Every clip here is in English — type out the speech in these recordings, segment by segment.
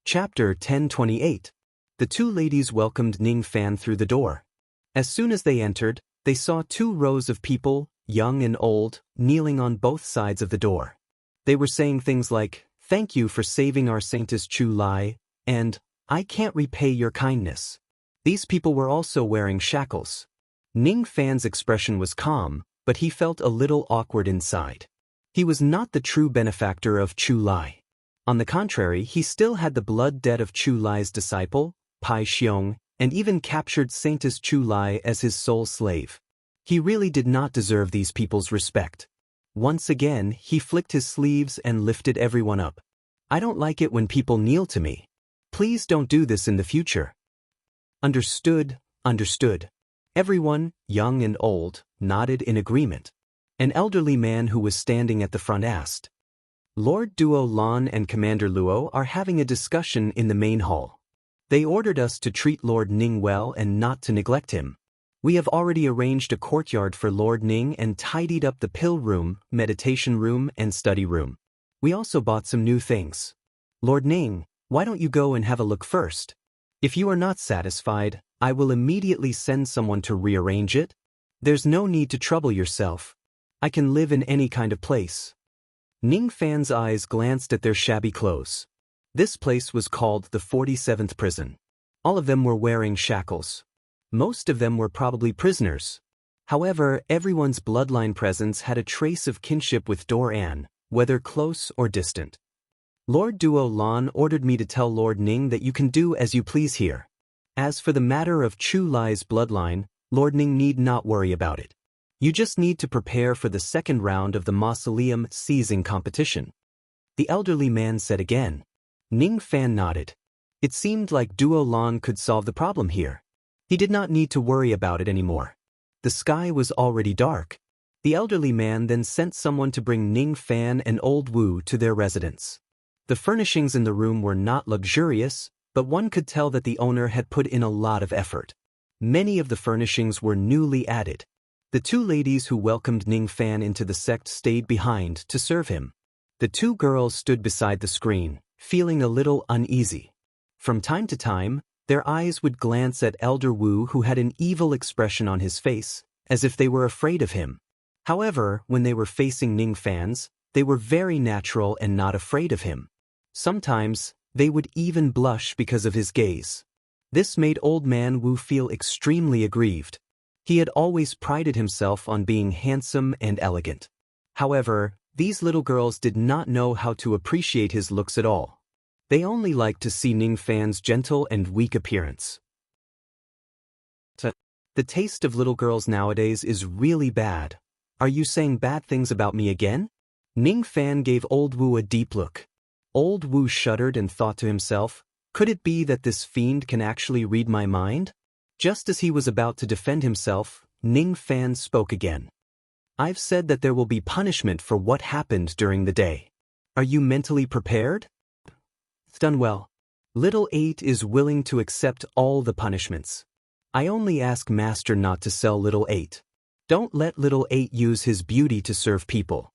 Chapter 1028. The two ladies welcomed Ning Fan through the door. As soon as they entered, they saw 2 rows of people, young and old, kneeling on both sides of the door. They were saying things like, "Thank you for saving our Saintess Chu Lai," and "I can't repay your kindness." These people were also wearing shackles. Ning Fan's expression was calm, but he felt a little awkward inside. He was not the true benefactor of Chu Lai. On the contrary, he still had the blood debt of Chu Lai's disciple, Pai Xiong, and even captured Saintess Chu Lai as his sole slave. He really did not deserve these people's respect. Once again, he flicked his sleeves and lifted everyone up. "I don't like it when people kneel to me. Please don't do this in the future." Understood, understood. Everyone, young and old, nodded in agreement. An elderly man who was standing at the front asked, "Lord Duo Lan and Commander Luo are having a discussion in the main hall. They ordered us to treat Lord Ning well and not to neglect him. We have already arranged a courtyard for Lord Ning and tidied up the pill room, meditation room, and study room. We also bought some new things. Lord Ning, why don't you go and have a look first? If you are not satisfied, I will immediately send someone to rearrange it. There's no need to trouble yourself. I can live in any kind of place." Ning Fan's eyes glanced at their shabby clothes. This place was called the 47th prison. All of them were wearing shackles. Most of them were probably prisoners. However, everyone's bloodline presence had a trace of kinship with Dor-an, whether close or distant. "Lord Duo Lan ordered me to tell Lord Ning that you can do as you please here. As for the matter of Chu Lai's bloodline, Lord Ning need not worry about it. You just need to prepare for the second round of the mausoleum seizing competition," the elderly man said again. Ning Fan nodded. It seemed like Duo Lan could solve the problem here. He did not need to worry about it anymore. The sky was already dark. The elderly man then sent someone to bring Ning Fan and Old Wu to their residence. The furnishings in the room were not luxurious, but one could tell that the owner had put in a lot of effort. Many of the furnishings were newly added. The 2 ladies who welcomed Ning Fan into the sect stayed behind to serve him. The 2 girls stood beside the screen, feeling a little uneasy. From time to time, their eyes would glance at Elder Wu, who had an evil expression on his face, as if they were afraid of him. However, when they were facing Ning Fan's, they were very natural and not afraid of him. Sometimes, they would even blush because of his gaze. This made Old Man Wu feel extremely aggrieved. He had always prided himself on being handsome and elegant. However, these little girls did not know how to appreciate his looks at all. They only liked to see Ning Fan's gentle and weak appearance. The taste of little girls nowadays is really bad. Are you saying bad things about me again? Ning Fan gave Old Wu a deep look. Old Wu shuddered and thought to himself, could it be that this fiend can actually read my mind? Just as he was about to defend himself, Ning Fan spoke again. "I've said that there will be punishment for what happened during the day. Are you mentally prepared?" "It's done well. Little 8 is willing to accept all the punishments. I only ask Master not to sell Little 8. Don't let Little 8 use his beauty to serve people."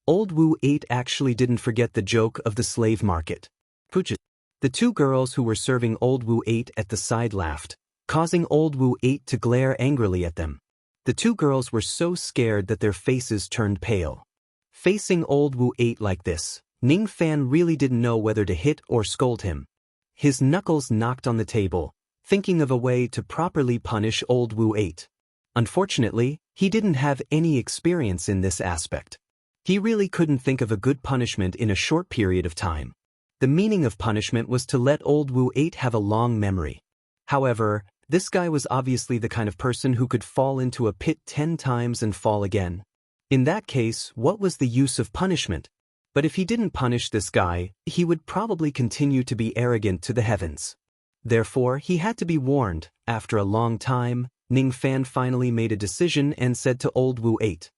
Old Wu 8 actually didn't forget the joke of the slave market. The 2 girls who were serving Old Wu 8 at the side laughed, causing Old Wu 8 to glare angrily at them. The 2 girls were so scared that their faces turned pale. Facing Old Wu 8 like this, Ning Fan really didn't know whether to hit or scold him. His knuckles knocked on the table, thinking of a way to properly punish Old Wu 8. Unfortunately, he didn't have any experience in this aspect. He really couldn't think of a good punishment in a short period of time. The meaning of punishment was to let Old Wu 8 have a long memory. However, this guy was obviously the kind of person who could fall into a pit 10 times and fall again. In that case, what was the use of punishment? But if he didn't punish this guy, he would probably continue to be arrogant to the heavens. Therefore, he had to be warned. After a long time, Ning Fan finally made a decision and said to Old Wu 8,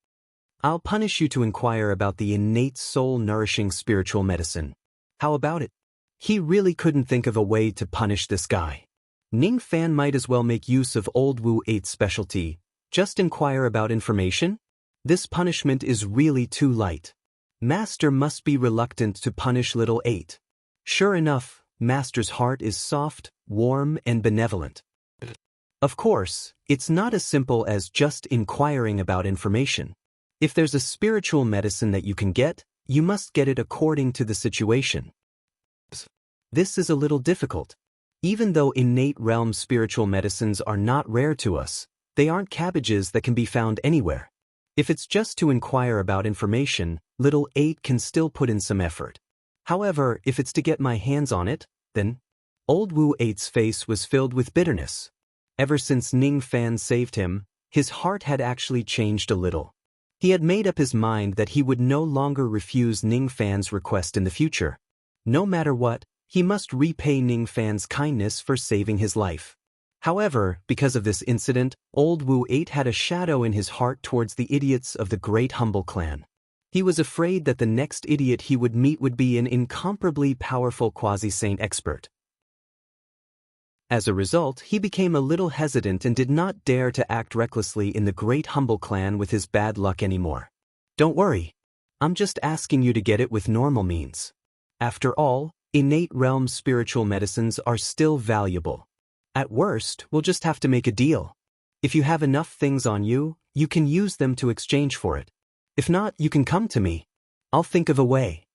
"I'll punish you to inquire about the innate soul-nourishing spiritual medicine. How about it?" He really couldn't think of a way to punish this guy. Ning Fan might as well make use of Old Wu 8's specialty. Just inquire about information? This punishment is really too light. Master must be reluctant to punish Little 8. Sure enough, Master's heart is soft, warm, and benevolent. Of course, it's not as simple as just inquiring about information. If there's a spiritual medicine that you can get, you must get it according to the situation. This is a little difficult. Even though innate realm spiritual medicines are not rare to us, they aren't cabbages that can be found anywhere. If it's just to inquire about information, little 8 can still put in some effort. However, if it's to get my hands on it, then… Old Wu 8's face was filled with bitterness. Ever since Ning Fan saved him, his heart had actually changed a little. He had made up his mind that he would no longer refuse Ning Fan's request in the future. No matter what, he must repay Ning Fan's kindness for saving his life. However, because of this incident, Old Wu 8 had a shadow in his heart towards the idiots of the Great Humble Clan. He was afraid that the next idiot he would meet would be an incomparably powerful quasi-saint expert. As a result, he became a little hesitant and did not dare to act recklessly in the Great Humble Clan with his bad luck anymore. Don't worry. I'm just asking you to get it with normal means. After all, innate realm spiritual medicines are still valuable. At worst, we'll just have to make a deal. If you have enough things on you, you can use them to exchange for it. If not, you can come to me. I'll think of a way.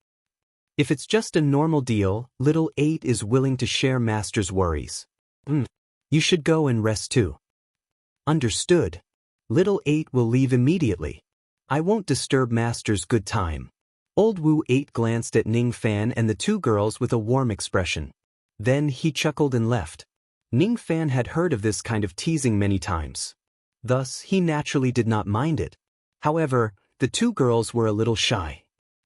If it's just a normal deal, little 8 is willing to share Master's worries. You should go and rest too. Understood. Little 8 will leave immediately. I won't disturb Master's good time. Old Wu 8 glanced at Ning Fan and the two girls with a warm expression. Then he chuckled and left. Ning Fan had heard of this kind of teasing many times. Thus, he naturally did not mind it. However, the two girls were a little shy.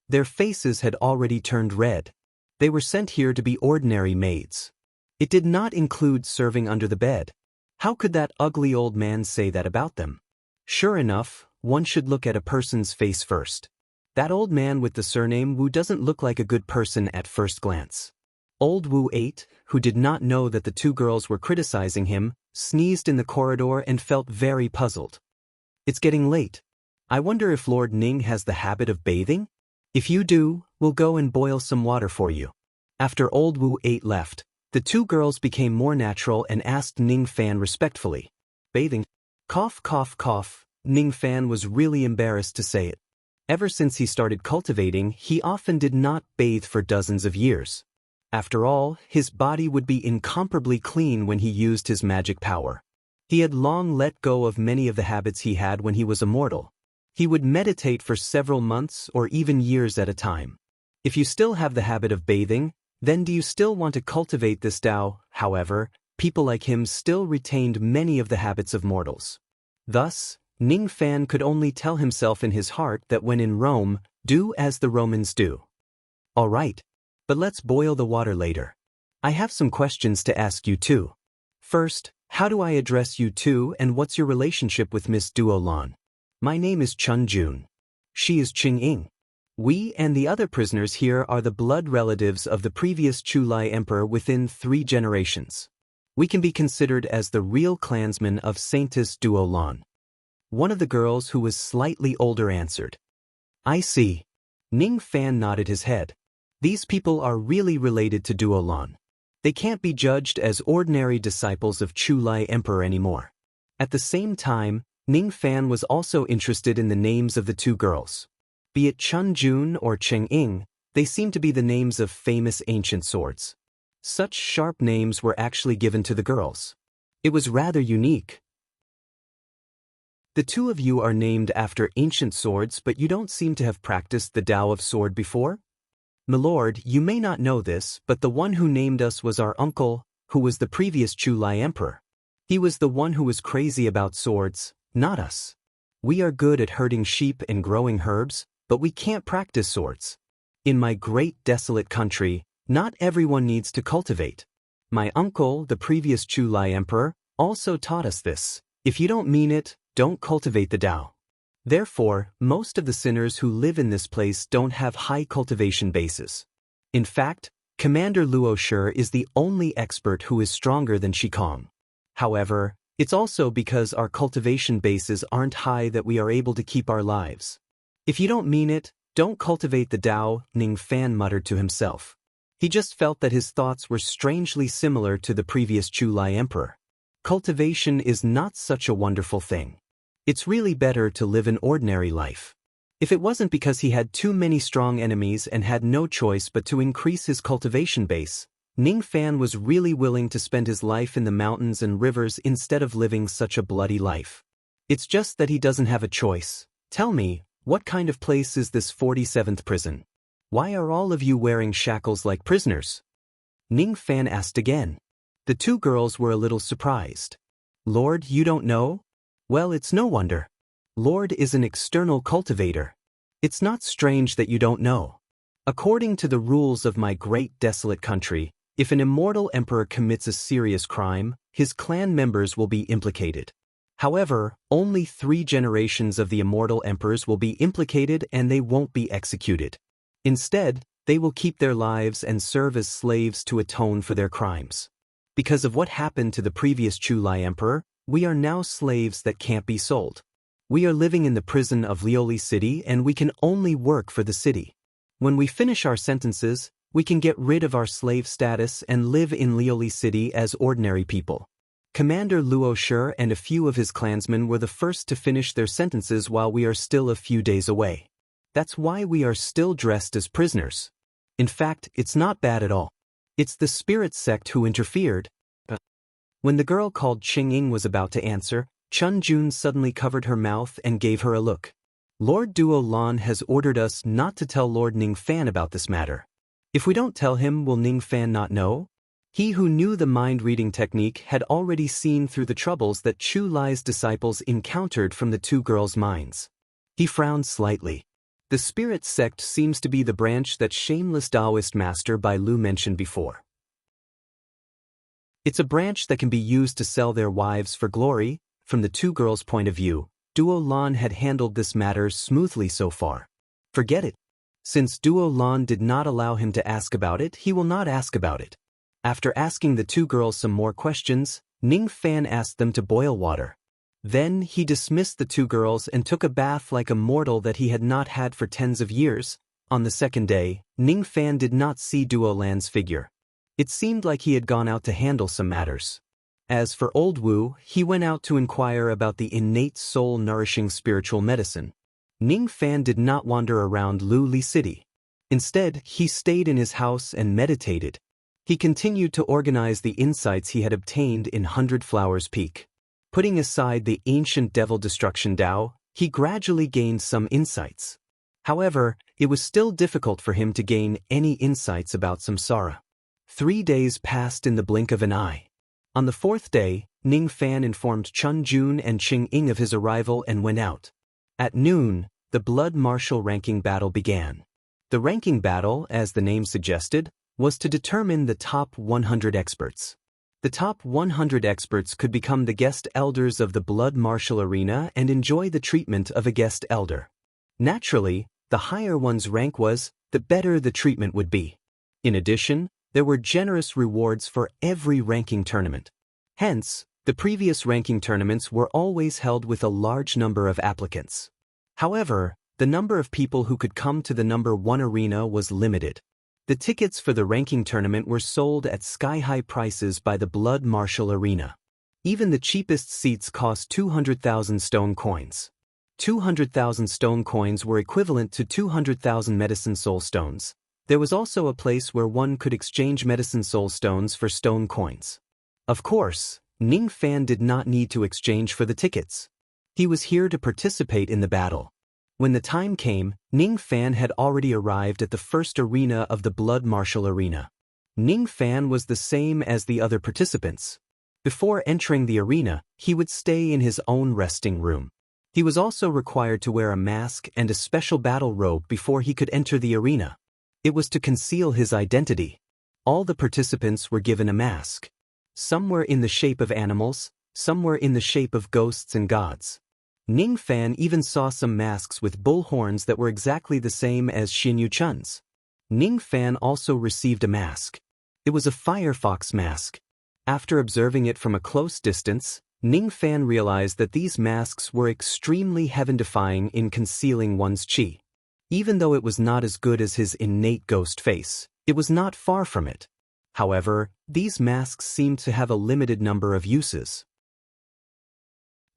Their faces had already turned red. They were sent here to be ordinary maids. It did not include serving under the bed. How could that ugly old man say that about them? Sure enough, one should look at a person's face first. That old man with the surname Wu doesn't look like a good person at first glance. Old Wu 8, who did not know that the two girls were criticizing him, sneezed in the corridor and felt very puzzled. It's getting late. I wonder if Lord Ning has the habit of bathing? If you do, we'll go and boil some water for you. After Old Wu 8 left, the two girls became more natural and asked Ning Fan respectfully. Bathing? Cough, cough, cough. Ning Fan was really embarrassed to say it. Ever since he started cultivating, he often did not bathe for dozens of years. After all, his body would be incomparably clean when he used his magic power. He had long let go of many of the habits he had when he was a mortal. He would meditate for several months or even years at a time. If you still have the habit of bathing, then do you still want to cultivate this Tao? However, people like him still retained many of the habits of mortals. Thus, Ning Fan could only tell himself in his heart that when in Rome, do as the Romans do. All right, but let's boil the water later. I have some questions to ask you too. First, how do I address you two and what's your relationship with Miss Duolan? My name is Chun Jun. She is Qing Ying. We and the other prisoners here are the blood relatives of the previous Chulai Emperor within 3 generations. We can be considered as the real clansmen of Saintess Duolan. One of the girls who was slightly older answered. I see. Ning Fan nodded his head. These people are really related to Duolan. They can't be judged as ordinary disciples of Chulai Emperor anymore. At the same time, Ning Fan was also interested in the names of the two girls. Be it Chun Jun or Cheng Ying, they seem to be the names of famous ancient swords. Such sharp names were actually given to the girls. It was rather unique. The two of you are named after ancient swords, but you don't seem to have practiced the Tao of Sword before? Milord, you may not know this, but the one who named us was our uncle, who was the previous Chulai Emperor. He was the one who was crazy about swords, not us. We are good at herding sheep and growing herbs, but we can't practice swords. In my great desolate country, not everyone needs to cultivate. My uncle, the previous Chulai Emperor, also taught us this. If you don't mean it, don't cultivate the Tao. Therefore, most of the sinners who live in this place don't have high cultivation bases. In fact, Commander Luo Shi is the only expert who is stronger than Shikong. However, it's also because our cultivation bases aren't high that we are able to keep our lives. If you don't mean it, don't cultivate the Tao, Ning Fan muttered to himself. He just felt that his thoughts were strangely similar to the previous Chu-Lai emperor. Cultivation is not such a wonderful thing. It's really better to live an ordinary life. If it wasn't because he had too many strong enemies and had no choice but to increase his cultivation base, Ning Fan was really willing to spend his life in the mountains and rivers instead of living such a bloody life. It's just that he doesn't have a choice. Tell me, what kind of place is this 47th prison? Why are all of you wearing shackles like prisoners? Ning Fan asked again. The two girls were a little surprised. Lord, you don't know? Well, it's no wonder. Lord is an external cultivator. It's not strange that you don't know. According to the rules of my great desolate country, if an immortal emperor commits a serious crime, his clan members will be implicated. However, only 3 generations of the immortal emperors will be implicated and they won't be executed. Instead, they will keep their lives and serve as slaves to atone for their crimes. Because of what happened to the previous Chu-Lai emperor, we are now slaves that can't be sold. We are living in the prison of Lioli City and we can only work for the city. When we finish our sentences, we can get rid of our slave status and live in Lioli City as ordinary people. Commander Luo Shi and a few of his clansmen were the first to finish their sentences while we are still a few days away. That's why we are still dressed as prisoners. In fact, it's not bad at all. It's the spirit sect who interfered. When the girl called Ching Ying was about to answer, Chun Jun suddenly covered her mouth and gave her a look. Lord Duo Lan has ordered us not to tell Lord Ning Fan about this matter. If we don't tell him, will Ning Fan not know? He who knew the mind-reading technique had already seen through the troubles that Chu Lai's disciples encountered from the two girls' minds. He frowned slightly. The spirit sect seems to be the branch that shameless Taoist master Bai Lu mentioned before. It's a branch that can be used to sell their wives for glory. From the two girls' point of view, Duo Lan had handled this matter smoothly so far. Forget it. Since Duo Lan did not allow him to ask about it, he will not ask about it. After asking the two girls some more questions, Ning Fan asked them to boil water. Then he dismissed the two girls and took a bath like a mortal that he had not had for tens of years. On the second day, Ning Fan did not see Duo Lan's figure. It seemed like he had gone out to handle some matters. As for Old Wu, he went out to inquire about the innate soul-nourishing spiritual medicine. Ning Fan did not wander around Lioli City. Instead, he stayed in his house and meditated. He continued to organize the insights he had obtained in 100 Flowers Peak. Putting aside the ancient devil destruction Tao, he gradually gained some insights. However, it was still difficult for him to gain any insights about samsara. 3 days passed in the blink of an eye. On the 4th day, Ning Fan informed Chun Jun and Ching Ying of his arrival and went out. At noon, the blood martial ranking battle began. The ranking battle, as the name suggested, was to determine the top 100 experts. The top 100 experts could become the guest elders of the blood martial arena and enjoy the treatment of a guest elder. Naturally, the higher one's rank was, the better the treatment would be. In addition, there were generous rewards for every ranking tournament. Hence, the previous ranking tournaments were always held with a large number of applicants. However, the number of people who could come to the number 1 arena was limited. The tickets for the ranking tournament were sold at sky-high prices by the blood martial arena. Even the cheapest seats cost 200,000 stone coins. 200,000 stone coins were equivalent to 200,000 medicine soul stones. There was also a place where one could exchange medicine soul stones for stone coins. Of course, Ning Fan did not need to exchange for the tickets. He was here to participate in the battle. When the time came, Ning Fan had already arrived at the first arena of the blood martial arena. Ning Fan was the same as the other participants. Before entering the arena, he would stay in his own resting room. He was also required to wear a mask and a special battle robe before he could enter the arena. It was to conceal his identity. All the participants were given a mask. Some were in the shape of animals, some were in the shape of ghosts and gods. Ning Fan even saw some masks with bull horns that were exactly the same as Xin Yu Chun's. Ning Fan also received a mask. It was a firefox mask. After observing it from a close distance, Ning Fan realized that these masks were extremely heaven-defying in concealing one's qi. Even though it was not as good as his innate ghost face, It was not far from it. However, these masks seemed to have a limited number of uses.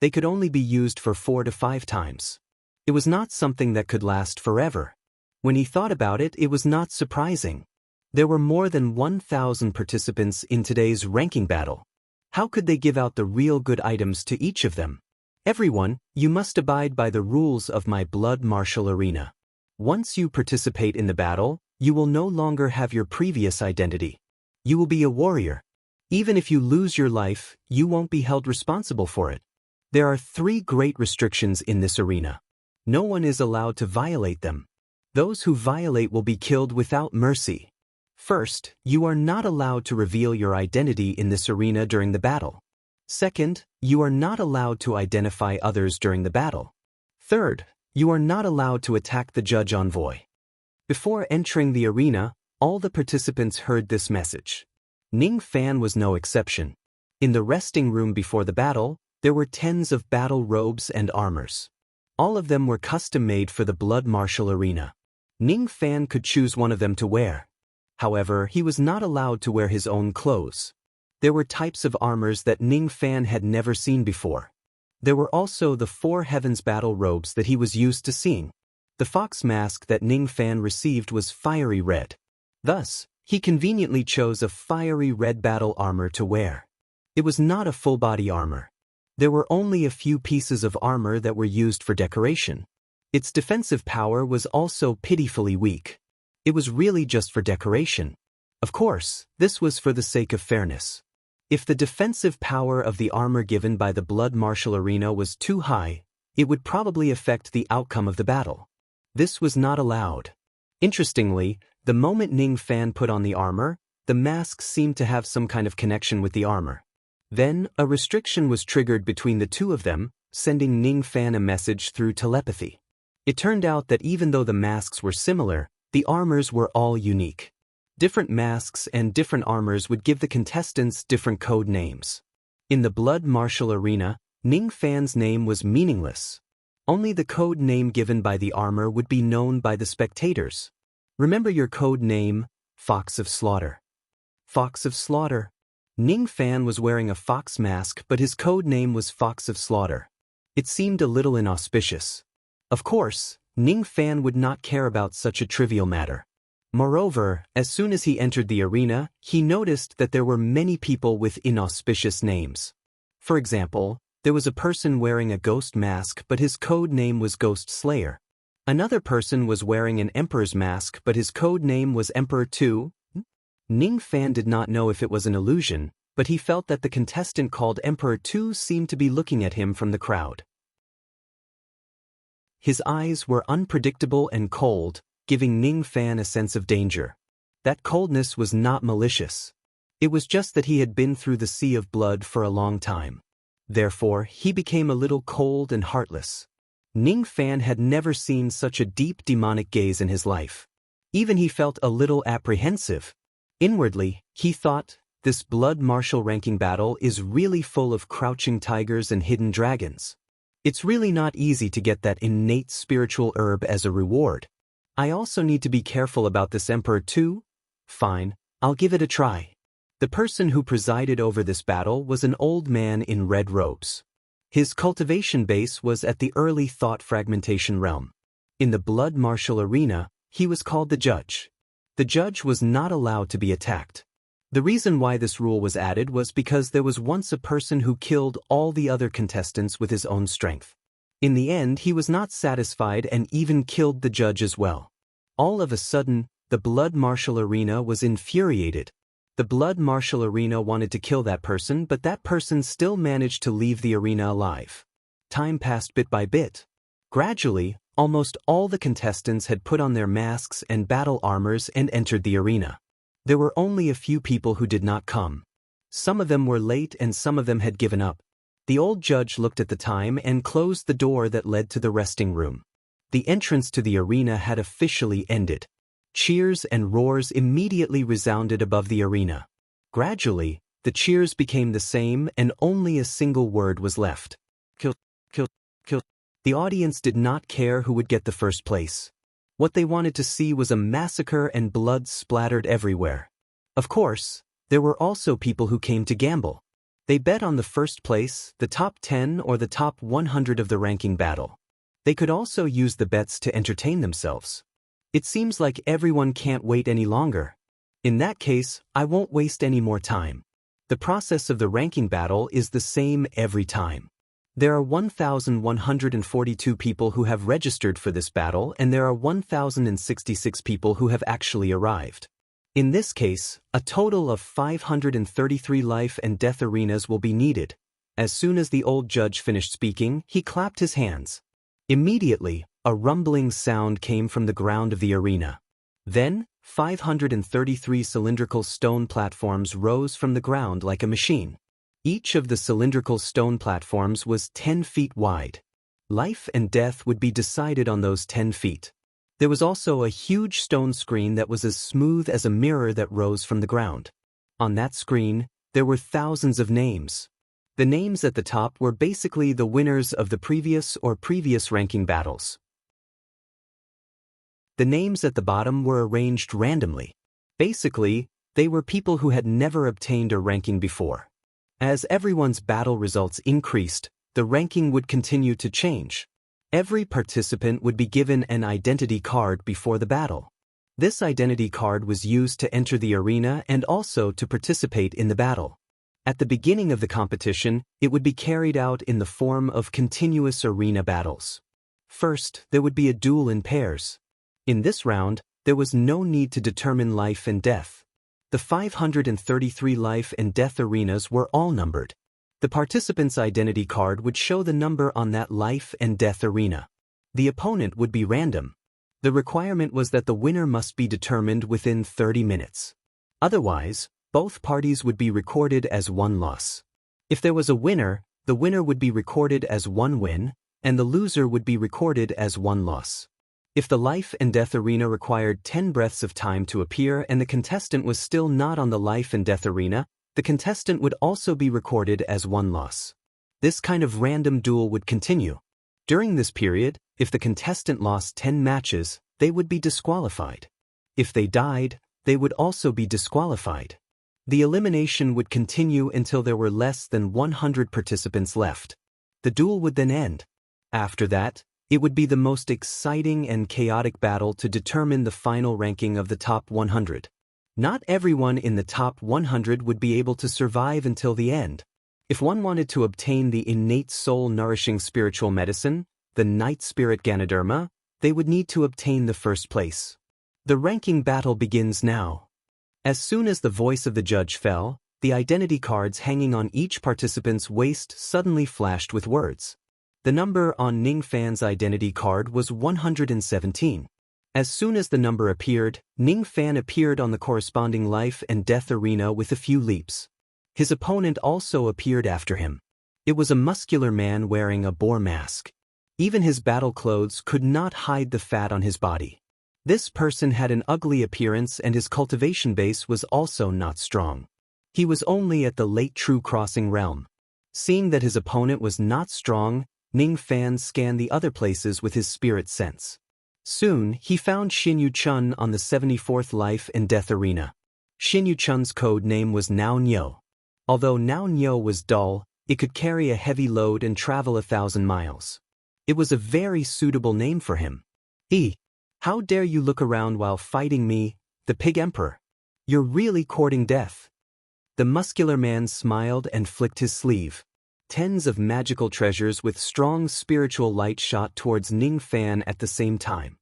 They could only be used for 4 to 5 times. It was not something that could last forever. When he thought about it, it was not surprising. There were more than 1,000 participants in today's ranking battle. How could they give out the real good items to each of them? Everyone, you must abide by the rules of my blood martial arena. Once you participate in the battle, you will no longer have your previous identity. You will be a warrior. Even if you lose your life, you won't be held responsible for it. There are 3 great restrictions in this arena. No one is allowed to violate them. Those who violate will be killed without mercy. First, you are not allowed to reveal your identity in this arena during the battle. Second, you are not allowed to identify others during the battle. Third, you are not allowed to attack the judge envoy. Before entering the arena, all the participants heard this message. Ning Fan was no exception. In the resting room before the battle, there were tens of battle robes and armors. All of them were custom-made for the blood martial arena. Ning Fan could choose one of them to wear. However, he was not allowed to wear his own clothes. There were types of armors that Ning Fan had never seen before. There were also the 4 heavens battle robes that he was used to seeing. The fox mask that Ning Fan received was fiery red. Thus, he conveniently chose a fiery red battle armor to wear. It was not a full-body armor. There were only a few pieces of armor that were used for decoration. Its defensive power was also pitifully weak. It was really just for decoration. Of course, this was for the sake of fairness. If the defensive power of the armor given by the blood martial arena was too high, it would probably affect the outcome of the battle. This was not allowed. Interestingly, the moment Ning Fan put on the armor, the mask seemed to have some kind of connection with the armor. Then, a restriction was triggered between the two of them, sending Ning Fan a message through telepathy. It turned out that even though the masks were similar, the armors were all unique. Different masks and different armors would give the contestants different code names. In the blood martial arena, Ning Fan's name was meaningless. Only the code name given by the armor would be known by the spectators. Remember your code name, Fox of Slaughter. Fox of Slaughter. Ning Fan was wearing a fox mask, but his code name was Fox of Slaughter. It seemed a little inauspicious. Of course, Ning Fan would not care about such a trivial matter. Moreover, as soon as he entered the arena, he noticed that there were many people with inauspicious names. For example, there was a person wearing a ghost mask, but his code name was Ghost Slayer. Another person was wearing an Emperor's mask, but his code name was Emperor 2. Ning Fan did not know if it was an illusion, but he felt that the contestant called Emperor 2 seemed to be looking at him from the crowd. His eyes were unpredictable and cold, giving Ning Fan a sense of danger. That coldness was not malicious. It was just that he had been through the sea of blood for a long time. Therefore, he became a little cold and heartless. Ning Fan had never seen such a deep demonic gaze in his life. Even he felt a little apprehensive. Inwardly, he thought, this blood martial ranking battle is really full of crouching tigers and hidden dragons. It's really not easy to get that innate spiritual herb as a reward. I also need to be careful about this Emperor too. Fine, I'll give it a try. The person who presided over this battle was an old man in red robes. His cultivation base was at the early thought fragmentation realm. In the blood martial arena, he was called the judge. The judge was not allowed to be attacked. The reason why this rule was added was because there was once a person who killed all the other contestants with his own strength. In the end, he was not satisfied and even killed the judge as well. All of a sudden, the blood martial arena was infuriated. The blood martial arena wanted to kill that person, but that person still managed to leave the arena alive. Time passed bit by bit. Gradually, almost all the contestants had put on their masks and battle armors and entered the arena. There were only a few people who did not come. Some of them were late and some of them had given up. The old judge looked at the time and closed the door that led to the resting room. The entrance to the arena had officially ended. Cheers and roars immediately resounded above the arena. Gradually, the cheers became the same and only a single word was left. Kill, kill, kill. The audience did not care who would get the first place. What they wanted to see was a massacre and blood splattered everywhere. Of course, there were also people who came to gamble. They bet on the first place, the top 10 or the top 100 of the ranking battle. They could also use the bets to entertain themselves. It seems like everyone can't wait any longer. In that case, I won't waste any more time. The process of the ranking battle is the same every time. There are 1,142 people who have registered for this battle, and there are 1,066 people who have actually arrived. In this case, a total of 533 life and death arenas will be needed. As soon as the old judge finished speaking, he clapped his hands. Immediately, a rumbling sound came from the ground of the arena. Then, 533 cylindrical stone platforms rose from the ground like a machine. Each of the cylindrical stone platforms was 10 feet wide. Life and death would be decided on those 10 feet. There was also a huge stone screen that was as smooth as a mirror that rose from the ground. On that screen, there were thousands of names. The names at the top were basically the winners of the previous ranking battles. The names at the bottom were arranged randomly. Basically, they were people who had never obtained a ranking before. As everyone's battle results increased, the ranking would continue to change. Every participant would be given an identity card before the battle. This identity card was used to enter the arena and also to participate in the battle. At the beginning of the competition, it would be carried out in the form of continuous arena battles. First, there would be a duel in pairs. In this round, there was no need to determine life and death. The 533 life and death arenas were all numbered. The participant's identity card would show the number on that life and death arena. The opponent would be random. The requirement was that the winner must be determined within 30 minutes. Otherwise, both parties would be recorded as one loss. If there was a winner, the winner would be recorded as one win, and the loser would be recorded as one loss. If the life and death arena required 10 breaths of time to appear and the contestant was still not on the life and death arena, the contestant would also be recorded as one loss. This kind of random duel would continue. During this period, if the contestant lost 10 matches, they would be disqualified. If they died, they would also be disqualified. The elimination would continue until there were less than 100 participants left. The duel would then end. After that, it would be the most exciting and chaotic battle to determine the final ranking of the top 100. Not everyone in the top 100 would be able to survive until the end. If one wanted to obtain the innate soul-nourishing spiritual medicine, the Night Spirit Ganoderma, they would need to obtain the first place. The ranking battle begins now. As soon as the voice of the judge fell, the identity cards hanging on each participant's waist suddenly flashed with words. The number on Ning Fan's identity card was 117. As soon as the number appeared, Ning Fan appeared on the corresponding life and death arena with a few leaps. His opponent also appeared after him. It was a muscular man wearing a boar mask. Even his battle clothes could not hide the fat on his body. This person had an ugly appearance and his cultivation base was also not strong. He was only at the late True Crossing realm. Seeing that his opponent was not strong, Ning Fan scanned the other places with his spirit sense. Soon, he found Xin Yu-chun on the 74th life and death arena. Xin Yu-chun's code name was Nao Nyo. Although Nao Nyo was dull, it could carry a heavy load and travel 1,000 miles. It was a very suitable name for him. How dare you look around while fighting me, the Pig Emperor? You're really courting death. The muscular man smiled and flicked his sleeve. Tens of magical treasures with strong spiritual light shot towards Ning Fan at the same time.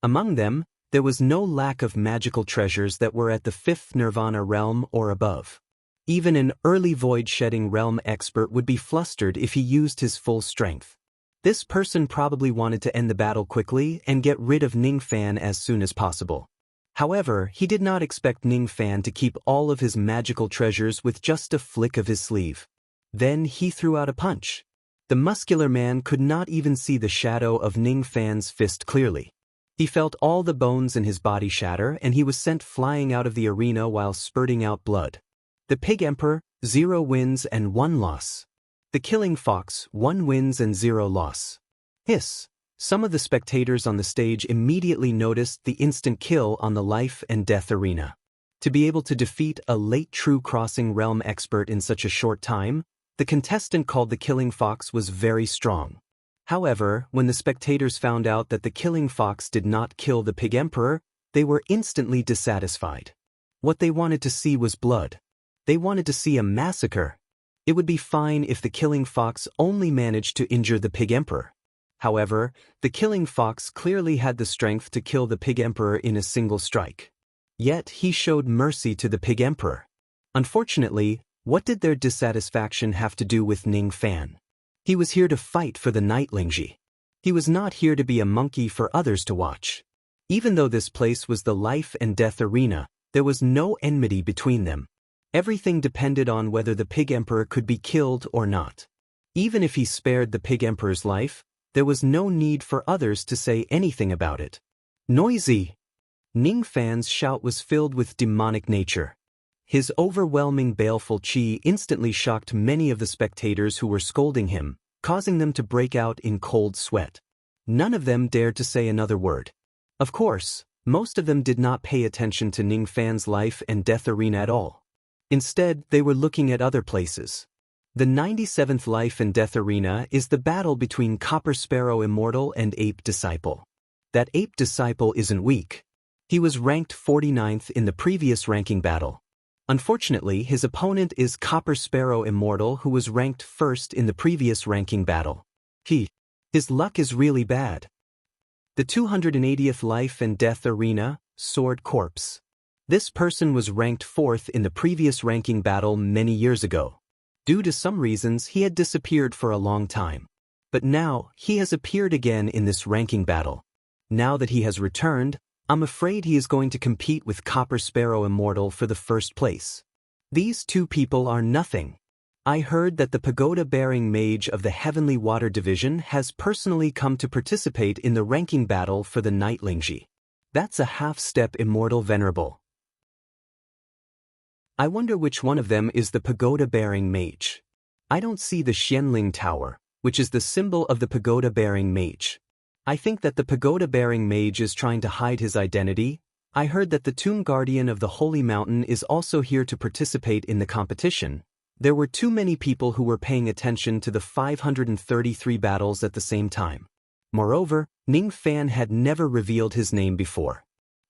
Among them, there was no lack of magical treasures that were at the 5th Nirvana realm or above. Even an early void-shedding realm expert would be flustered if he used his full strength. This person probably wanted to end the battle quickly and get rid of Ning Fan as soon as possible. However, he did not expect Ning Fan to keep all of his magical treasures with just a flick of his sleeve. Then he threw out a punch. The muscular man could not even see the shadow of Ning Fan's fist clearly. He felt all the bones in his body shatter and he was sent flying out of the arena while spurting out blood. The Pig Emperor, 0 wins and 1 loss. The Killing Fox, 1 wins and 0 loss. Hiss. Some of the spectators on the stage immediately noticed the instant kill on the life and death arena. To be able to defeat a late true crossing realm expert in such a short time, the contestant called the Killing Fox was very strong. However, when the spectators found out that the Killing Fox did not kill the Pig Emperor, they were instantly dissatisfied. What they wanted to see was blood. They wanted to see a massacre. It would be fine if the Killing Fox only managed to injure the Pig Emperor. However, the Killing Fox clearly had the strength to kill the Pig Emperor in a single strike. Yet he showed mercy to the Pig Emperor. Unfortunately, what did their dissatisfaction have to do with Ning Fan? He was here to fight for the Nightlingji. He was not here to be a monkey for others to watch. Even though this place was the life and death arena, there was no enmity between them. Everything depended on whether the Pig Emperor could be killed or not. Even if he spared the Pig Emperor's life, there was no need for others to say anything about it. Noisy! Ning Fan's shout was filled with demonic nature. His overwhelming baleful chi instantly shocked many of the spectators who were scolding him, causing them to break out in cold sweat. None of them dared to say another word. Of course, most of them did not pay attention to Ning Fan's life and death arena at all. Instead, they were looking at other places. The 97th Life and Death Arena is the battle between Copper Sparrow Immortal and Ape Disciple. That Ape Disciple isn't weak. He was ranked 49th in the previous ranking battle. Unfortunately, his opponent is Copper Sparrow Immortal, who was ranked 1st in the previous ranking battle. His luck is really bad. The 280th Life and Death Arena, Sword Corpse. This person was ranked 4th in the previous ranking battle many years ago. Due to some reasons, he had disappeared for a long time. But now, he has appeared again in this ranking battle. Now that he has returned, I'm afraid he is going to compete with Copper Sparrow Immortal for the first place. These two people are nothing. I heard that the pagoda-bearing mage of the Heavenly Water Division has personally come to participate in the ranking battle for the Nightlingji. That's a half-step Immortal Venerable. I wonder which one of them is the pagoda-bearing mage. I don't see the Xianling Tower, which is the symbol of the pagoda-bearing mage. I think that the pagoda-bearing mage is trying to hide his identity. I heard that the Tomb Guardian of the Holy Mountain is also here to participate in the competition. There were too many people who were paying attention to the 533 battles at the same time. Moreover, Ning Fan had never revealed his name before.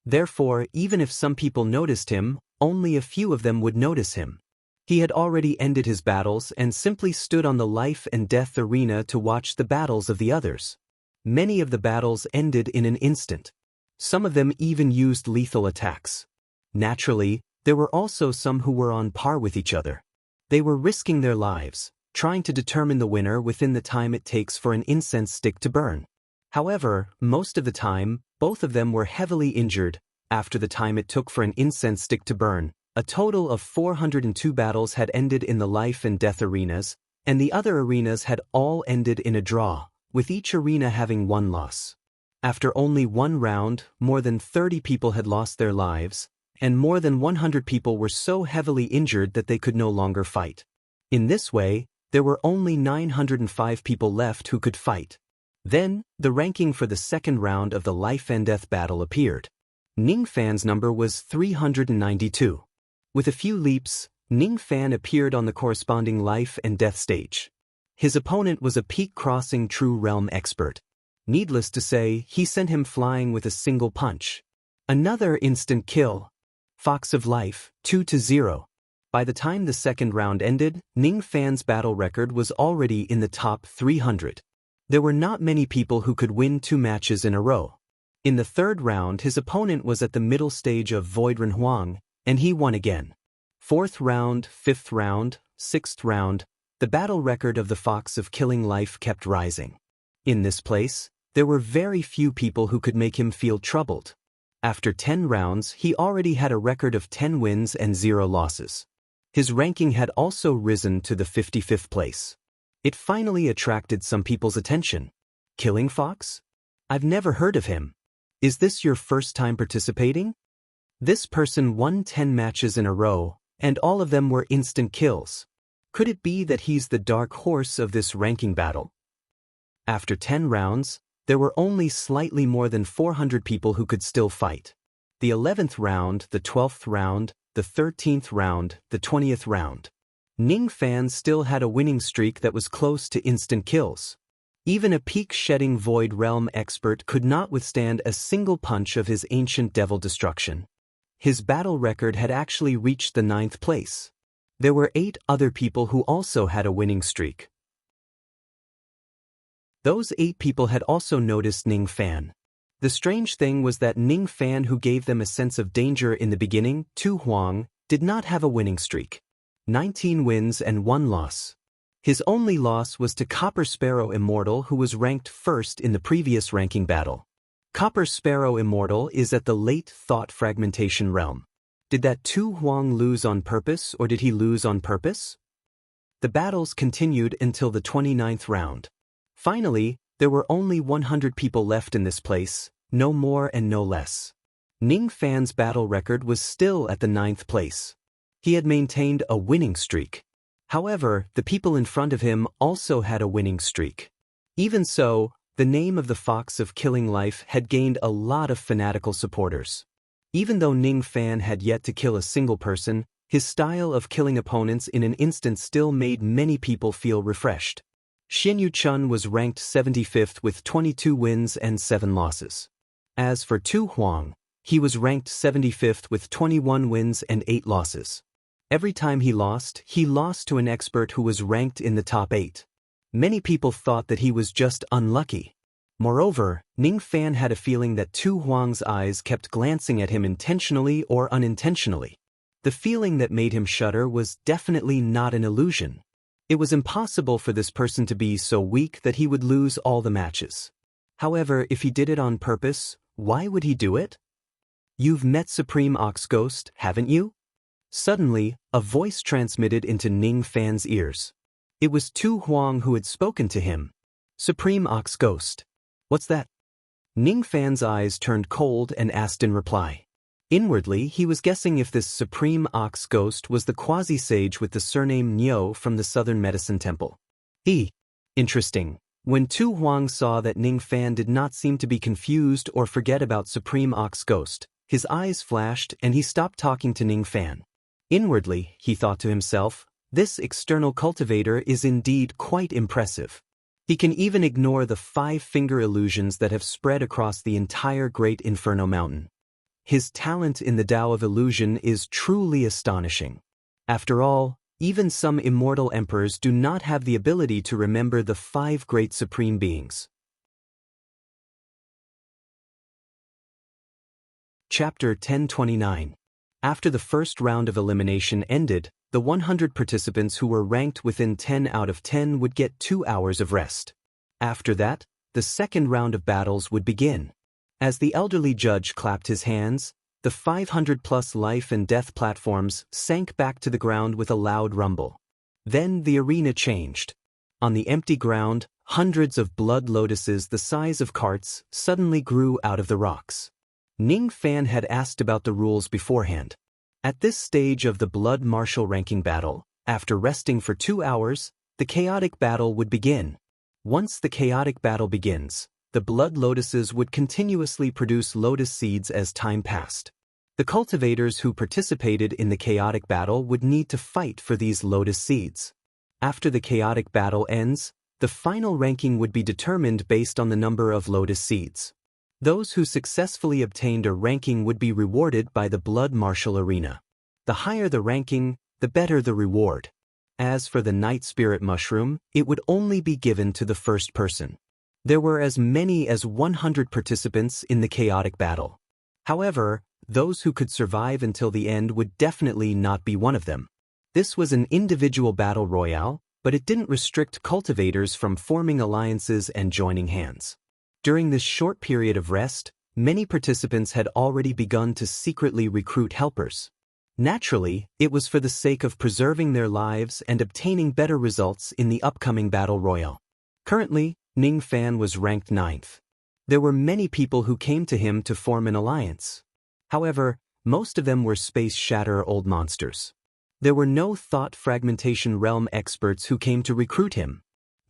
Therefore, even if some people noticed him, only a few of them would notice him. He had already ended his battles and simply stood on the life and death arena to watch the battles of the others. Many of the battles ended in an instant. Some of them even used lethal attacks. Naturally, there were also some who were on par with each other. They were risking their lives, trying to determine the winner within the time it takes for an incense stick to burn. However, most of the time, both of them were heavily injured. After the time it took for an incense stick to burn, a total of 402 battles had ended in the life and death arenas, and the other arenas had all ended in a draw, with each arena having one loss. After only one round, more than 30 people had lost their lives, and more than 100 people were so heavily injured that they could no longer fight. In this way, there were only 905 people left who could fight. Then, the ranking for the second round of the life and death battle appeared. Ning Fan's number was 392. With a few leaps, Ning Fan appeared on the corresponding life and death stage. His opponent was a peak-crossing true realm expert. Needless to say, he sent him flying with a single punch. Another instant kill. Fox of Life, 2-0. By the time the second round ended, Ning Fan's battle record was already in the top 300. There were not many people who could win 2 matches in a row. In the third round, his opponent was at the middle stage of Void Renhuang, and he won again. 4th round, 5th round, 6th round, the battle record of the Fox of Killing Life kept rising. In this place, there were very few people who could make him feel troubled. After 10 rounds, he already had a record of 10 wins and 0 losses. His ranking had also risen to the 55th place. It finally attracted some people's attention. Killing Fox? I've never heard of him. Is this your first time participating? This person won 10 matches in a row, and all of them were instant kills. Could it be that he's the dark horse of this ranking battle? After 10 rounds, There were only slightly more than 400 people who could still fight. The 11th round, the 12th round, the 13th round, the 20th round. Ning Fan still had a winning streak that was close to instant kills. Even a peak-shedding Void Realm expert could not withstand a single punch of his ancient devil destruction. His battle record had actually reached the 9th place. There were 8 other people who also had a winning streak. Those 8 people had also noticed Ning Fan. The strange thing was that Ning Fan, who gave them a sense of danger in the beginning, Tu Huang, did not have a winning streak. 19 wins and 1 loss. His only loss was to Copper Sparrow Immortal, who was ranked first in the previous ranking battle. Copper Sparrow Immortal is at the late thought fragmentation realm. Did that Tu Huang lose on purpose, or did he lose on purpose? The battles continued until the 29th round. Finally, there were only 100 people left in this place, no more and no less. Ning Fan's battle record was still at the 9th place. He had maintained a winning streak. However, the people in front of him also had a winning streak. Even so, the name of the Fox of Killing Life had gained a lot of fanatical supporters. Even though Ning Fan had yet to kill a single person, his style of killing opponents in an instant still made many people feel refreshed. Xinyu Chun was ranked 75th with 22 wins and 7 losses. As for Tu Huang, he was ranked 75th with 21 wins and 8 losses. Every time he lost to an expert who was ranked in the top 8. Many people thought that he was just unlucky. Moreover, Ning Fan had a feeling that Tu Huang's eyes kept glancing at him intentionally or unintentionally. The feeling that made him shudder was definitely not an illusion. It was impossible for this person to be so weak that he would lose all the matches. However, if he did it on purpose, why would he do it? You've met Supreme Ox Ghost, haven't you? Suddenly, a voice transmitted into Ning Fan's ears. It was Tu Huang who had spoken to him. Supreme Ox Ghost. What's that? Ning Fan's eyes turned cold and asked in reply. Inwardly, he was guessing if this Supreme Ox Ghost was the quasi-sage with the surname Niu from the Southern Medicine Temple. Interesting. When Tu Huang saw that Ning Fan did not seem to be confused or forget about Supreme Ox Ghost, his eyes flashed and he stopped talking to Ning Fan. Inwardly, he thought to himself, this external cultivator is indeed quite impressive. He can even ignore the 5-finger illusions that have spread across the entire Great Inferno Mountain. His talent in the Tao of illusion is truly astonishing. After all, even some immortal emperors do not have the ability to remember the 5 great supreme beings. Chapter 1029. After the first round of elimination ended, the 100 participants who were ranked within 10 out of 10 would get 2 hours of rest. After that, the second round of battles would begin. As the elderly judge clapped his hands, the 500-plus life and death platforms sank back to the ground with a loud rumble. Then the arena changed. On the empty ground, hundreds of blood lotuses the size of carts suddenly grew out of the rocks. Ning Fan had asked about the rules beforehand. At this stage of the Blood Martial ranking battle, after resting for 2 hours, the chaotic battle would begin. Once the chaotic battle begins, the blood lotuses would continuously produce lotus seeds as time passed. The cultivators who participated in the chaotic battle would need to fight for these lotus seeds. After the chaotic battle ends, the final ranking would be determined based on the number of lotus seeds. Those who successfully obtained a ranking would be rewarded by the Blood Martial Arena. The higher the ranking, the better the reward. As for the Night Spirit Mushroom, it would only be given to the first person. There were as many as 100 participants in the chaotic battle. However, those who could survive until the end would definitely not be one of them. This was an individual battle royale, but it didn't restrict cultivators from forming alliances and joining hands. During this short period of rest, many participants had already begun to secretly recruit helpers. Naturally, it was for the sake of preserving their lives and obtaining better results in the upcoming battle royale. Currently, Ning Fan was ranked 9th. There were many people who came to him to form an alliance. However, most of them were Space Shatter old monsters. There were no Thought Fragmentation Realm experts who came to recruit him.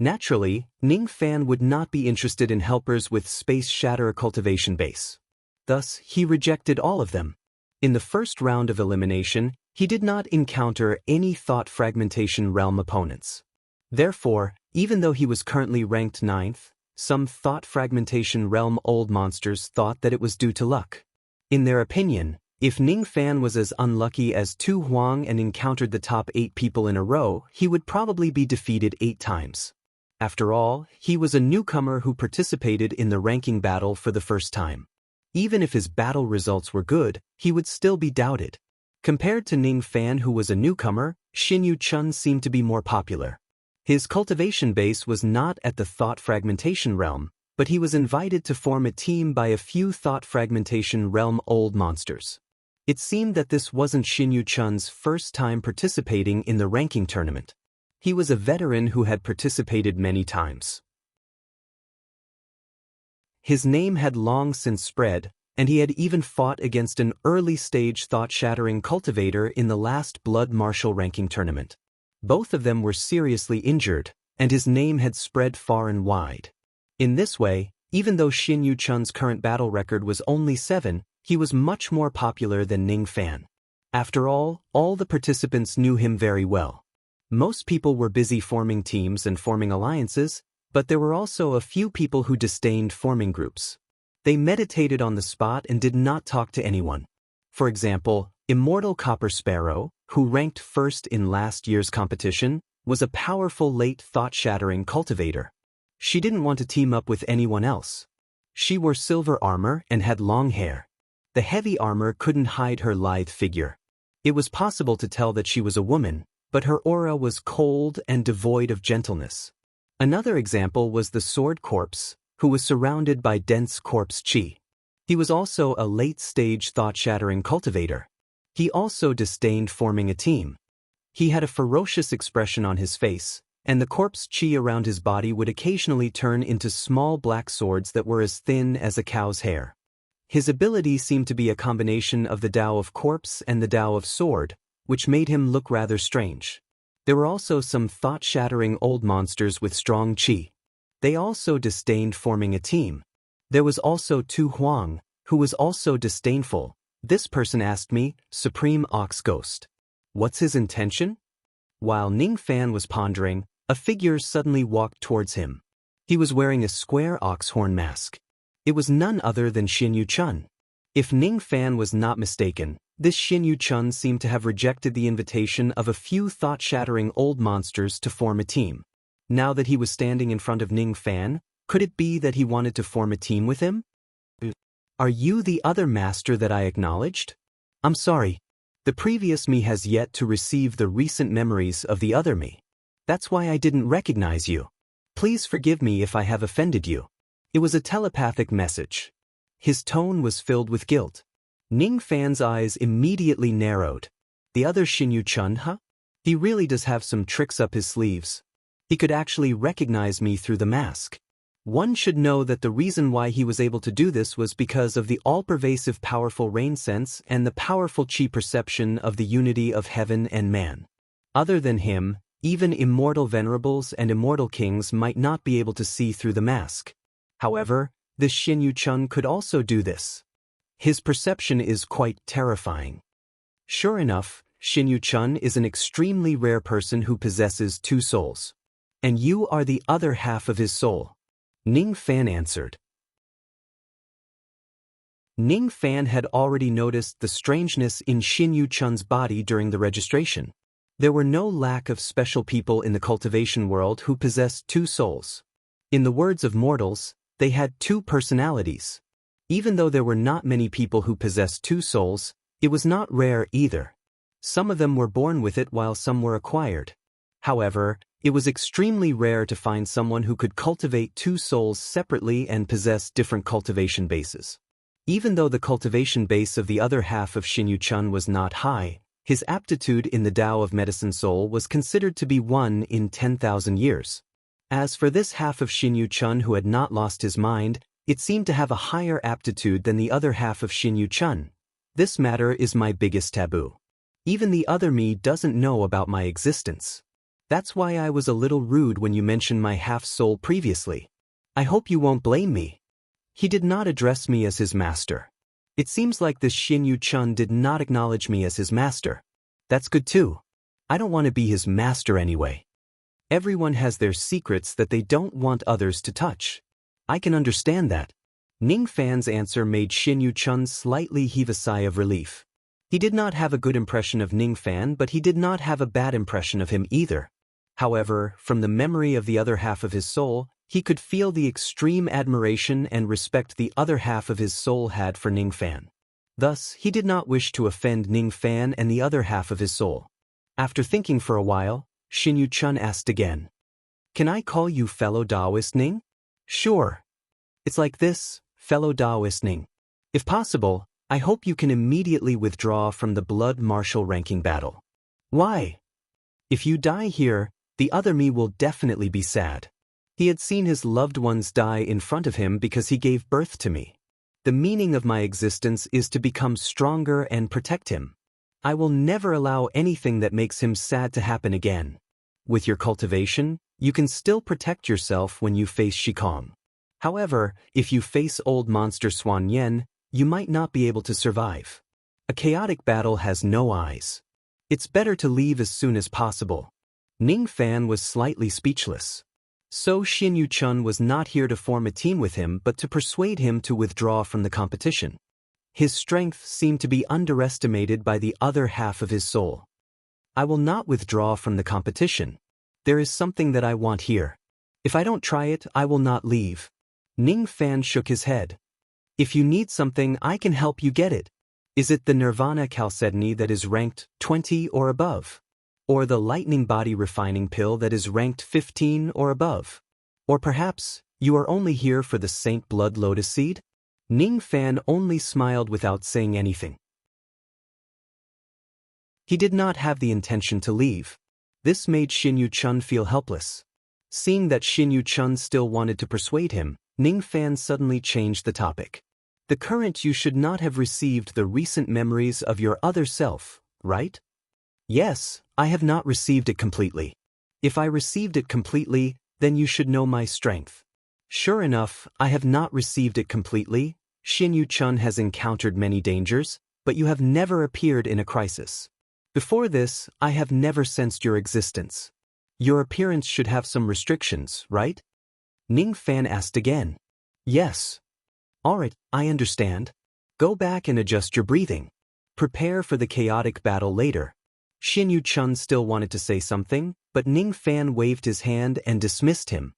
Naturally, Ning Fan would not be interested in helpers with Space Shatter cultivation base. Thus, he rejected all of them. In the first round of elimination, he did not encounter any thought fragmentation realm opponents. Therefore, even though he was currently ranked 9th, some thought fragmentation realm old monsters thought that it was due to luck. In their opinion, if Ning Fan was as unlucky as Tu Huang and encountered the top 8 people in a row, he would probably be defeated 8 times. After all, he was a newcomer who participated in the ranking battle for the first time. Even if his battle results were good, he would still be doubted. Compared to Ning Fan, who was a newcomer, Xin Yu Chun seemed to be more popular. His cultivation base was not at the thought fragmentation realm, but he was invited to form a team by a few thought fragmentation realm old monsters. It seemed that this wasn't Xin Yu Chun's first time participating in the ranking tournament. He was a veteran who had participated many times. His name had long since spread, and he had even fought against an early-stage thought-shattering cultivator in the last Blood Martial ranking tournament. Both of them were seriously injured, and his name had spread far and wide. In this way, even though Xin Yu Chun's current battle record was only 7, he was much more popular than Ning Fan. After all the participants knew him very well. Most people were busy forming teams and forming alliances, but there were also a few people who disdained forming groups. They meditated on the spot and did not talk to anyone. For example, Immortal Copper Sparrow, who ranked first in last year's competition, was a powerful late thought-shattering cultivator. She didn't want to team up with anyone else. She wore silver armor and had long hair. The heavy armor couldn't hide her lithe figure. It was possible to tell that she was a woman, but her aura was cold and devoid of gentleness. Another example was the Sword Corpse, who was surrounded by dense corpse chi. He was also a late-stage thought-shattering cultivator. He also disdained forming a team. He had a ferocious expression on his face, and the corpse chi around his body would occasionally turn into small black swords that were as thin as a cow's hair. His ability seemed to be a combination of the Tao of Corpse and the Tao of Sword, which made him look rather strange. There were also some thought-shattering old monsters with strong chi. They also disdained forming a team. There was also Tu Huang, who was also disdainful. This person asked me, Supreme Ox Ghost, what's his intention? While Ning Fan was pondering, a figure suddenly walked towards him. He was wearing a square ox horn mask. It was none other than Xin Yu Chun. If Ning Fan was not mistaken, this Xin Yu Chun seemed to have rejected the invitation of a few thought-shattering old monsters to form a team. Now that he was standing in front of Ning Fan, could it be that he wanted to form a team with him? Are you the other master that I acknowledged? I'm sorry. The previous me has yet to receive the recent memories of the other me. That's why I didn't recognize you. Please forgive me if I have offended you. It was a telepathic message. His tone was filled with guilt. Ning Fan's eyes immediately narrowed. The other Xin Yu Chun, huh? He really does have some tricks up his sleeves. He could actually recognize me through the mask. One should know that the reason why he was able to do this was because of the all-pervasive powerful rain sense and the powerful chi perception of the unity of heaven and man. Other than him, even immortal venerables and immortal kings might not be able to see through the mask. However, this Xin Yu Chun could also do this. His perception is quite terrifying. Sure enough, Xin Yu Chun is an extremely rare person who possesses 2 souls. And you are the other half of his soul. Ning Fan answered. Ning Fan had already noticed the strangeness in Xin Yu Chun's body during the registration. There were no lack of special people in the cultivation world who possessed 2 souls. In the words of mortals, they had 2 personalities. Even though there were not many people who possessed 2 souls, it was not rare either. Some of them were born with it while some were acquired. However, it was extremely rare to find someone who could cultivate 2 souls separately and possess different cultivation bases. Even though the cultivation base of the other half of Xin Yu Chun was not high, his aptitude in the Tao of Medicine Soul was considered to be 1 in 10,000 years. As for this half of Xin Yu Chun who had not lost his mind, it seemed to have a higher aptitude than the other half of Xin Yu Chun. This matter is my biggest taboo. Even the other me doesn't know about my existence. That's why I was a little rude when you mentioned my half-soul previously. I hope you won't blame me. He did not address me as his master. It seems like this Xin Yu-chun did not acknowledge me as his master. That's good too. I don't want to be his master anyway. Everyone has their secrets that they don't want others to touch. I can understand that. Ning Fan's answer made Xin Yu-chun slightly heave a sigh of relief. He did not have a good impression of Ning Fan, but he did not have a bad impression of him either. However, from the memory of the other half of his soul, he could feel the extreme admiration and respect the other half of his soul had for Ning Fan. Thus, he did not wish to offend Ning Fan and the other half of his soul. After thinking for a while, Xin Yu-chun asked again. Can I call you fellow Taoist Ning? Sure. It's like this, fellow Taoist Ning. If possible, I hope you can immediately withdraw from the blood martial ranking battle. Why? If you die here, the other me will definitely be sad. He had seen his loved ones die in front of him because he gave birth to me. The meaning of my existence is to become stronger and protect him. I will never allow anything that makes him sad to happen again. With your cultivation, you can still protect yourself when you face Shikong. However, if you face old monster Swan Yen, you might not be able to survive. A chaotic battle has no eyes. It's better to leave as soon as possible. Ning Fan was slightly speechless. So Xin Yu-chun was not here to form a team with him but to persuade him to withdraw from the competition. His strength seemed to be underestimated by the other half of his soul. I will not withdraw from the competition. There is something that I want here. If I don't try it, I will not leave. Ning Fan shook his head. If you need something, I can help you get it. Is it the Nirvana Chalcedony that is ranked 20 or above? Or the Lightning Body Refining Pill that is ranked 15 or above? Or perhaps, you are only here for the Saint Blood Lotus Seed? Ning Fan only smiled without saying anything. He did not have the intention to leave. This made Xin Yu-chun feel helpless. Seeing that Xin Yu-chun still wanted to persuade him, Ning Fan suddenly changed the topic. The current you should not have received the recent memories of your other self, right? Yes, I have not received it completely. If I received it completely, then you should know my strength. Sure enough, I have not received it completely. Xin Yu-chun has encountered many dangers, but you have never appeared in a crisis. Before this, I have never sensed your existence. Your appearance should have some restrictions, right? Ning Fan asked again. Yes. Alright, I understand. Go back and adjust your breathing. Prepare for the chaotic battle later. Xin Yu-chun still wanted to say something, but Ning Fan waved his hand and dismissed him.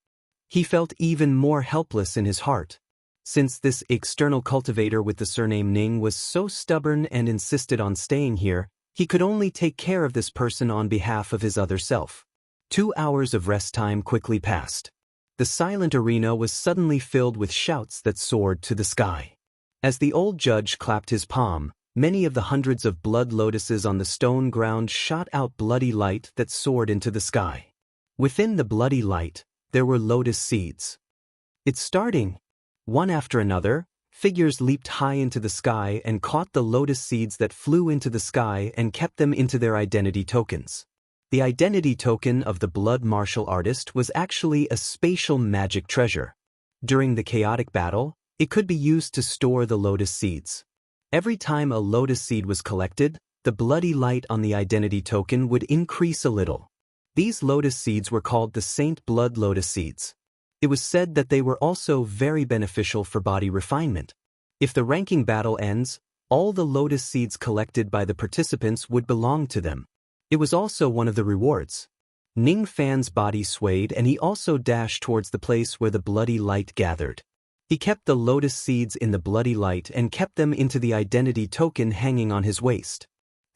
He felt even more helpless in his heart. Since this external cultivator with the surname Ning was so stubborn and insisted on staying here, he could only take care of this person on behalf of his other self. 2 hours of rest time quickly passed. The silent arena was suddenly filled with shouts that soared to the sky. As the old judge clapped his palm, many of the hundreds of blood lotuses on the stone ground shot out bloody light that soared into the sky. Within the bloody light, there were lotus seeds. It's starting. One after another, figures leaped high into the sky and caught the lotus seeds that flew into the sky and kept them into their identity tokens. The identity token of the blood martial artist was actually a spatial magic treasure. During the chaotic battle, it could be used to store the lotus seeds. Every time a lotus seed was collected, the bloody light on the identity token would increase a little. These lotus seeds were called the Saint Blood Lotus Seeds. It was said that they were also very beneficial for body refinement. If the ranking battle ends, all the lotus seeds collected by the participants would belong to them. It was also one of the rewards. Ning Fan's body swayed and he also dashed towards the place where the bloody light gathered. He kept the lotus seeds in the bloody light and kept them into the identity token hanging on his waist.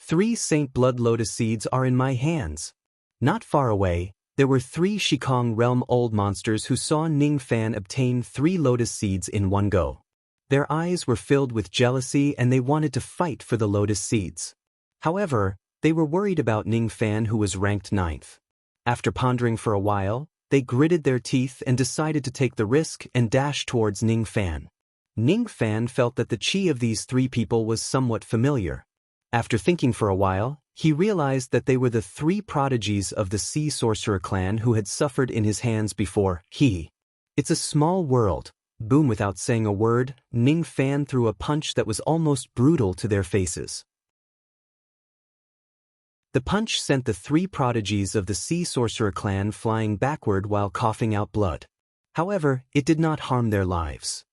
3 Saint Blood Lotus Seeds are in my hands. Not far away, there were 3 Shikong realm old monsters who saw Ning Fan obtain 3 lotus seeds in one go. Their eyes were filled with jealousy and they wanted to fight for the lotus seeds. However, they were worried about Ning Fan, who was ranked 9th. After pondering for a while, they gritted their teeth and decided to take the risk and dash towards Ning Fan. Ning Fan felt that the chi of these 3 people was somewhat familiar. After thinking for a while, he realized that they were the three prodigies of the Sea Sorcerer clan who had suffered in his hands before. It's a small world. Boom! Without saying a word, Ning Fan threw a punch that was almost brutal to their faces. The punch sent the three prodigies of the Sea Sorcerer clan flying backward while coughing out blood. However, it did not harm their lives.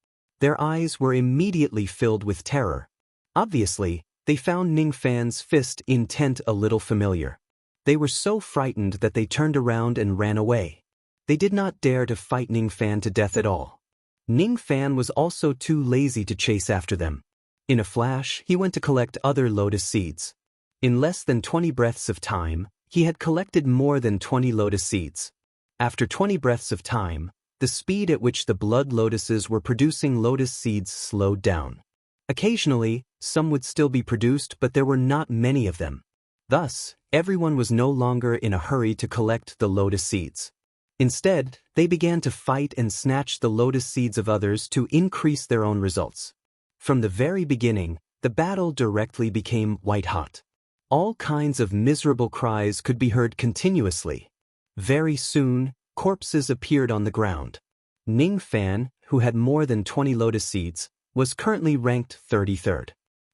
Their eyes were immediately filled with terror. Obviously, they found Ning Fan's fist intent a little familiar. They were so frightened that they turned around and ran away. They did not dare to fight Ning Fan to death at all. Ning Fan was also too lazy to chase after them. In a flash, he went to collect other lotus seeds. In less than 20 breaths of time, he had collected more than 20 lotus seeds. After 20 breaths of time, the speed at which the blood lotuses were producing lotus seeds slowed down. Occasionally, some would still be produced, but there were not many of them. Thus, everyone was no longer in a hurry to collect the lotus seeds. Instead, they began to fight and snatch the lotus seeds of others to increase their own results. From the very beginning, the battle directly became white-hot. All kinds of miserable cries could be heard continuously. Very soon, corpses appeared on the ground. Ning Fan, who had more than 20 lotus seeds, was currently ranked 33rd.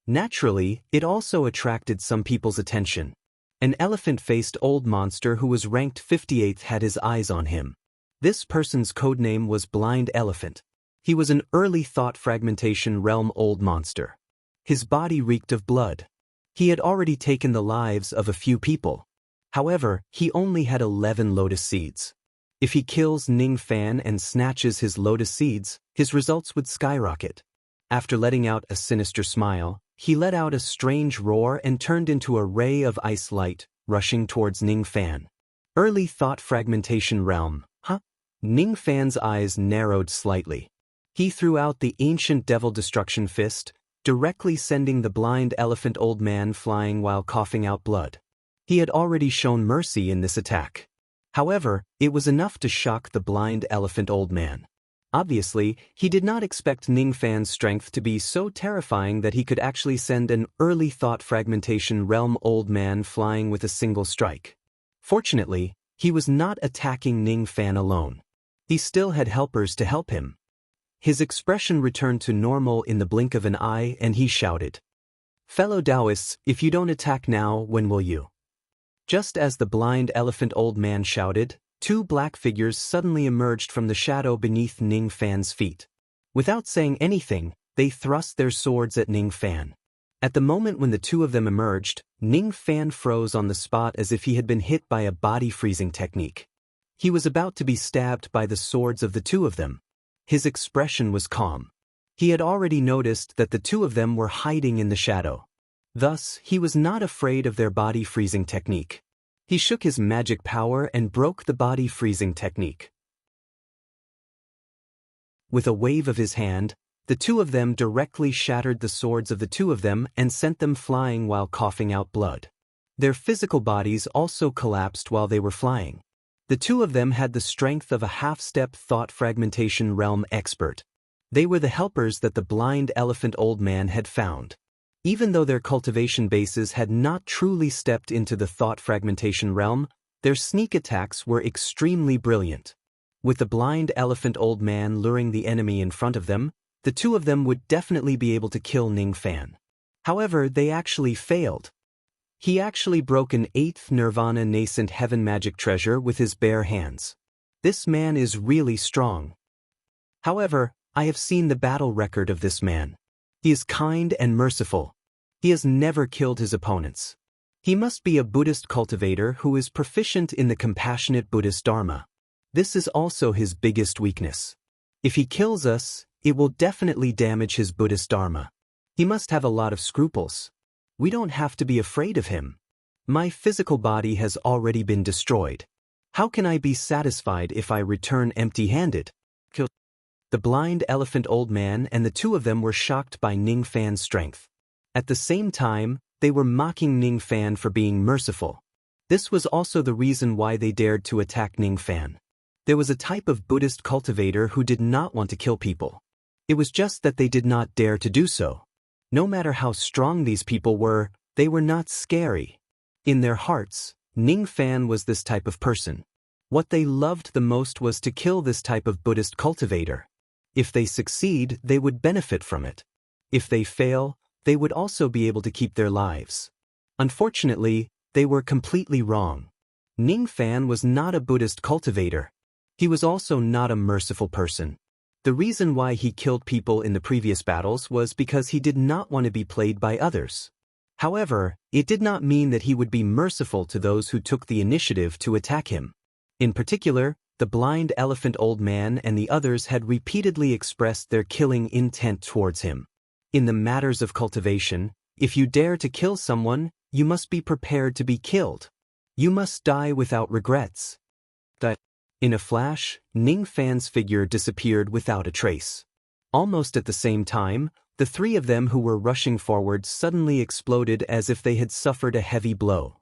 Naturally, it also attracted some people's attention. An elephant-faced old monster who was ranked 58th had his eyes on him. This person's codename was Blind Elephant. He was an early thought fragmentation realm old monster. His body reeked of blood. He had already taken the lives of a few people. However, he only had 11 lotus seeds. If he kills Ning Fan and snatches his lotus seeds, his results would skyrocket. After letting out a sinister smile, he let out a strange roar and turned into a ray of ice light, rushing towards Ning Fan. Early thought fragmentation realm, Ning Fan's eyes narrowed slightly. He threw out the ancient devil destruction fist, directly sending the blind elephant old man flying while coughing out blood. He had already shown mercy in this attack. However, it was enough to shock the blind elephant old man. Obviously, he did not expect Ning Fan's strength to be so terrifying that he could actually send an early thought fragmentation realm old man flying with a single strike. Fortunately, he was not attacking Ning Fan alone. He still had helpers to help him. His expression returned to normal in the blink of an eye and he shouted, "Fellow Taoists, if you don't attack now, when will you?" Just as the blind elephant old man shouted, two black figures suddenly emerged from the shadow beneath Ning Fan's feet. Without saying anything, they thrust their swords at Ning Fan. At the moment when the two of them emerged, Ning Fan froze on the spot as if he had been hit by a body-freezing technique. He was about to be stabbed by the swords of the two of them. His expression was calm. He had already noticed that the two of them were hiding in the shadow. Thus, he was not afraid of their body-freezing technique. He shook his magic power and broke the body-freezing technique. With a wave of his hand, the two of them directly shattered the swords of the two of them and sent them flying while coughing out blood. Their physical bodies also collapsed while they were flying. The two of them had the strength of a half-step thought fragmentation realm expert. They were the helpers that the blind elephant old man had found. Even though their cultivation bases had not truly stepped into the thought fragmentation realm, their sneak attacks were extremely brilliant. With the blind elephant old man luring the enemy in front of them, the two of them would definitely be able to kill Ning Fan. However, they actually failed. He actually broke an 8th Nirvana nascent heaven magic treasure with his bare hands. This man is really strong. However, I have seen the battle record of this man. He is kind and merciful. He has never killed his opponents. He must be a Buddhist cultivator who is proficient in the compassionate Buddhist Dharma. This is also his biggest weakness. If he kills us, it will definitely damage his Buddhist Dharma. He must have a lot of scruples. We don't have to be afraid of him. My physical body has already been destroyed. How can I be satisfied if I return empty-handed? The blind elephant old man and the two of them were shocked by Ning Fan's strength. At the same time, they were mocking Ning Fan for being merciful. This was also the reason why they dared to attack Ning Fan. There was a type of Buddhist cultivator who did not want to kill people. It was just that they did not dare to do so. No matter how strong these people were, they were not scary. In their hearts, Ning Fan was this type of person. What they loved the most was to kill this type of Buddhist cultivator. If they succeed, they would benefit from it. If they fail, they would also be able to keep their lives. Unfortunately, they were completely wrong. Ning Fan was not a Buddhist cultivator. He was also not a merciful person. The reason why he killed people in the previous battles was because he did not want to be played by others. However, it did not mean that he would be merciful to those who took the initiative to attack him. In particular, the blind elephant old man and the others had repeatedly expressed their killing intent towards him. In the matters of cultivation, if you dare to kill someone, you must be prepared to be killed. You must die without regrets. In a flash, Ning Fan's figure disappeared without a trace. Almost at the same time, the three of them who were rushing forward suddenly exploded as if they had suffered a heavy blow.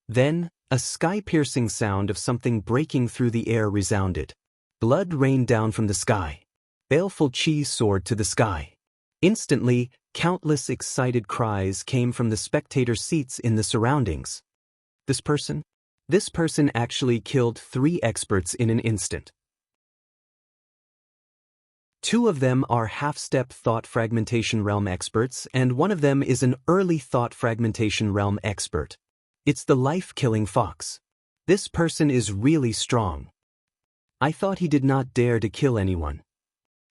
Then, a sky-piercing sound of something breaking through the air resounded. Blood rained down from the sky. Baleful chi soared to the sky. Instantly, countless excited cries came from the spectator seats in the surroundings. This person actually killed 3 experts in an instant. 2 of them are half-step thought fragmentation realm experts, and 1 of them is an early thought fragmentation realm expert. It's the life-killing fox. This person is really strong. I thought he did not dare to kill anyone.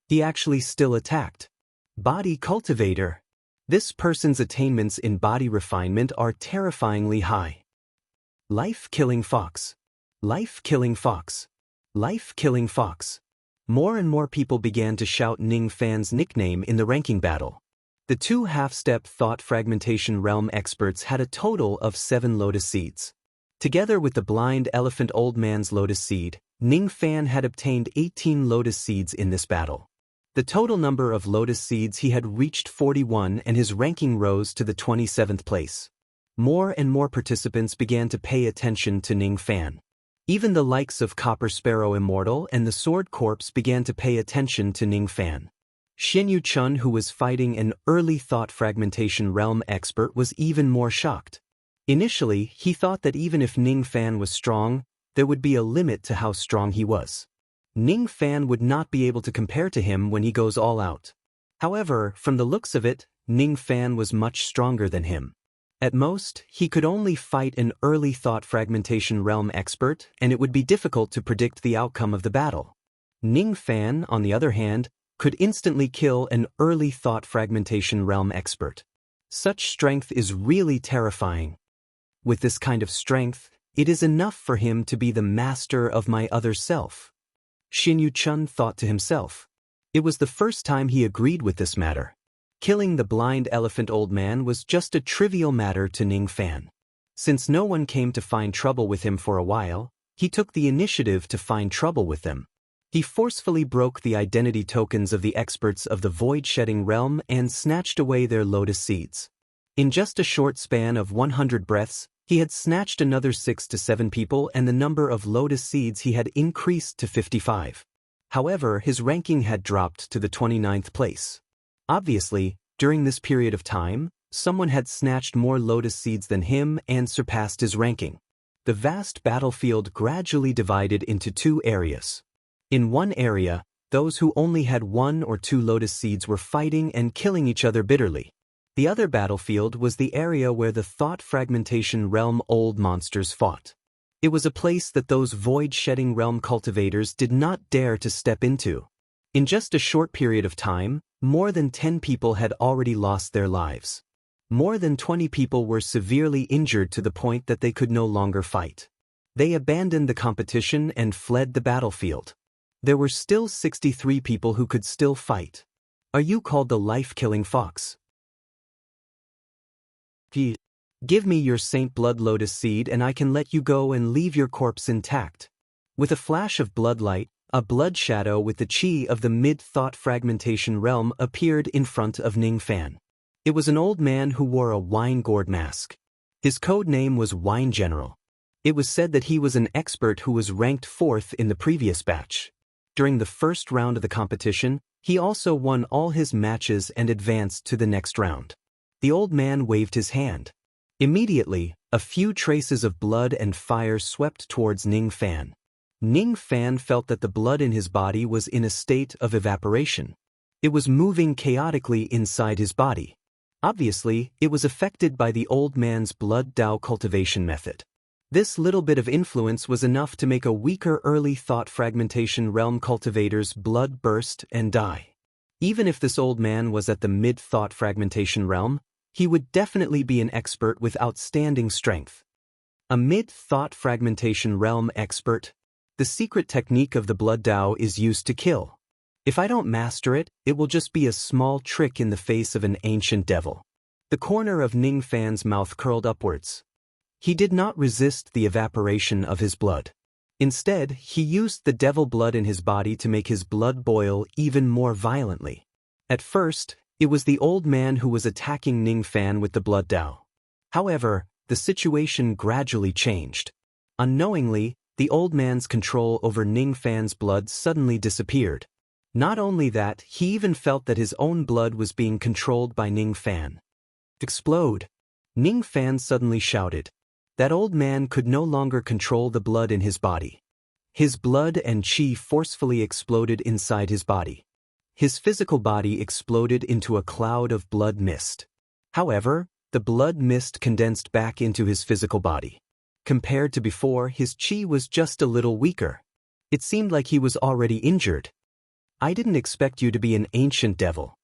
He actually still attacked. Body cultivator. This person's attainments in body refinement are terrifyingly high. Life-killing fox. Life-killing fox. Life-killing fox. More and more people began to shout Ning Fan's nickname in the ranking battle. The 2 half-step thought fragmentation realm experts had a total of 7 lotus seeds. Together with the blind elephant old man's lotus seed, Ning Fan had obtained 18 lotus seeds in this battle. The total number of lotus seeds he had reached 41 and his ranking rose to the 27th place. More and more participants began to pay attention to Ning Fan. Even the likes of Copper Sparrow Immortal and the Sword Corpse began to pay attention to Ning Fan. Xin Yu Chun, who was fighting an early thought fragmentation realm expert, was even more shocked. Initially, he thought that even if Ning Fan was strong, there would be a limit to how strong he was. Ning Fan would not be able to compare to him when he goes all out. However, from the looks of it, Ning Fan was much stronger than him. At most, he could only fight an early thought fragmentation realm expert, and it would be difficult to predict the outcome of the battle. Ning Fan, on the other hand, could instantly kill an early thought fragmentation realm expert. Such strength is really terrifying. With this kind of strength, it is enough for him to be the master of my other self. Xin Yu Chun thought to himself. It was the first time he agreed with this matter. Killing the blind elephant old man was just a trivial matter to Ning Fan. Since no one came to find trouble with him for a while, he took the initiative to find trouble with them. He forcefully broke the identity tokens of the experts of the void-shedding realm and snatched away their lotus seeds. In just a short span of 100 breaths, he had snatched another 6 to 7 people, and the number of lotus seeds he had increased to 55. However, his ranking had dropped to the 29th place. Obviously, during this period of time, someone had snatched more lotus seeds than him and surpassed his ranking. The vast battlefield gradually divided into 2 areas. In one area, those who only had 1 or 2 lotus seeds were fighting and killing each other bitterly. The other battlefield was the area where the thought fragmentation realm old monsters fought. It was a place that those void-shedding realm cultivators did not dare to step into. In just a short period of time, more than 10 people had already lost their lives. More than 20 people were severely injured to the point that they could no longer fight. They abandoned the competition and fled the battlefield. There were still 63 people who could still fight. Are you called the life-killing fox? Give me your Saint Blood Lotus Seed and I can let you go and leave your corpse intact. With a flash of bloodlight, a blood shadow with the chi of the mid-thought fragmentation realm appeared in front of Ning Fan. It was an old man who wore a wine-gourd mask. His code name was Wine General. It was said that he was an expert who was ranked 4th in the previous batch. During the first round of the competition, he also won all his matches and advanced to the next round. The old man waved his hand. Immediately, a few traces of blood and fire swept towards Ning Fan. Ning Fan felt that the blood in his body was in a state of evaporation. It was moving chaotically inside his body. Obviously, it was affected by the old man's blood Dao cultivation method. This little bit of influence was enough to make a weaker early thought fragmentation realm cultivator's blood burst and die. Even if this old man was at the mid-thought fragmentation realm, he would definitely be an expert with outstanding strength. A mid-thought fragmentation realm expert. The secret technique of the blood Dao is used to kill. If I don't master it, it will just be a small trick in the face of an ancient devil. The corner of Ning Fan's mouth curled upwards. He did not resist the evaporation of his blood. Instead, he used the devil blood in his body to make his blood boil even more violently. At first, it was the old man who was attacking Ning Fan with the blood Dao. However, the situation gradually changed. Unknowingly, the old man's control over Ning Fan's blood suddenly disappeared. Not only that, he even felt that his own blood was being controlled by Ning Fan. Explode! Ning Fan suddenly shouted. That old man could no longer control the blood in his body. His blood and qi forcefully exploded inside his body. His physical body exploded into a cloud of blood mist. However, the blood mist condensed back into his physical body. Compared to before, his qi was just a little weaker. It seemed like he was already injured. I didn't expect you to be an ancient devil.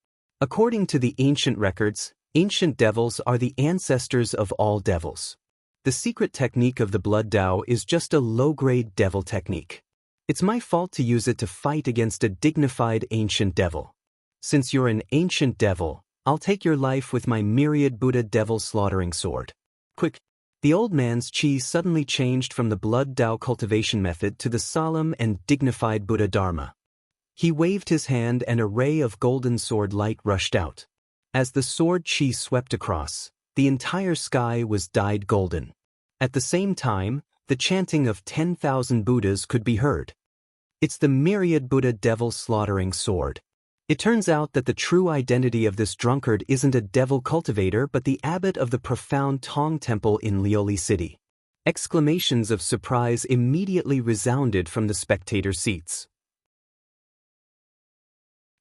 According to the ancient records, ancient devils are the ancestors of all devils. The secret technique of the blood Dao is just a low-grade devil technique. It's my fault to use it to fight against a dignified ancient devil. Since you're an ancient devil, I'll take your life with my myriad Buddha devil slaughtering sword. Quick! The old man's qi suddenly changed from the blood Dao cultivation method to the solemn and dignified Buddha Dharma. He waved his hand and a ray of golden sword light rushed out. As the sword qi swept across, the entire sky was dyed golden. At the same time, the chanting of 10,000 Buddhas could be heard. It's the myriad Buddha devil slaughtering sword. It turns out that the true identity of this drunkard isn't a devil cultivator but the abbot of the profound Tong Temple in Lioli City. Exclamations of surprise immediately resounded from the spectator seats.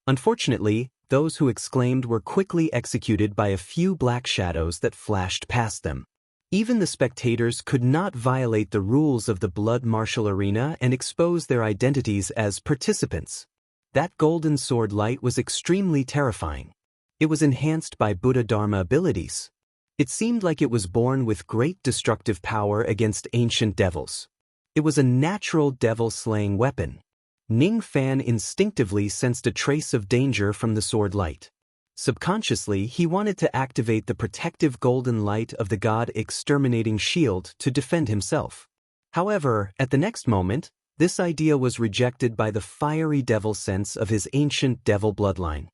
Unfortunately, those who exclaimed were quickly executed by a few black shadows that flashed past them. Even the spectators could not violate the rules of the blood martial arena and expose their identities as participants. That golden sword light was extremely terrifying. It was enhanced by Buddha Dharma abilities. It seemed like it was born with great destructive power against ancient devils. It was a natural devil-slaying weapon. Ning Fan instinctively sensed a trace of danger from the sword light. Subconsciously, he wanted to activate the protective golden light of the God-exterminating shield to defend himself. However, at the next moment, this idea was rejected by the fiery devil sense of his ancient devil bloodline.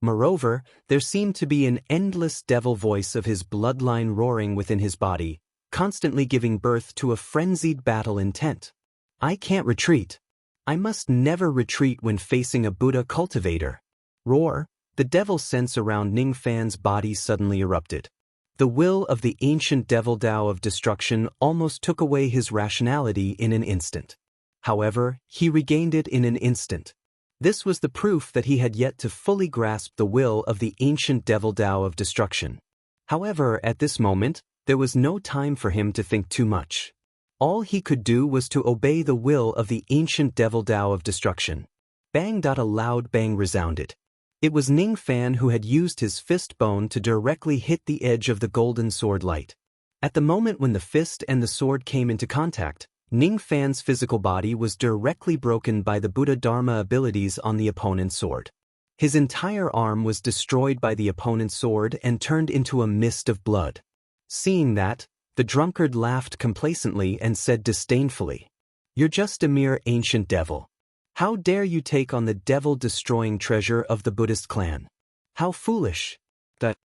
Moreover, there seemed to be an endless devil voice of his bloodline roaring within his body, constantly giving birth to a frenzied battle intent. I can't retreat. I must never retreat when facing a Buddha cultivator. Roar! The devil sense around Ning Fan's body suddenly erupted. The will of the ancient devil Dao of destruction almost took away his rationality in an instant. However, he regained it in an instant. This was the proof that he had yet to fully grasp the will of the ancient devil Dao of destruction. However, at this moment, there was no time for him to think too much. All he could do was to obey the will of the ancient devil Dao of destruction. Bang! A loud bang resounded. It was Ning Fan who had used his fist bone to directly hit the edge of the golden sword light. At the moment when the fist and the sword came into contact, Ning Fan's physical body was directly broken by the Buddha Dharma abilities on the opponent's sword. His entire arm was destroyed by the opponent's sword and turned into a mist of blood. Seeing that, the drunkard laughed complacently and said disdainfully, "You're just a mere ancient devil. How dare you take on the devil-destroying treasure of the Buddhist clan? How foolish!" That.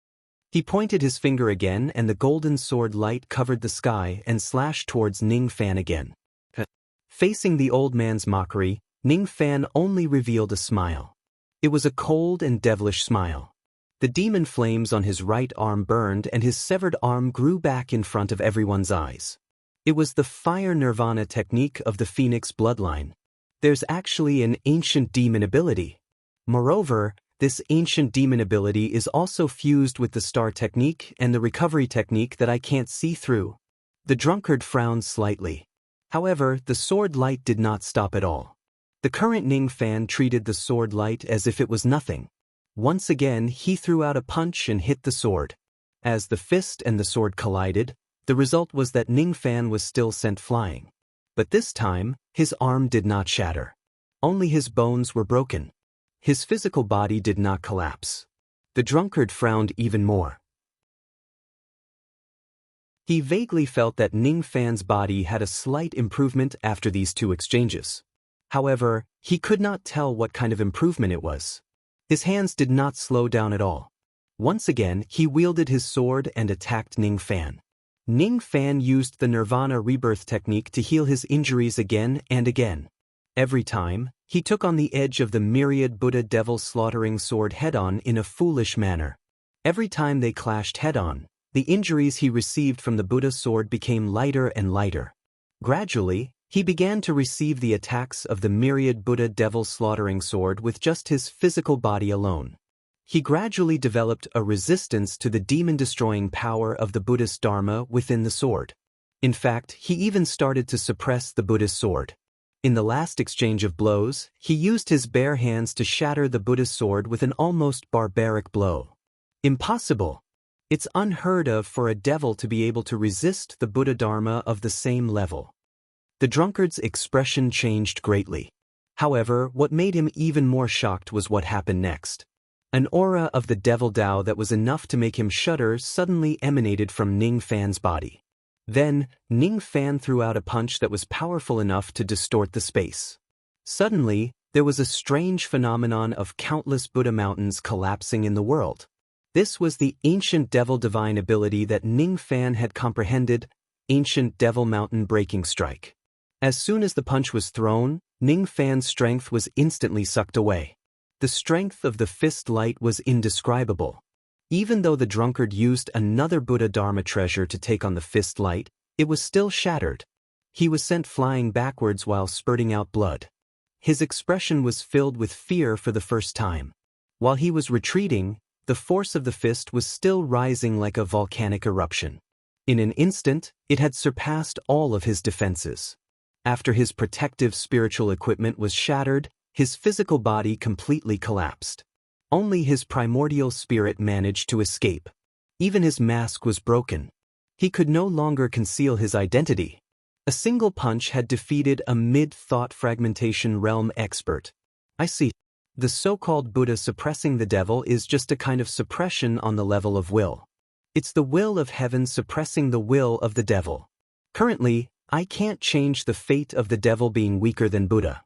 He pointed his finger again and the golden sword light covered the sky and slashed towards Ning Fan again. Facing the old man's mockery, Ning Fan only revealed a smile. It was a cold and devilish smile. The demon flames on his right arm burned and his severed arm grew back in front of everyone's eyes. It was the fire nirvana technique of the Phoenix bloodline. There's actually an ancient demon ability. Moreover, this ancient demon ability is also fused with the star technique and the recovery technique that I can't see through. The drunkard frowned slightly. However, the sword light did not stop at all. The current Ning fan treated the sword light as if it was nothing. Once again, he threw out a punch and hit the sword. As the fist and the sword collided, the result was that Ning fan was still sent flying. But this time, his arm did not shatter. Only his bones were broken. His physical body did not collapse. The drunkard frowned even more. He vaguely felt that Ning fan's body had a slight improvement after these two exchanges. However, he could not tell what kind of improvement it was. His hands did not slow down at all. Once again, he wielded his sword and attacked Ning fan. Ning fan used the Nirvana rebirth technique to heal his injuries again and again. Every time, he took on the edge of the myriad Buddha devil slaughtering sword head-on in a foolish manner. Every time they clashed head-on, the injuries he received from the Buddha sword became lighter and lighter. Gradually, he began to receive the attacks of the myriad Buddha devil slaughtering sword with just his physical body alone. He gradually developed a resistance to the demon-destroying power of the Buddhist Dharma within the sword. In fact, he even started to suppress the Buddhist sword. In the last exchange of blows, he used his bare hands to shatter the Buddhist sword with an almost barbaric blow. Impossible! It's unheard of for a devil to be able to resist the Buddha Dharma of the same level. The drunkard's expression changed greatly. However, what made him even more shocked was what happened next. An aura of the devil Dao that was enough to make him shudder suddenly emanated from Ning fan's body. Then, Ning fan threw out a punch that was powerful enough to distort the space. Suddenly, there was a strange phenomenon of countless Buddha mountains collapsing in the world. This was the ancient devil divine ability that Ning fan had comprehended, ancient devil mountain breaking strike. As soon as the punch was thrown, Ning fan's strength was instantly sucked away. The strength of the fist light was indescribable. Even though the drunkard used another Buddha Dharma treasure to take on the fist light, it was still shattered. He was sent flying backwards while spurting out blood. His expression was filled with fear for the first time. While he was retreating, the force of the fist was still rising like a volcanic eruption. In an instant, it had surpassed all of his defenses. After his protective spiritual equipment was shattered, his physical body completely collapsed. Only his primordial spirit managed to escape. Even his mask was broken. He could no longer conceal his identity. A single punch had defeated a mid-thought fragmentation realm expert. I see. The so-called Buddha suppressing the devil is just a kind of suppression on the level of will. It's the will of heaven suppressing the will of the devil. Currently, I can't change the fate of the devil being weaker than Buddha.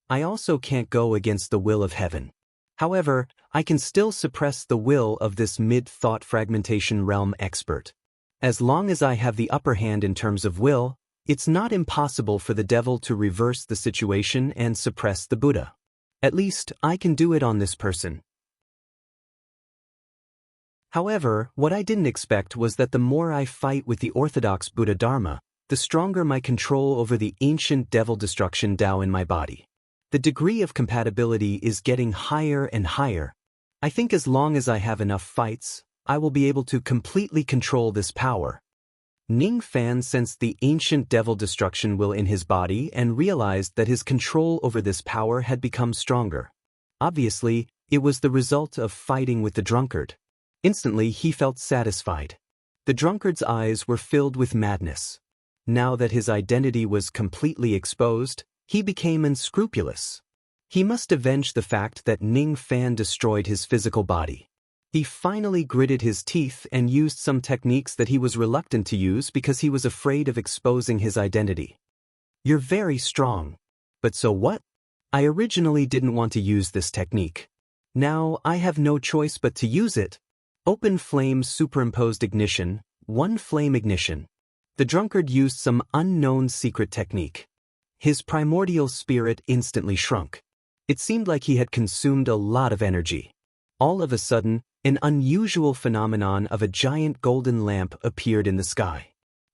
I also can't go against the will of heaven. However, I can still suppress the will of this mid-thought fragmentation realm expert. As long as I have the upper hand in terms of will, it's not impossible for the devil to reverse the situation and suppress the Buddha. At least, I can do it on this person. However, what I didn't expect was that the more I fight with the orthodox Buddha Dharma, the stronger my control over the ancient devil destruction Tao in my body. The degree of compatibility is getting higher and higher. I think as long as I have enough fights, I will be able to completely control this power. Ning fan sensed the ancient devil destruction will in his body and realized that his control over this power had become stronger. Obviously, it was the result of fighting with the drunkard. Instantly, he felt satisfied. The drunkard's eyes were filled with madness. Now that his identity was completely exposed, he became unscrupulous. He must avenge the fact that Ning fan destroyed his physical body. He finally gritted his teeth and used some techniques that he was reluctant to use because he was afraid of exposing his identity. You're very strong. But so what? I originally didn't want to use this technique. Now I have no choice but to use it. Open flame superimposed ignition, one flame ignition. The drunkard used some unknown secret technique. His primordial spirit instantly shrunk. It seemed like he had consumed a lot of energy. All of a sudden, An unusual phenomenon of a giant golden lamp appeared in the sky.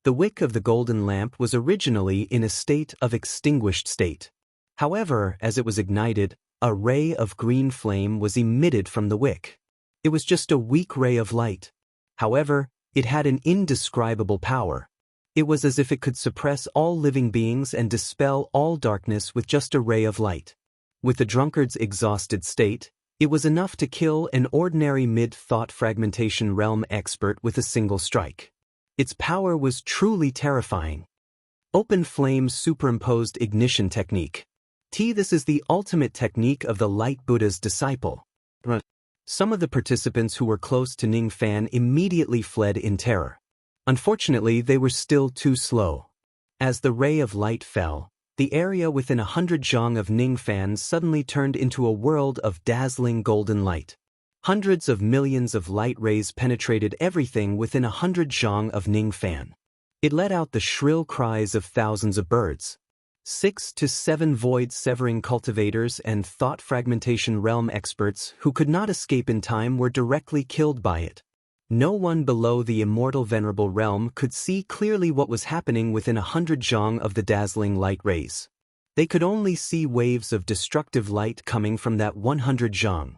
The wick of the golden lamp was originally in a state of extinguished state. However, as it was ignited, a ray of green flame was emitted from the wick. It was just a weak ray of light. However, it had an indescribable power. It was as if it could suppress all living beings and dispel all darkness with just a ray of light. With the drunkard's exhausted state, it was enough to kill an ordinary mid-thought fragmentation realm expert with a single strike. Its power was truly terrifying. Open flame superimposed ignition technique. This is the ultimate technique of the Light Buddha's disciple. Some of the participants who were close to Ning Fan immediately fled in terror. Unfortunately, they were still too slow. As the ray of light fell, the area within 100 zhang of Ning Fan suddenly turned into a world of dazzling golden light. Hundreds of millions of light rays penetrated everything within 100 zhang of Ning Fan. It let out the shrill cries of thousands of birds. 6 to 7 void-severing cultivators and thought fragmentation realm experts who could not escape in time were directly killed by it. No one below the immortal venerable realm could see clearly what was happening within 100 zhang of the dazzling light rays. They could only see waves of destructive light coming from that 100 zhang.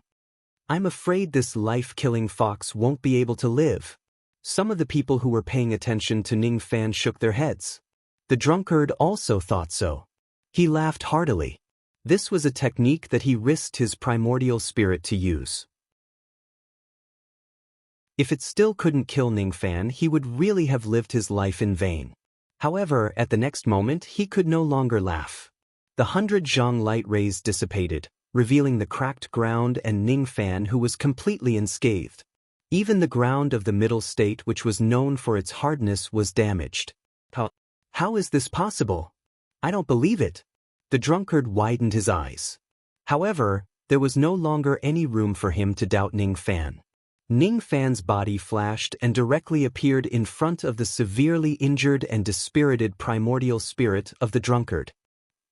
I'm afraid this life-killing fox won't be able to live. Some of the people who were paying attention to Ning Fan shook their heads. The drunkard also thought so. He laughed heartily. This was a technique that he risked his primordial spirit to use. If it still couldn't kill Ning Fan, he would really have lived his life in vain. However, at the next moment, he could no longer laugh. The 100 zhang light rays dissipated, revealing the cracked ground and Ning Fan, who was completely unscathed. Even the ground of the middle state, which was known for its hardness, was damaged. How is this possible? I don't believe it. The drunkard widened his eyes. However, there was no longer any room for him to doubt Ning Fan. Ning Fan's body flashed and directly appeared in front of the severely injured and dispirited primordial spirit of the drunkard.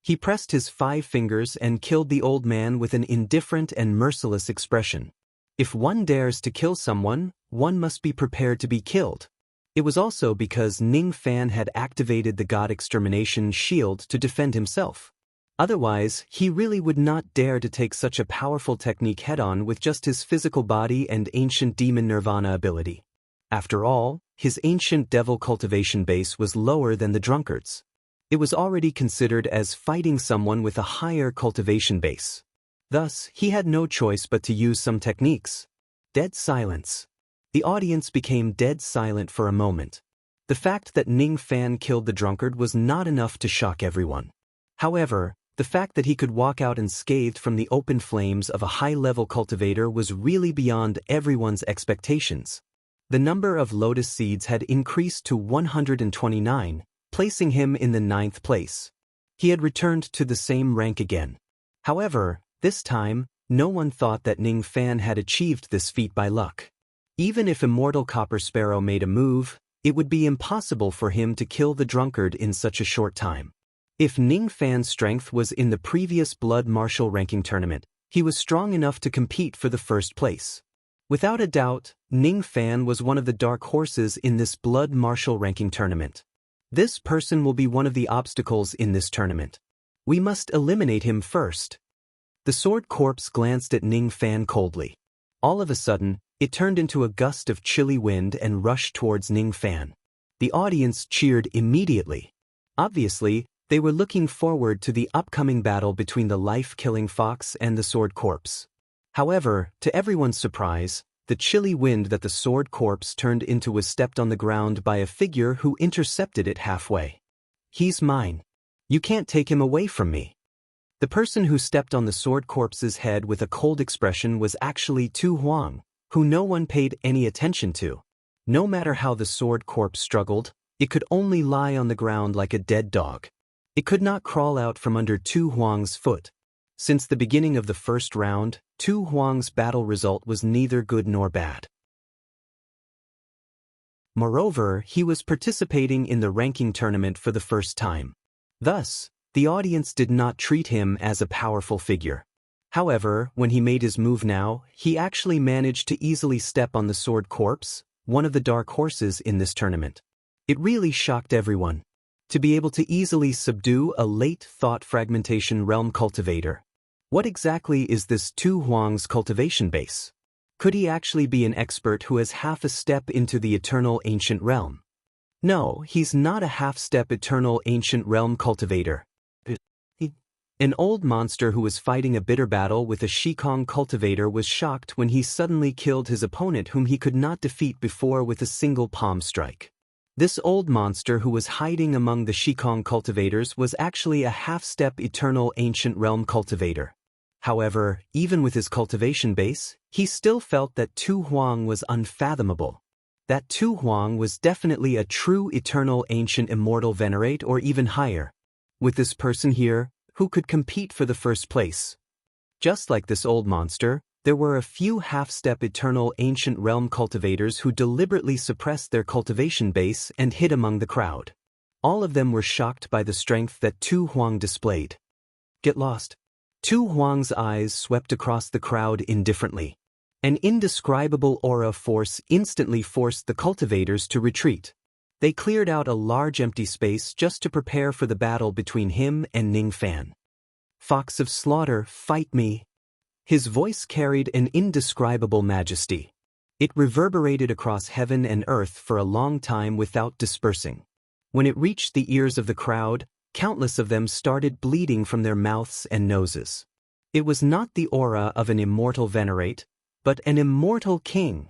He pressed his 5 fingers and killed the old man with an indifferent and merciless expression. If one dares to kill someone, one must be prepared to be killed. It was also because Ning Fan had activated the God Extermination Shield to defend himself. Otherwise, he really would not dare to take such a powerful technique head-on with just his physical body and ancient demon nirvana ability. After all, his ancient devil cultivation base was lower than the drunkard's. It was already considered as fighting someone with a higher cultivation base. Thus, he had no choice but to use some techniques. Dead silence. The audience became dead silent for a moment. The fact that Ning Fan killed the drunkard was not enough to shock everyone. However, the fact that he could walk out unscathed from the open flames of a high-level cultivator was really beyond everyone's expectations. The number of lotus seeds had increased to 129, placing him in the 9th place. He had returned to the same rank again. However, this time, no one thought that Ning Fan had achieved this feat by luck. Even if Immortal Copper Sparrow made a move, it would be impossible for him to kill the drunkard in such a short time. If Ning Fan's strength was in the previous Blood Martial ranking tournament, he was strong enough to compete for the 1st place. Without a doubt, Ning Fan was one of the dark horses in this Blood Martial ranking tournament. This person will be one of the obstacles in this tournament. We must eliminate him first. The sword corpse glanced at Ning Fan coldly. All of a sudden, it turned into a gust of chilly wind and rushed towards Ning Fan. The audience cheered immediately. Obviously, they were looking forward to the upcoming battle between the life-killing fox and the sword corpse. However, to everyone's surprise, the chilly wind that the sword corpse turned into was stepped on the ground by a figure who intercepted it halfway. He's mine. You can't take him away from me. The person who stepped on the sword corpse's head with a cold expression was actually Tu Huang, who no one paid any attention to. No matter how the sword corpse struggled, it could only lie on the ground like a dead dog. It could not crawl out from under Tu Huang's foot. Since the beginning of the 1st round, Tu Huang's battle result was neither good nor bad. Moreover, he was participating in the ranking tournament for the first time. Thus, the audience did not treat him as a powerful figure. However, when he made his move now, he actually managed to easily step on the sword corpse, one of the dark horses in this tournament. It really shocked everyone. To be able to easily subdue a late thought fragmentation realm cultivator. What exactly is this Tu Huang's cultivation base? Could he actually be an expert who has half a step into the eternal ancient realm? No, he's not a half-step eternal ancient realm cultivator. An old monster who was fighting a bitter battle with a Shikong cultivator was shocked when he suddenly killed his opponent whom he could not defeat before with a single palm strike. This old monster who was hiding among the Shikong cultivators was actually a half-step eternal ancient realm cultivator. However, even with his cultivation base, he still felt that Tu Huang was unfathomable. That Tu Huang was definitely a true eternal ancient immortal venerate or even higher. With this person here, who could compete for the first place? Just like this old monster, there were a few half-step eternal ancient realm cultivators who deliberately suppressed their cultivation base and hid among the crowd. All of them were shocked by the strength that Tu Huang displayed. Get lost. Tu Huang's eyes swept across the crowd indifferently. An indescribable aura force instantly forced the cultivators to retreat. They cleared out a large empty space just to prepare for the battle between him and Ning Fan. Fox of Slaughter, fight me. His voice carried an indescribable majesty. It reverberated across heaven and earth for a long time without dispersing. When it reached the ears of the crowd, countless of them started bleeding from their mouths and noses. It was not the aura of an immortal venerate, but an immortal king.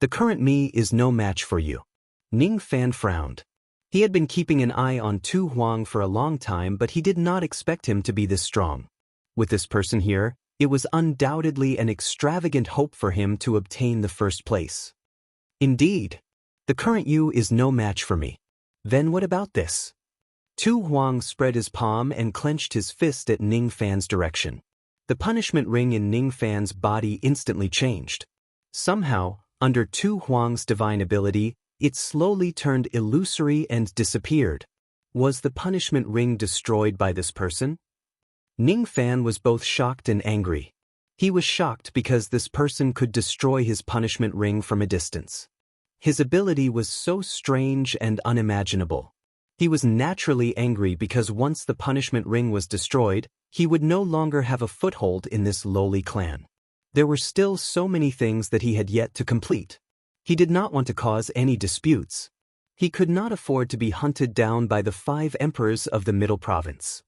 The current me is no match for you. Ning Fan frowned. He had been keeping an eye on Tu Huang for a long time, but he did not expect him to be this strong. With this person here, it was undoubtedly an extravagant hope for him to obtain the first place. Indeed, the current you is no match for me. Then what about this? Tu Huang spread his palm and clenched his fist at Ning Fan's direction. The punishment ring in Ning Fan's body instantly changed. Somehow, under Tu Huang's divine ability, it slowly turned illusory and disappeared. Was the punishment ring destroyed by this person? Ning Fan was both shocked and angry. He was shocked because this person could destroy his punishment ring from a distance. His ability was so strange and unimaginable. He was naturally angry because once the punishment ring was destroyed, he would no longer have a foothold in this lowly clan. There were still so many things that he had yet to complete. He did not want to cause any disputes. He could not afford to be hunted down by the 5 emperors of the Middle Province.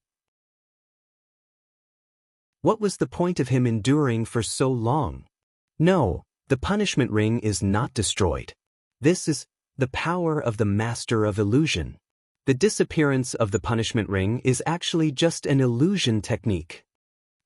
What was the point of him enduring for so long? No, the punishment ring is not destroyed. This is the power of the Master of Illusion. The disappearance of the punishment ring is actually just an illusion technique.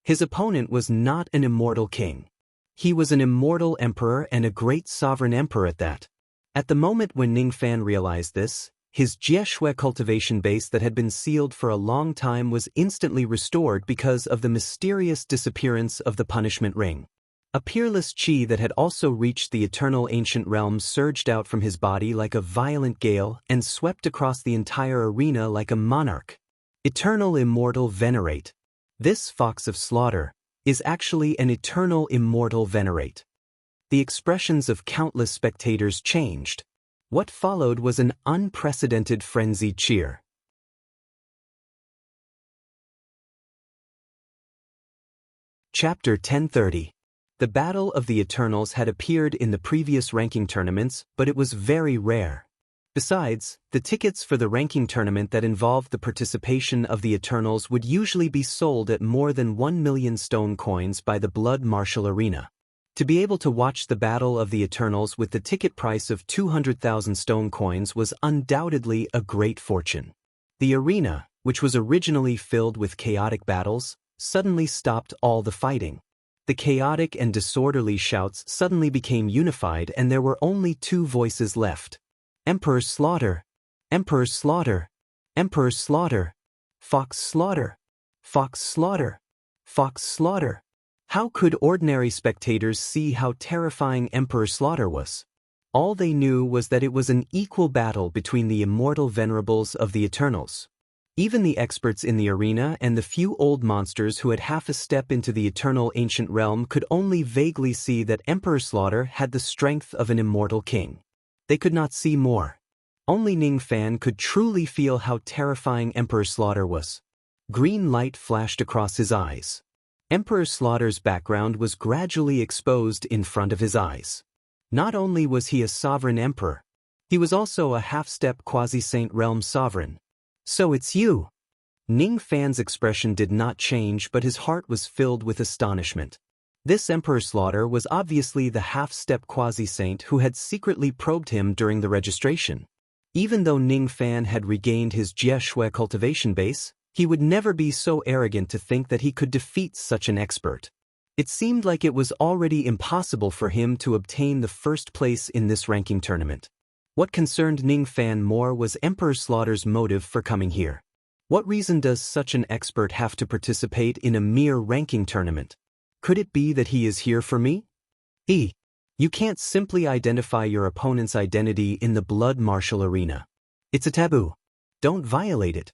His opponent was not an immortal king. He was an immortal emperor and a great sovereign emperor at that. At the moment when Ning Fan realized this, his Jieshui cultivation base that had been sealed for a long time was instantly restored because of the mysterious disappearance of the punishment ring. A peerless qi that had also reached the eternal ancient realm surged out from his body like a violent gale and swept across the entire arena like a monarch. Eternal immortal venerate. This Fox of Slaughter is actually an eternal immortal venerate. The expressions of countless spectators changed. What followed was an unprecedented frenzied cheer. Chapter 1030. The Battle of the Eternals had appeared in the previous ranking tournaments, but it was very rare. Besides, the tickets for the ranking tournament that involved the participation of the Eternals would usually be sold at more than 1 million stone coins by the Blood Martial Arena. To be able to watch the Battle of the Eternals with the ticket price of 200,000 stone coins was undoubtedly a great fortune. The arena, which was originally filled with chaotic battles, suddenly stopped all the fighting. The chaotic and disorderly shouts suddenly became unified and there were only 2 voices left. Emperor Slaughter! Emperor Slaughter! Emperor Slaughter! Fox Slaughter! Fox Slaughter! Fox Slaughter! How could ordinary spectators see how terrifying Emperor Slaughter was? All they knew was that it was an equal battle between the immortal venerables of the Eternals. Even the experts in the arena and the few old monsters who had half a step into the eternal ancient realm could only vaguely see that Emperor Slaughter had the strength of an immortal king. They could not see more. Only Ning Fan could truly feel how terrifying Emperor Slaughter was. Green light flashed across his eyes. Emperor Slaughter's background was gradually exposed in front of his eyes. Not only was he a sovereign emperor, he was also a half-step quasi-saint realm sovereign. So it's you. Ning Fan's expression did not change, but his heart was filled with astonishment. This Emperor Slaughter was obviously the half-step quasi-saint who had secretly probed him during the registration. Even though Ning Fan had regained his Jie Shui cultivation base, he would never be so arrogant to think that he could defeat such an expert. It seemed like it was already impossible for him to obtain the first place in this ranking tournament. What concerned Ning Fan more was Emperor Slaughter's motive for coming here. What reason does such an expert have to participate in a mere ranking tournament? Could it be that he is here for me? You can't simply identify your opponent's identity in the blood martial arena. It's a taboo. Don't violate it.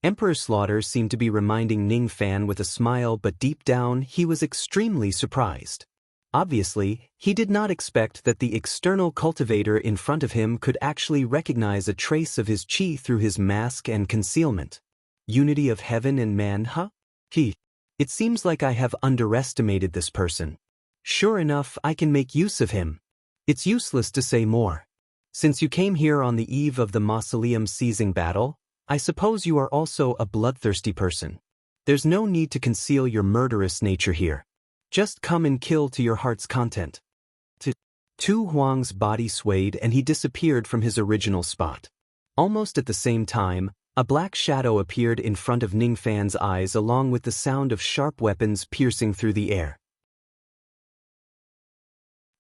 Emperor Slaughter seemed to be reminding Ning Fan with a smile, but deep down he was extremely surprised. Obviously, he did not expect that the external cultivator in front of him could actually recognize a trace of his qi through his mask and concealment. Unity of heaven and man, huh? It seems like I have underestimated this person. Sure enough, I can make use of him. It's useless to say more. Since you came here on the eve of the mausoleum seizing battle, I suppose you are also a bloodthirsty person. There's no need to conceal your murderous nature here. Just come and kill to your heart's content. Tu Huang's body swayed and he disappeared from his original spot. Almost at the same time, a black shadow appeared in front of Ning Fan's eyes along with the sound of sharp weapons piercing through the air.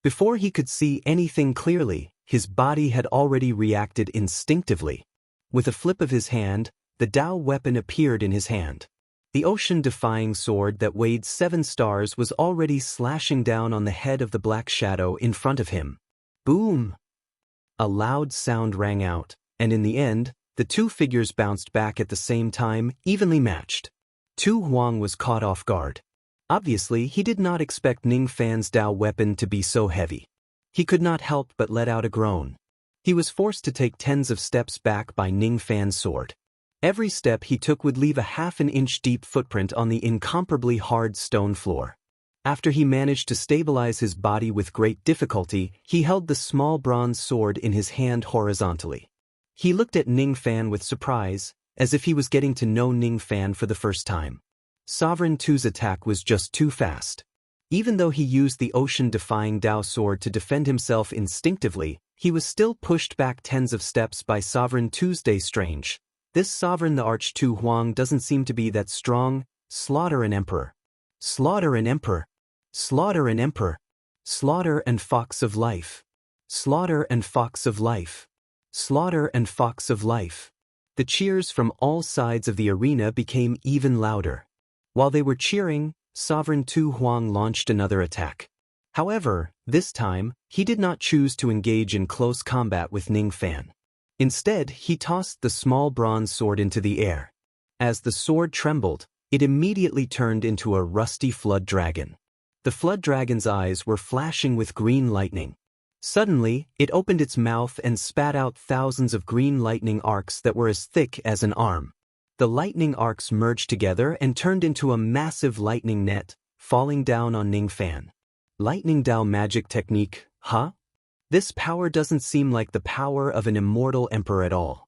Before he could see anything clearly, his body had already reacted instinctively. With a flip of his hand, the Dao weapon appeared in his hand. The ocean-defying sword that weighed 7 stars was already slashing down on the head of the black shadow in front of him. Boom! A loud sound rang out, and in the end, the two figures bounced back at the same time, evenly matched. Tu Huang was caught off guard. Obviously, he did not expect Ning Fan's Dao weapon to be so heavy. He could not help but let out a groan. He was forced to take tens of steps back by Ning Fan's sword. Every step he took would leave a half-an-inch deep footprint on the incomparably hard stone floor. After he managed to stabilize his body with great difficulty, he held the small bronze sword in his hand horizontally. He looked at Ning Fan with surprise, as if he was getting to know Ning Fan for the first time. Sovereign Tu's attack was just too fast. Even though he used the ocean-defying Dao sword to defend himself instinctively, he was still pushed back tens of steps by Sovereign Tu's Day Strange. This Sovereign the Arch Tu Huang doesn't seem to be that strong. Slaughter an emperor. Slaughter an emperor. Slaughter an emperor. Slaughter and fox of life. Slaughter and fox of life. Slaughter and fox of life. The cheers from all sides of the arena became even louder. While they were cheering, Sovereign Tu Huang launched another attack. However, this time, he did not choose to engage in close combat with Ning Fan. Instead, he tossed the small bronze sword into the air. As the sword trembled, it immediately turned into a rusty flood dragon. The flood dragon's eyes were flashing with green lightning. Suddenly, it opened its mouth and spat out thousands of green lightning arcs that were as thick as an arm. The lightning arcs merged together and turned into a massive lightning net, falling down on Ning Fan. Lightning Dao magic technique, huh? This power doesn't seem like the power of an immortal emperor at all.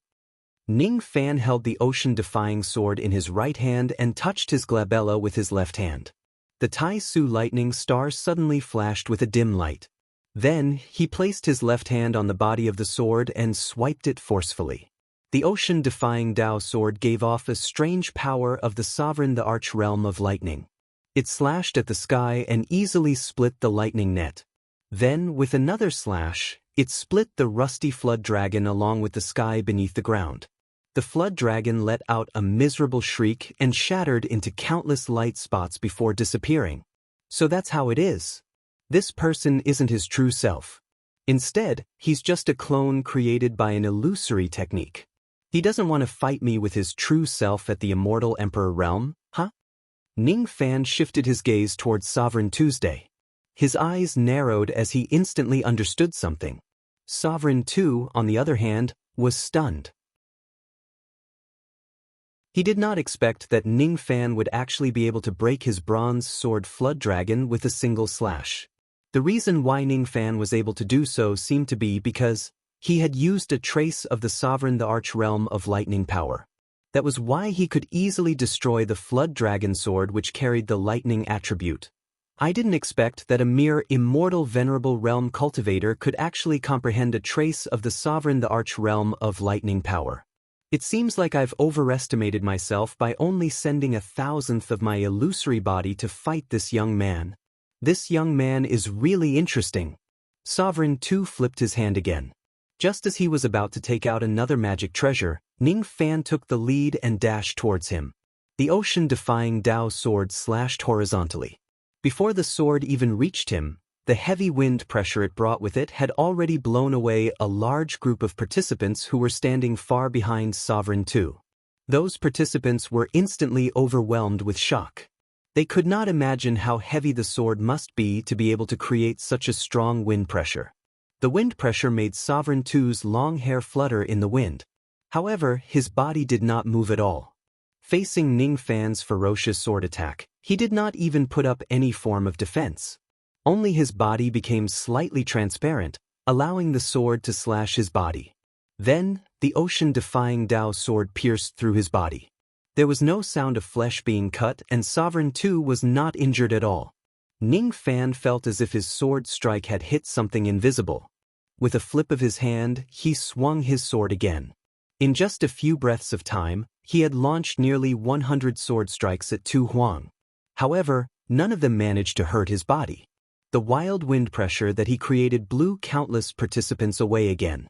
Ning Fan held the ocean-defying sword in his right hand and touched his glabella with his left hand. The Tai Su lightning star suddenly flashed with a dim light. Then, he placed his left hand on the body of the sword and swiped it forcefully. The ocean-defying Dao sword gave off a strange power of the sovereign the arch realm of lightning. It slashed at the sky and easily split the lightning net. Then, with another slash, it split the rusty flood dragon along with the sky beneath the ground. The flood dragon let out a miserable shriek and shattered into countless light spots before disappearing. So that's how it is. This person isn't his true self. Instead, he's just a clone created by an illusory technique. He doesn't want to fight me with his true self at the Immortal Emperor realm, huh? Ning Fan shifted his gaze towards Sovereign Tuesday. His eyes narrowed as he instantly understood something. Sovereign Tu, on the other hand, was stunned. He did not expect that Ning Fan would actually be able to break his bronze sword Flood Dragon with a single slash. The reason why Ning Fan was able to do so seemed to be because he had used a trace of the Sovereign the Arch Realm of Lightning power. That was why he could easily destroy the Flood Dragon sword which carried the lightning attribute. I didn't expect that a mere immortal venerable realm cultivator could actually comprehend a trace of the Sovereign the Arch Realm of Lightning power. It seems like I've overestimated myself by only sending 1,000th of my illusory body to fight this young man. This young man is really interesting. Sovereign Tu flipped his hand again. Just as he was about to take out another magic treasure, Ning Fan took the lead and dashed towards him. The ocean-defying Dao sword slashed horizontally. Before the sword even reached him, the heavy wind pressure it brought with it had already blown away a large group of participants who were standing far behind Sovereign Tu. Those participants were instantly overwhelmed with shock. They could not imagine how heavy the sword must be to be able to create such a strong wind pressure. The wind pressure made Sovereign Tu's long hair flutter in the wind. However, his body did not move at all. Facing Ning Fan's ferocious sword attack, he did not even put up any form of defense. Only his body became slightly transparent, allowing the sword to slash his body. Then, the ocean-defying Dao sword pierced through his body. There was no sound of flesh being cut and Sovereign Tu was not injured at all. Ning Fan felt as if his sword strike had hit something invisible. With a flip of his hand, he swung his sword again. In just a few breaths of time, he had launched nearly 100 sword strikes at Tu Huang. However, none of them managed to hurt his body. The wild wind pressure that he created blew countless participants away again.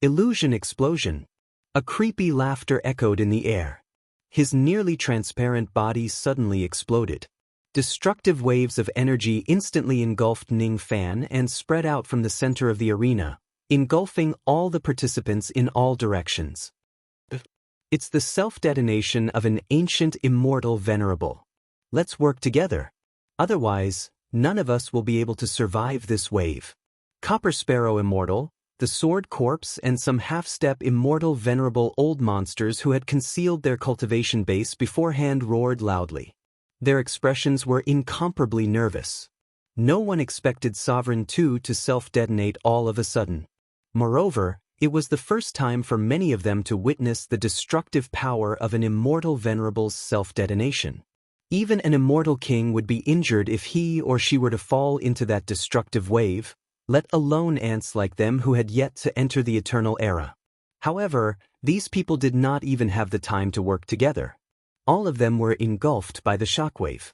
Illusion explosion. A creepy laughter echoed in the air. His nearly transparent body suddenly exploded. Destructive waves of energy instantly engulfed Ning Fan and spread out from the center of the arena, engulfing all the participants in all directions. It's the self-detonation of an ancient immortal venerable. Let's work together. Otherwise, none of us will be able to survive this wave. Copper Sparrow Immortal, the Sword Corpse and some half-step immortal venerable old monsters who had concealed their cultivation base beforehand roared loudly. Their expressions were incomparably nervous. No one expected Sovereign Tu to self-detonate all of a sudden. Moreover, it was the first time for many of them to witness the destructive power of an immortal venerable's self-detonation. Even an immortal king would be injured if he or she were to fall into that destructive wave, let alone ants like them who had yet to enter the eternal era. However, these people did not even have the time to work together. All of them were engulfed by the shockwave.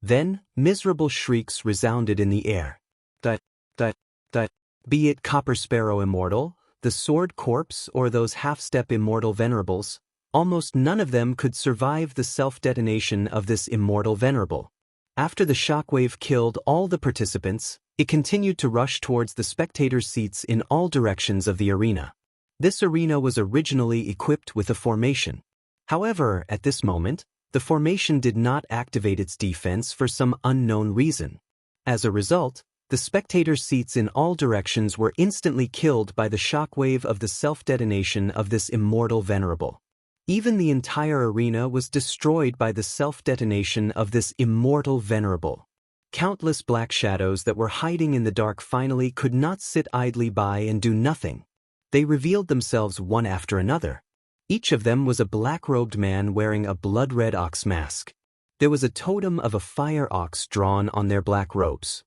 Then, miserable shrieks resounded in the air. Be it Copper Sparrow Immortal, the Sword Corpse or those half-step immortal venerables, almost none of them could survive the self-detonation of this immortal venerable. After the shockwave killed all the participants, it continued to rush towards the spectators' seats in all directions of the arena. This arena was originally equipped with a formation. However, at this moment, the formation did not activate its defense for some unknown reason. As a result, the spectators' seats in all directions were instantly killed by the shockwave of the self-detonation of this immortal venerable. Even the entire arena was destroyed by the self-detonation of this immortal venerable. Countless black shadows that were hiding in the dark finally could not sit idly by and do nothing. They revealed themselves one after another. Each of them was a black-robed man wearing a blood-red ox mask. There was a totem of a fire ox drawn on their black robes.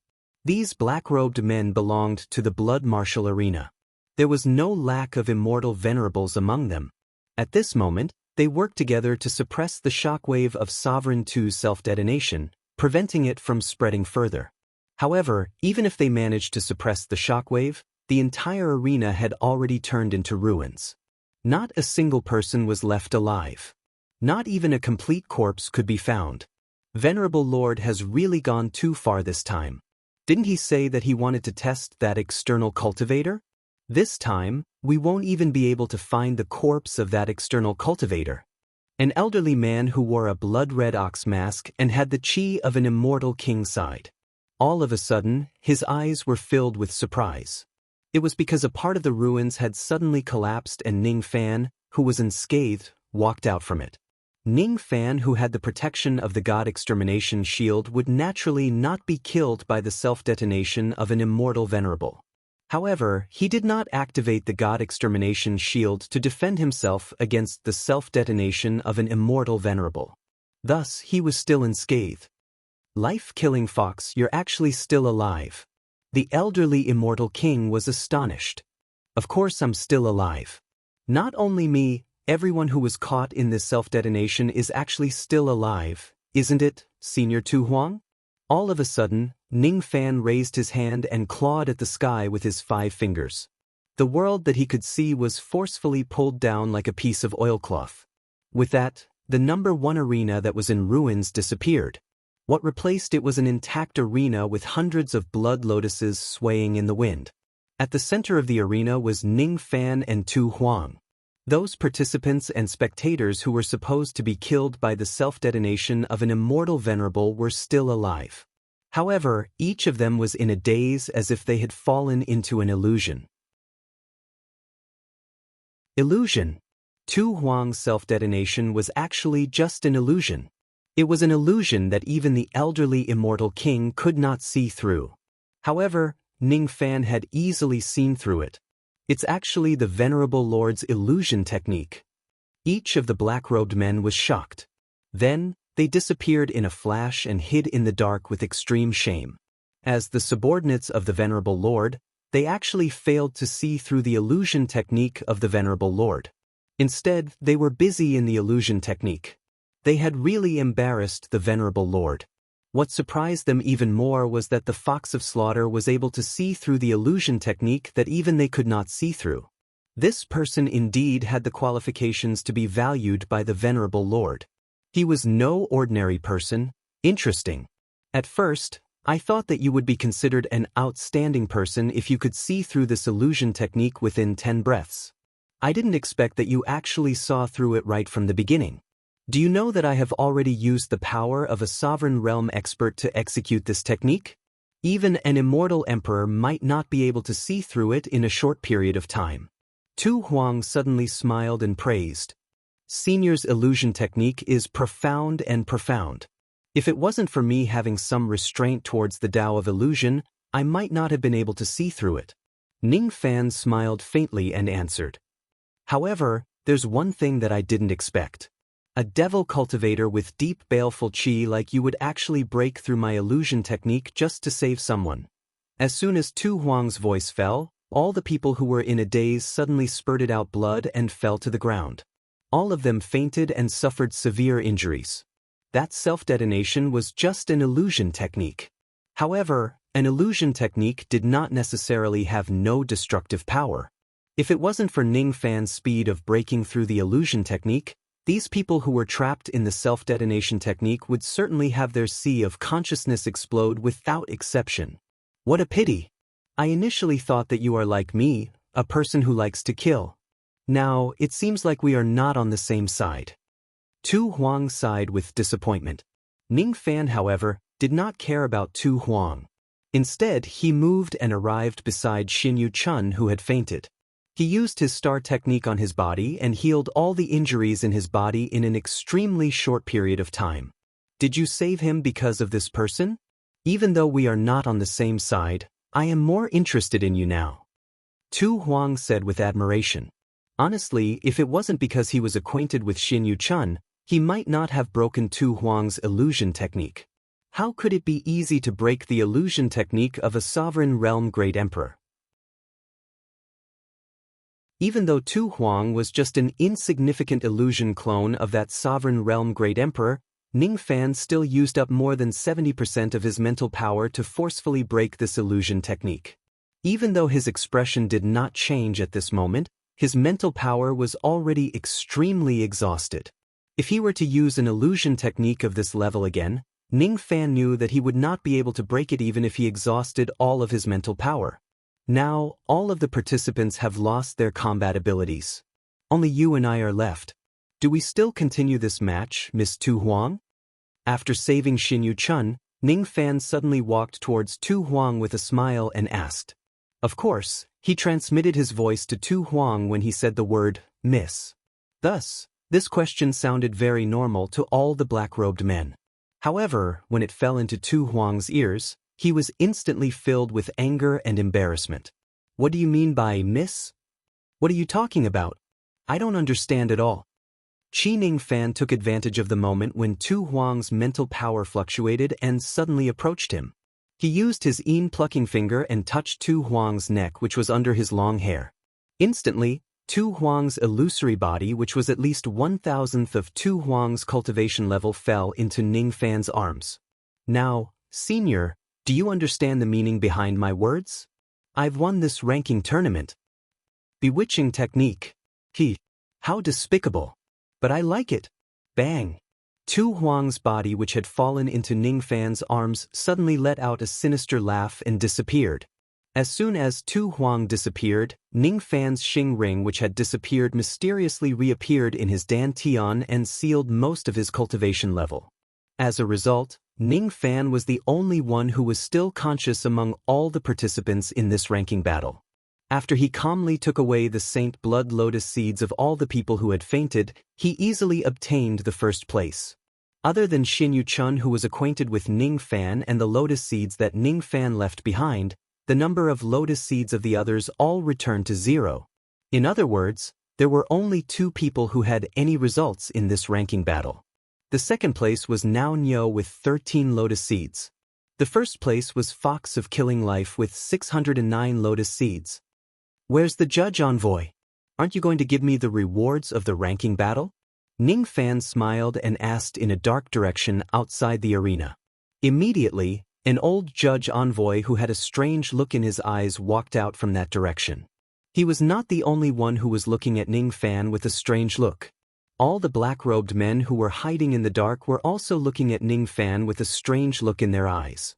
These black-robed men belonged to the Blood Martial Arena. There was no lack of immortal venerables among them. At this moment, they worked together to suppress the shockwave of Sovereign Tu's self-detonation, preventing it from spreading further. However, even if they managed to suppress the shockwave, the entire arena had already turned into ruins. Not a single person was left alive. Not even a complete corpse could be found. Venerable Lord has really gone too far this time. Didn't he say that he wanted to test that external cultivator? This time, we won't even be able to find the corpse of that external cultivator. An elderly man who wore a blood-red ox mask and had the chi of an immortal king sighed. All of a sudden, his eyes were filled with surprise. It was because a part of the ruins had suddenly collapsed and Ning Fan, who was unscathed, walked out from it. Ning Fan, who had the protection of the God Extermination Shield, would naturally not be killed by the self-detonation of an immortal venerable. However, he did not activate the God Extermination Shield to defend himself against the self-detonation of an immortal venerable. Thus, he was still unscathed. Life-killing fox, you're actually still alive. The elderly immortal king was astonished. Of course I'm still alive. Not only me, everyone who was caught in this self-detonation is actually still alive, isn't it, Senior Tu Huang? All of a sudden, Ning Fan raised his hand and clawed at the sky with his 5 fingers. The world that he could see was forcefully pulled down like a piece of oilcloth. With that, the number 1 arena that was in ruins disappeared. What replaced it was an intact arena with hundreds of blood lotuses swaying in the wind. At the center of the arena was Ning Fan and Tu Huang. Those participants and spectators who were supposed to be killed by the self-detonation of an immortal venerable were still alive. However, each of them was in a daze as if they had fallen into an illusion. Illusion. Tu Huang's self-detonation was actually just an illusion. It was an illusion that even the elderly immortal king could not see through. However, Ning Fan had easily seen through it. It's actually the Venerable Lord's illusion technique. Each of the black-robed men was shocked. Then, they disappeared in a flash and hid in the dark with extreme shame. As the subordinates of the Venerable Lord, they actually failed to see through the illusion technique of the Venerable Lord. Instead, they were busy in the illusion technique. They had really embarrassed the Venerable Lord. What surprised them even more was that the Fox of Slaughter was able to see through the illusion technique that even they could not see through. This person indeed had the qualifications to be valued by the Venerable Lord. He was no ordinary person. Interesting. At first, I thought that you would be considered an outstanding person if you could see through this illusion technique within 10 breaths. I didn't expect that you actually saw through it right from the beginning. Do you know that I have already used the power of a sovereign realm expert to execute this technique? Even an immortal emperor might not be able to see through it in a short period of time. Tu Huang suddenly smiled and praised. Senior's illusion technique is profound and profound. If it wasn't for me having some restraint towards the Tao of illusion, I might not have been able to see through it. Ning Fan smiled faintly and answered. However, there's one thing that I didn't expect. A devil cultivator with deep baleful chi like you would actually break through my illusion technique just to save someone. As soon as Tu Huang's voice fell, all the people who were in a daze suddenly spurted out blood and fell to the ground. All of them fainted and suffered severe injuries. That self-detonation was just an illusion technique. However, an illusion technique did not necessarily have no destructive power. If it wasn't for Ning Fan's speed of breaking through the illusion technique, these people who were trapped in the self-detonation technique would certainly have their sea of consciousness explode without exception. What a pity! I initially thought that you are like me, a person who likes to kill. Now, it seems like we are not on the same side. Tu Huang sighed with disappointment. Ning Fan, however, did not care about Tu Huang. Instead, he moved and arrived beside Xin Yu Chun, who had fainted. He used his star technique on his body and healed all the injuries in his body in an extremely short period of time. Did you save him because of this person? Even though we are not on the same side, I am more interested in you now. Tu Huang said with admiration. Honestly, if it wasn't because he was acquainted with Xin Yu Chun, he might not have broken Tu Huang's illusion technique. How could it be easy to break the illusion technique of a sovereign realm great emperor? Even though Tu Huang was just an insignificant illusion clone of that sovereign realm great emperor, Ning Fan still used up more than 70% of his mental power to forcefully break this illusion technique. Even though his expression did not change at this moment, his mental power was already extremely exhausted. If he were to use an illusion technique of this level again, Ning Fan knew that he would not be able to break it even if he exhausted all of his mental power. Now, all of the participants have lost their combat abilities. Only you and I are left. Do we still continue this match, Miss Tu Huang? After saving Xin Yu Chun, Ning Fan suddenly walked towards Tu Huang with a smile and asked. Of course, he transmitted his voice to Tu Huang when he said the word, Miss. Thus, this question sounded very normal to all the black-robed men. However, when it fell into Tu Huang's ears, he was instantly filled with anger and embarrassment. What do you mean by miss? What are you talking about? I don't understand at all. Qi Ning Fan took advantage of the moment when Tu Huang's mental power fluctuated and suddenly approached him. He used his plucking finger and touched Tu Huang's neck, which was under his long hair. Instantly, Tu Huang's illusory body, which was at least 1,000th of Tu Huang's cultivation level, fell into Ning Fan's arms. Now, Senior, do you understand the meaning behind my words? I've won this ranking tournament. Bewitching technique. How despicable. But I like it. Bang. Tu Huang's body, which had fallen into Ning Fan's arms, suddenly let out a sinister laugh and disappeared. As soon as Tu Huang disappeared, Ning Fan's Xing ring, which had disappeared, mysteriously reappeared in his dantian and sealed most of his cultivation level. As a result, Ning Fan was the only one who was still conscious among all the participants in this ranking battle. After he calmly took away the Saint Blood Lotus seeds of all the people who had fainted, he easily obtained the first place. Other than Xin Yu Chun, who was acquainted with Ning Fan and the lotus seeds that Ning Fan left behind, the number of lotus seeds of the others all returned to 0. In other words, there were only 2 people who had any results in this ranking battle. The second place was Nao Nyo with 13 lotus seeds. The first place was Fox of Killing Life with 609 lotus seeds. Where's the judge envoy? Aren't you going to give me the rewards of the ranking battle? Ning Fan smiled and asked in a dark direction outside the arena. Immediately, an old judge envoy who had a strange look in his eyes walked out from that direction. He was not the only one who was looking at Ning Fan with a strange look. All the black-robed men who were hiding in the dark were also looking at Ning Fan with a strange look in their eyes.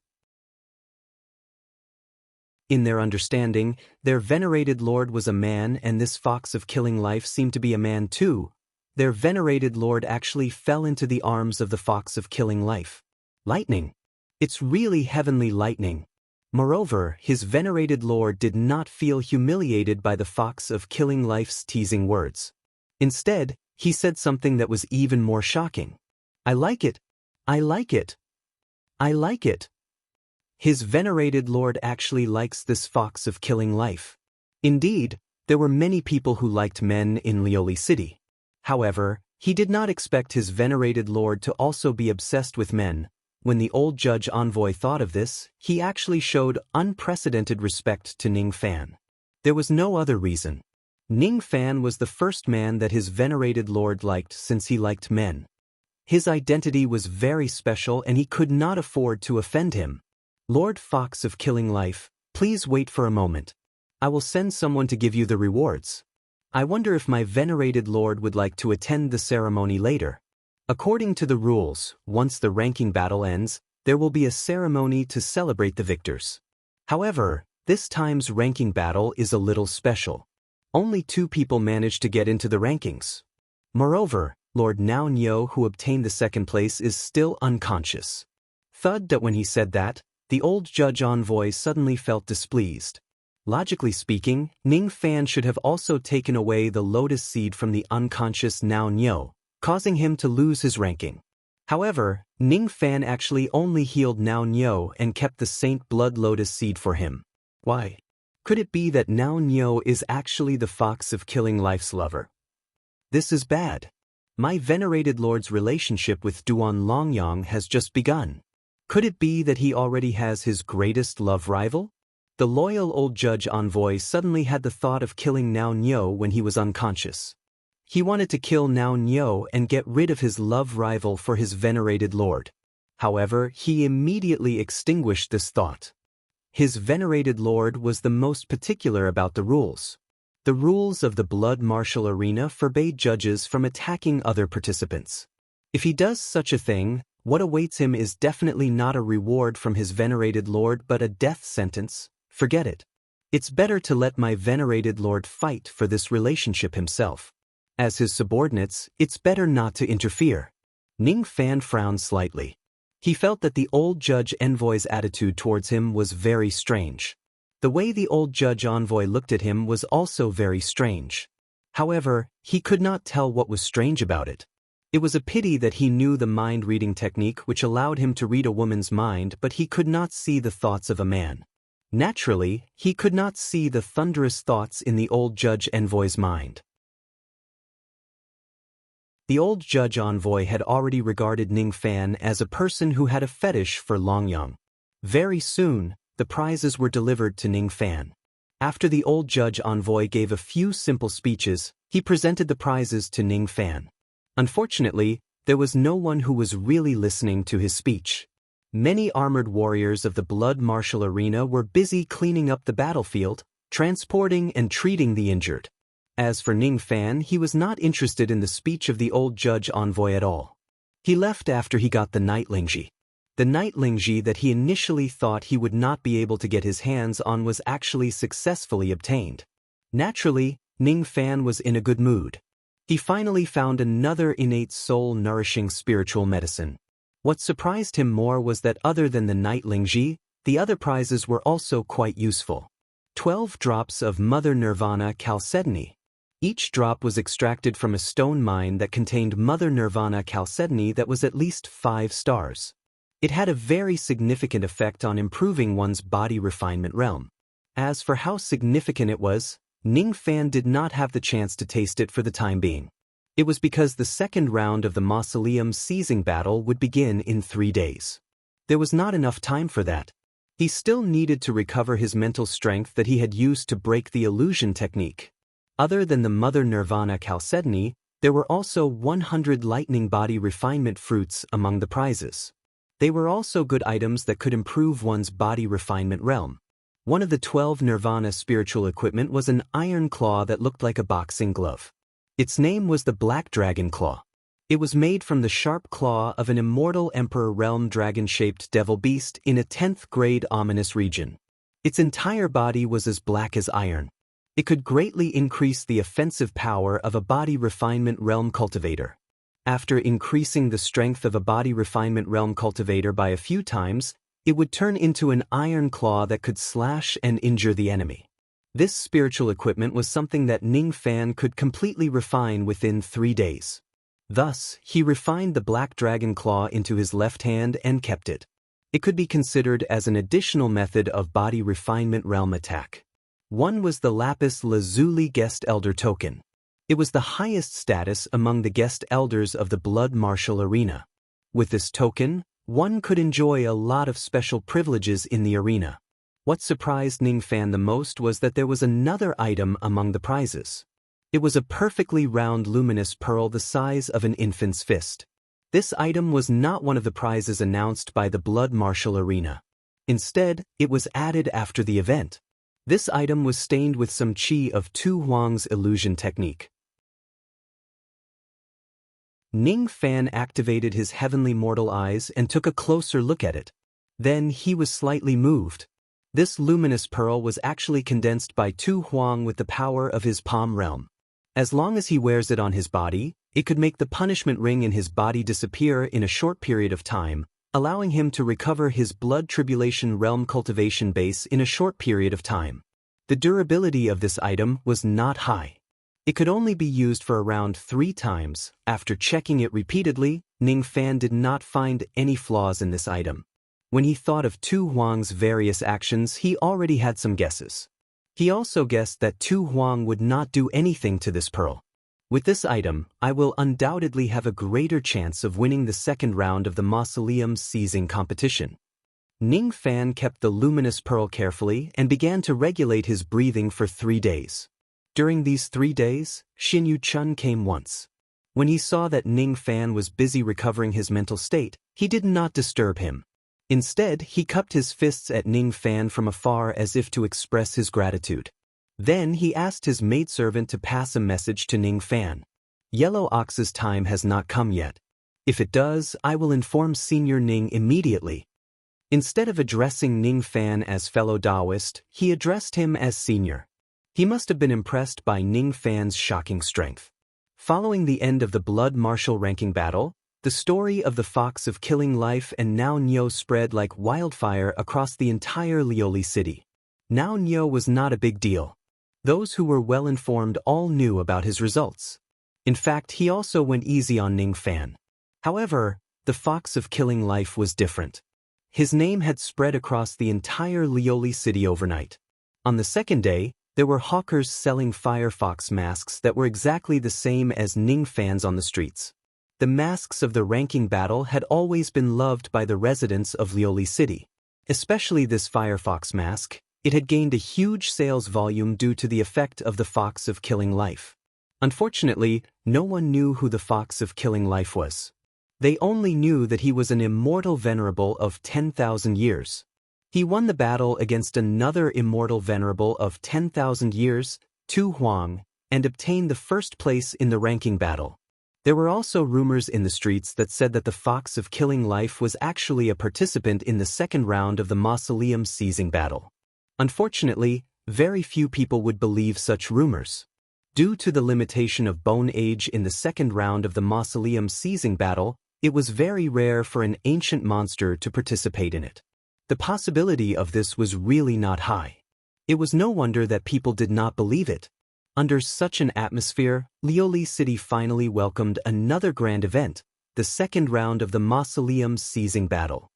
In their understanding, their venerated lord was a man, and this Fox of Killing Life seemed to be a man too. Their venerated lord actually fell into the arms of the Fox of Killing Life. Lightning. It's really heavenly lightning. Moreover, his venerated lord did not feel humiliated by the Fox of Killing Life's teasing words. Instead, he said something that was even more shocking. I like it. I like it. I like it. His venerated lord actually likes this Fox of Killing Life. Indeed, there were many people who liked men in Lioli City. However, he did not expect his venerated lord to also be obsessed with men. When the old judge envoy thought of this, he actually showed unprecedented respect to Ning Fan. There was no other reason. Ning Fan was the first man that his venerated lord liked since he liked men. His identity was very special and he could not afford to offend him. Lord Fox of Killing Life, please wait for a moment. I will send someone to give you the rewards. I wonder if my venerated lord would like to attend the ceremony later. According to the rules, once the ranking battle ends, there will be a ceremony to celebrate the victors. However, this time's ranking battle is a little special. Only 2 people managed to get into the rankings. Moreover, Lord Nao Nyo, who obtained the second place, is still unconscious. Thud that when he said that, the old judge envoy suddenly felt displeased. Logically speaking, Ning Fan should have also taken away the lotus seed from the unconscious Nao Nyo, causing him to lose his ranking. However, Ning Fan actually only healed Nao Nyo and kept the Saint Blood Lotus seed for him. Why? Could it be that Nao Nyo is actually the Fox of Killing Life's lover? This is bad. My venerated lord's relationship with Duan Longyang has just begun. Could it be that he already has his greatest love rival? The loyal old judge envoy suddenly had the thought of killing Nao Nyo when he was unconscious. He wanted to kill Nao Nyo and get rid of his love rival for his venerated lord. However, he immediately extinguished this thought. His venerated lord was the most particular about the rules. The rules of the blood martial arena forbade judges from attacking other participants. If he does such a thing, what awaits him is definitely not a reward from his venerated lord but a death sentence. Forget it. It's better to let my venerated lord fight for this relationship himself. As his subordinates, it's better not to interfere. Ning Fan frowned slightly. He felt that the old judge envoy's attitude towards him was very strange. The way the old judge envoy looked at him was also very strange. However, he could not tell what was strange about it. It was a pity that he knew the mind-reading technique which allowed him to read a woman's mind, but he could not see the thoughts of a man. Naturally, he could not see the thunderous thoughts in the old judge envoy's mind. The old judge envoy had already regarded Ning Fan as a person who had a fetish for Longyang. Very soon, the prizes were delivered to Ning Fan. After the old judge envoy gave a few simple speeches, he presented the prizes to Ning Fan. Unfortunately, there was no one who was really listening to his speech. Many armored warriors of the blood martial arena were busy cleaning up the battlefield, transporting and treating the injured. As for Ning Fan, he was not interested in the speech of the old judge envoy at all. He left after he got the Night Lingji. The Night Lingji that he initially thought he would not be able to get his hands on was actually successfully obtained. Naturally, Ning Fan was in a good mood. He finally found another innate soul-nourishing spiritual medicine. What surprised him more was that other than the Night Lingji, the other prizes were also quite useful. 12 drops of Mother Nirvana Chalcedony. Each drop was extracted from a stone mine that contained Mother Nirvana Chalcedony that was at least 5 stars. It had a very significant effect on improving one's body refinement realm. As for how significant it was, Ning Fan did not have the chance to taste it for the time being. It was because the second round of the mausoleum seizing battle would begin in 3 days. There was not enough time for that. He still needed to recover his mental strength that he had used to break the illusion technique. Other than the Mother Nirvana Chalcedony, there were also 100 lightning body refinement fruits among the prizes. They were also good items that could improve one's body refinement realm. One of the 12 Nirvana spiritual equipment was an iron claw that looked like a boxing glove. Its name was the Black Dragon Claw. It was made from the sharp claw of an immortal Emperor Realm dragon-shaped devil beast in a 10th grade ominous region. Its entire body was as black as iron. It could greatly increase the offensive power of a body refinement realm cultivator. After increasing the strength of a body refinement realm cultivator by a few times, it would turn into an iron claw that could slash and injure the enemy. This spiritual equipment was something that Ning Fan could completely refine within 3 days. Thus, he refined the Black Dragon Claw into his left hand and kept it. It could be considered as an additional method of body refinement realm attack. One was the Lapis Lazuli Guest Elder Token. It was the highest status among the guest elders of the blood martial arena. With this token, one could enjoy a lot of special privileges in the arena. What surprised Ning Fan the most was that there was another item among the prizes. It was a perfectly round luminous pearl the size of an infant's fist. This item was not one of the prizes announced by the blood martial arena. Instead, it was added after the event. This item was stained with some chi of Tu Huang's illusion technique. Ning Fan activated his heavenly mortal eyes and took a closer look at it. Then he was slightly moved. This luminous pearl was actually condensed by Tu Huang with the power of his palm realm. As long as he wears it on his body, it could make the punishment ring in his body disappear in a short period of time, allowing him to recover his blood tribulation realm cultivation base in a short period of time. The durability of this item was not high. It could only be used for around 3 times. After checking it repeatedly, Ning Fan did not find any flaws in this item. When he thought of Tu Huang's various actions, he already had some guesses. He also guessed that Tu Huang would not do anything to this pearl. With this item, I will undoubtedly have a greater chance of winning the second round of the mausoleum seizing competition. Ning Fan kept the luminous pearl carefully and began to regulate his breathing for 3 days. During these 3 days, Xin Yu-chun came once. When he saw that Ning Fan was busy recovering his mental state, he did not disturb him. Instead, he cupped his fists at Ning Fan from afar as if to express his gratitude. Then he asked his maidservant to pass a message to Ning Fan. Yellow Ox's time has not come yet. If it does, I will inform Senior Ning immediately. Instead of addressing Ning Fan as fellow Taoist, he addressed him as senior. He must have been impressed by Ning Fan's shocking strength. Following the end of the blood martial ranking battle, the story of the Fox of Killing Life and Nao Nyo spread like wildfire across the entire Lioli city. Nao Nyo was not a big deal. Those who were well informed all knew about his results. In fact, he also went easy on Ning Fan. However, the Fox of Killing Life was different. His name had spread across the entire Lioli city overnight. On the second day, there were hawkers selling Firefox masks that were exactly the same as Ning Fan's on the streets. The masks of the ranking battle had always been loved by the residents of Lioli City. Especially this Firefox mask, it had gained a huge sales volume due to the effect of the Fox of Killing Life. Unfortunately, no one knew who the Fox of Killing Life was. They only knew that he was an immortal venerable of 10,000 years. He won the battle against another immortal venerable of 10,000 years, Tu Huang, and obtained the first place in the ranking battle. There were also rumors in the streets that said that the Fox of Killing Life was actually a participant in the second round of the Mausoleum Seizing battle. Unfortunately, very few people would believe such rumors. Due to the limitation of bone age in the second round of the Mausoleum Seizing battle, it was very rare for an ancient monster to participate in it. The possibility of this was really not high. It was no wonder that people did not believe it. Under such an atmosphere, Lioli City finally welcomed another grand event, the second round of the Mausoleum Seizing battle.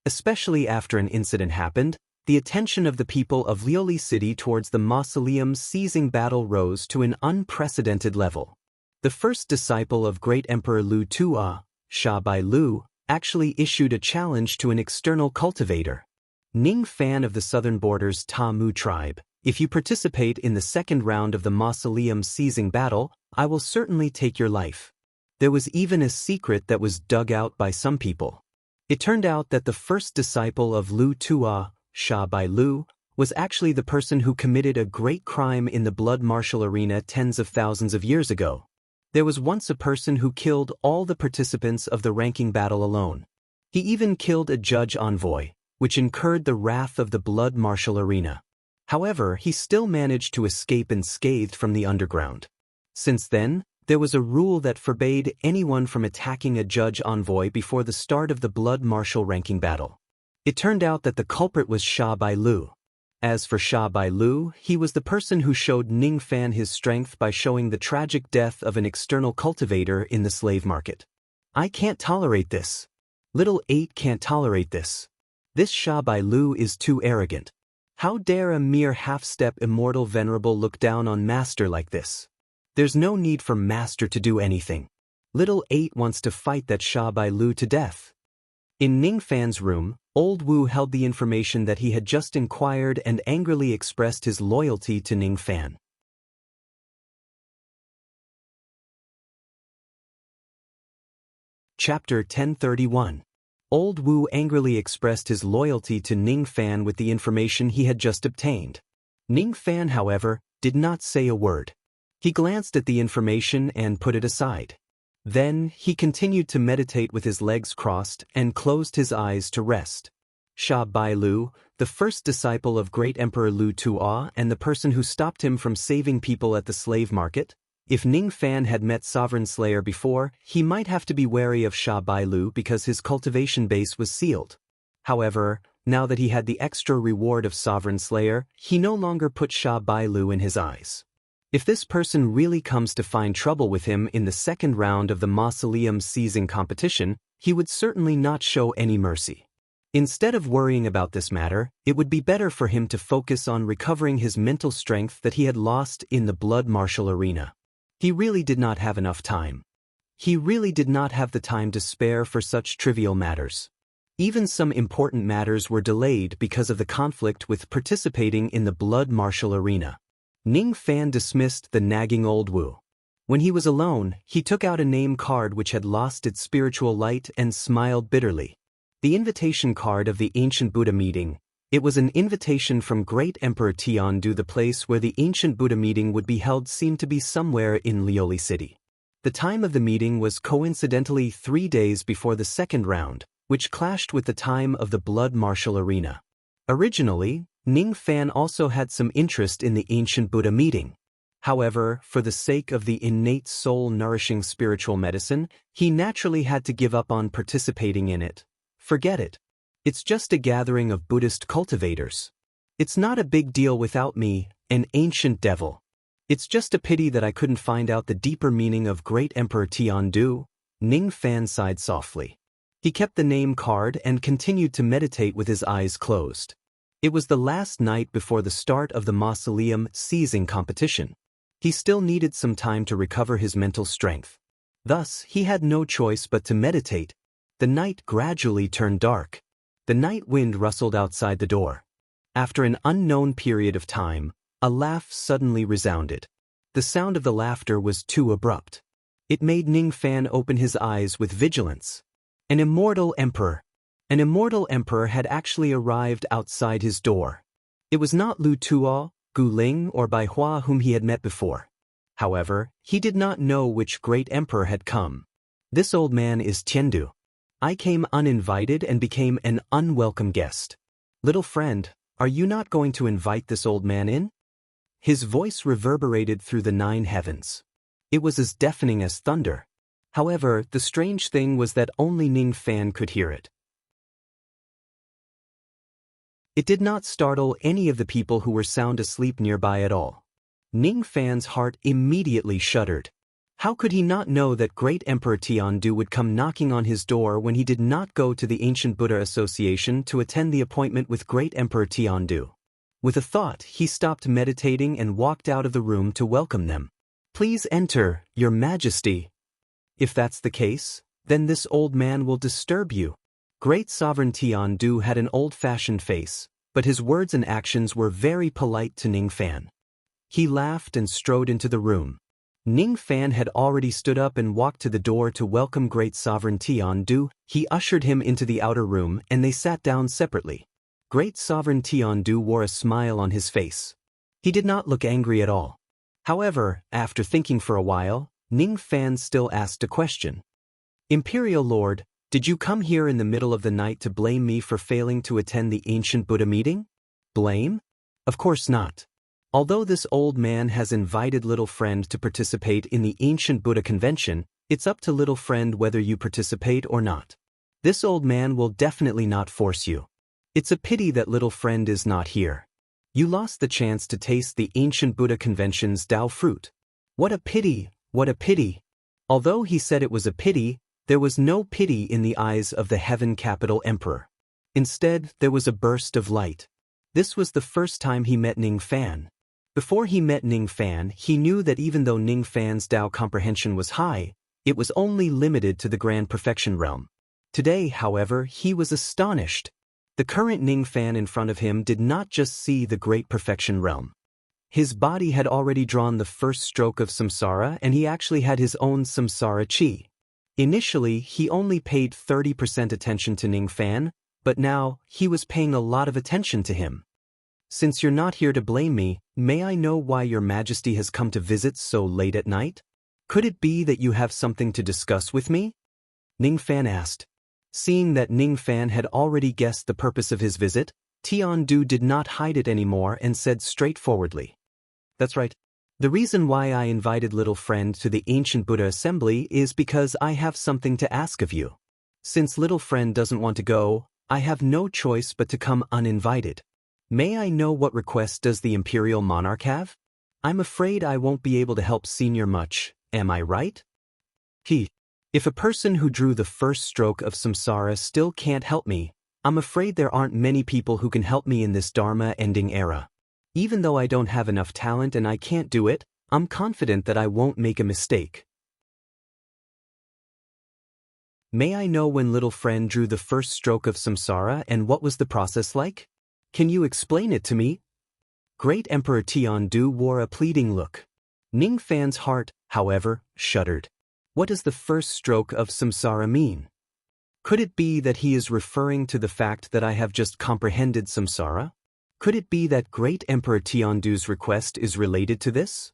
Especially after an incident happened, the attention of the people of Lioli City towards the Mausoleum Seizing battle rose to an unprecedented level. The first disciple of great Emperor Lu Tua, Sha Bai Lu, actually issued a challenge to an external cultivator. Ning Fan of the southern borders Ta Mu tribe, if you participate in the second round of the Mausoleum Seizing battle, I will certainly take your life. There was even a secret that was dug out by some people. It turned out that the first disciple of Lu Tua, Sha Bai Lu, was actually the person who committed a great crime in the blood martial arena tens of thousands of years ago. There was once a person who killed all the participants of the ranking battle alone. He even killed a judge envoy, which incurred the wrath of the blood martial arena. However, he still managed to escape unscathed from the underground. Since then, there was a rule that forbade anyone from attacking a judge envoy before the start of the blood martial ranking battle. It turned out that the culprit was Sha Bai Lu. As for Sha Bai Lu, he was the person who showed Ning Fan his strength by showing the tragic death of an external cultivator in the slave market. I can't tolerate this. Little 8 can't tolerate this. This Sha Bai Lu is too arrogant. How dare a mere half-step immortal venerable look down on Master like this? There's no need for Master to do anything. Little 8 wants to fight that Sha Bai Lu to death. In Ning Fan's room, Old Wu held the information that he had just inquired and angrily expressed his loyalty to Ning Fan. Chapter 1031. Old Wu angrily expressed his loyalty to Ning Fan with the information he had just obtained. Ning Fan, however, did not say a word. He glanced at the information and put it aside. Then, he continued to meditate with his legs crossed and closed his eyes to rest. Sha Bai Lu, the first disciple of great Emperor Lu Tua and the person who stopped him from saving people at the slave market. If Ning Fan had met Sovereign Slayer before, he might have to be wary of Sha Bai Lu because his cultivation base was sealed. However, now that he had the extra reward of Sovereign Slayer, he no longer put Sha Bai Lu in his eyes. If this person really comes to find trouble with him in the second round of the Mausoleum Seizing competition, he would certainly not show any mercy. Instead of worrying about this matter, it would be better for him to focus on recovering his mental strength that he had lost in the blood martial arena. He really did not have enough time. He really did not have the time to spare for such trivial matters. Even some important matters were delayed because of the conflict with participating in the blood martial arena. Ning Fan dismissed the nagging Old Wu. When he was alone, he took out a name card which had lost its spiritual light and smiled bitterly. The invitation card of the ancient Buddha meeting. It was an invitation from great Emperor Tiandu. The place where the ancient Buddha meeting would be held seemed to be somewhere in Lioli City. The time of the meeting was coincidentally 3 days before the second round, which clashed with the time of the blood martial arena. Originally, Ning Fan also had some interest in the ancient Buddha meeting. However, for the sake of the innate soul-nourishing spiritual medicine, he naturally had to give up on participating in it. Forget it. It's just a gathering of Buddhist cultivators. It's not a big deal without me, an ancient devil. It's just a pity that I couldn't find out the deeper meaning of Great Emperor Tiandu. Ning Fan sighed softly. He kept the name card and continued to meditate with his eyes closed. It was the last night before the start of the mausoleum seizing competition. He still needed some time to recover his mental strength. Thus, he had no choice but to meditate. The night gradually turned dark. The night wind rustled outside the door. After an unknown period of time, a laugh suddenly resounded. The sound of the laughter was too abrupt. It made Ning Fan open his eyes with vigilance. An immortal emperor. An immortal emperor had actually arrived outside his door. It was not Lu Tuo, Gu Ling, or Bai Hua whom he had met before. However, he did not know which great emperor had come. This old man is Tiandu. I came uninvited and became an unwelcome guest. Little friend, are you not going to invite this old man in? His voice reverberated through the 9 heavens. It was as deafening as thunder. However, the strange thing was that only Ning Fan could hear it. It did not startle any of the people who were sound asleep nearby at all. Ning Fan's heart immediately shuddered. How could he not know that Great Emperor Tiandu would come knocking on his door when he did not go to the Ancient Buddha Association to attend the appointment with Great Emperor Tiandu? With a thought, he stopped meditating and walked out of the room to welcome them. Please enter, Your Majesty. If that's the case, then this old man will disturb you. Great Sovereign Tiandu had an old-fashioned face, but his words and actions were very polite to Ning Fan. He laughed and strode into the room. Ning Fan had already stood up and walked to the door to welcome Great Sovereign Tiandu. He ushered him into the outer room and they sat down separately. Great Sovereign Tiandu wore a smile on his face. He did not look angry at all. However, after thinking for a while, Ning Fan still asked a question. Imperial Lord, did you come here in the middle of the night to blame me for failing to attend the ancient Buddha meeting? Blame? Of course not. Although this old man has invited little friend to participate in the ancient Buddha convention, it's up to little friend whether you participate or not. This old man will definitely not force you. It's a pity that little friend is not here. You lost the chance to taste the ancient Buddha convention's Tao fruit. What a pity, what a pity. Although he said it was a pity, there was no pity in the eyes of the heaven capital emperor. Instead, there was a burst of light. This was the first time he met Ning Fan. Before he met Ning Fan, he knew that even though Ning Fan's Tao comprehension was high, it was only limited to the grand perfection realm. Today, however, he was astonished. The current Ning Fan in front of him did not just see the great perfection realm. His body had already drawn the first stroke of samsara and he actually had his own samsara chi. Initially, he only paid 30% attention to Ning Fan, but now, he was paying a lot of attention to him. Since you're not here to blame me, may I know why Your Majesty has come to visit so late at night? Could it be that you have something to discuss with me? Ning Fan asked. Seeing that Ning Fan had already guessed the purpose of his visit, Tiandu did not hide it anymore and said straightforwardly. That's right. The reason why I invited little friend to the ancient Buddha assembly is because I have something to ask of you. Since little friend doesn't want to go, I have no choice but to come uninvited. May I know what request does the imperial monarch have? I'm afraid I won't be able to help senior much, am I right? If a person who drew the first stroke of samsara still can't help me, I'm afraid there aren't many people who can help me in this dharma-ending era. Even though I don't have enough talent and I can't do it, I'm confident that I won't make a mistake. May I know when little friend drew the first stroke of samsara and what was the process like? Can you explain it to me? Great Emperor Tiandu wore a pleading look. Ning Fan's heart, however, shuddered. What does the first stroke of samsara mean? Could it be that he is referring to the fact that I have just comprehended samsara? Could it be that Great Emperor Tiandu's request is related to this?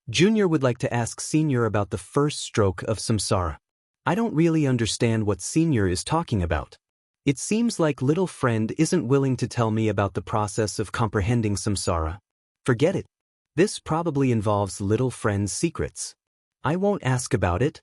Junior would like to ask Senior about the first stroke of samsara. I don't really understand what Senior is talking about. It seems like little friend isn't willing to tell me about the process of comprehending samsara. Forget it. This probably involves little friend's secrets. I won't ask about it.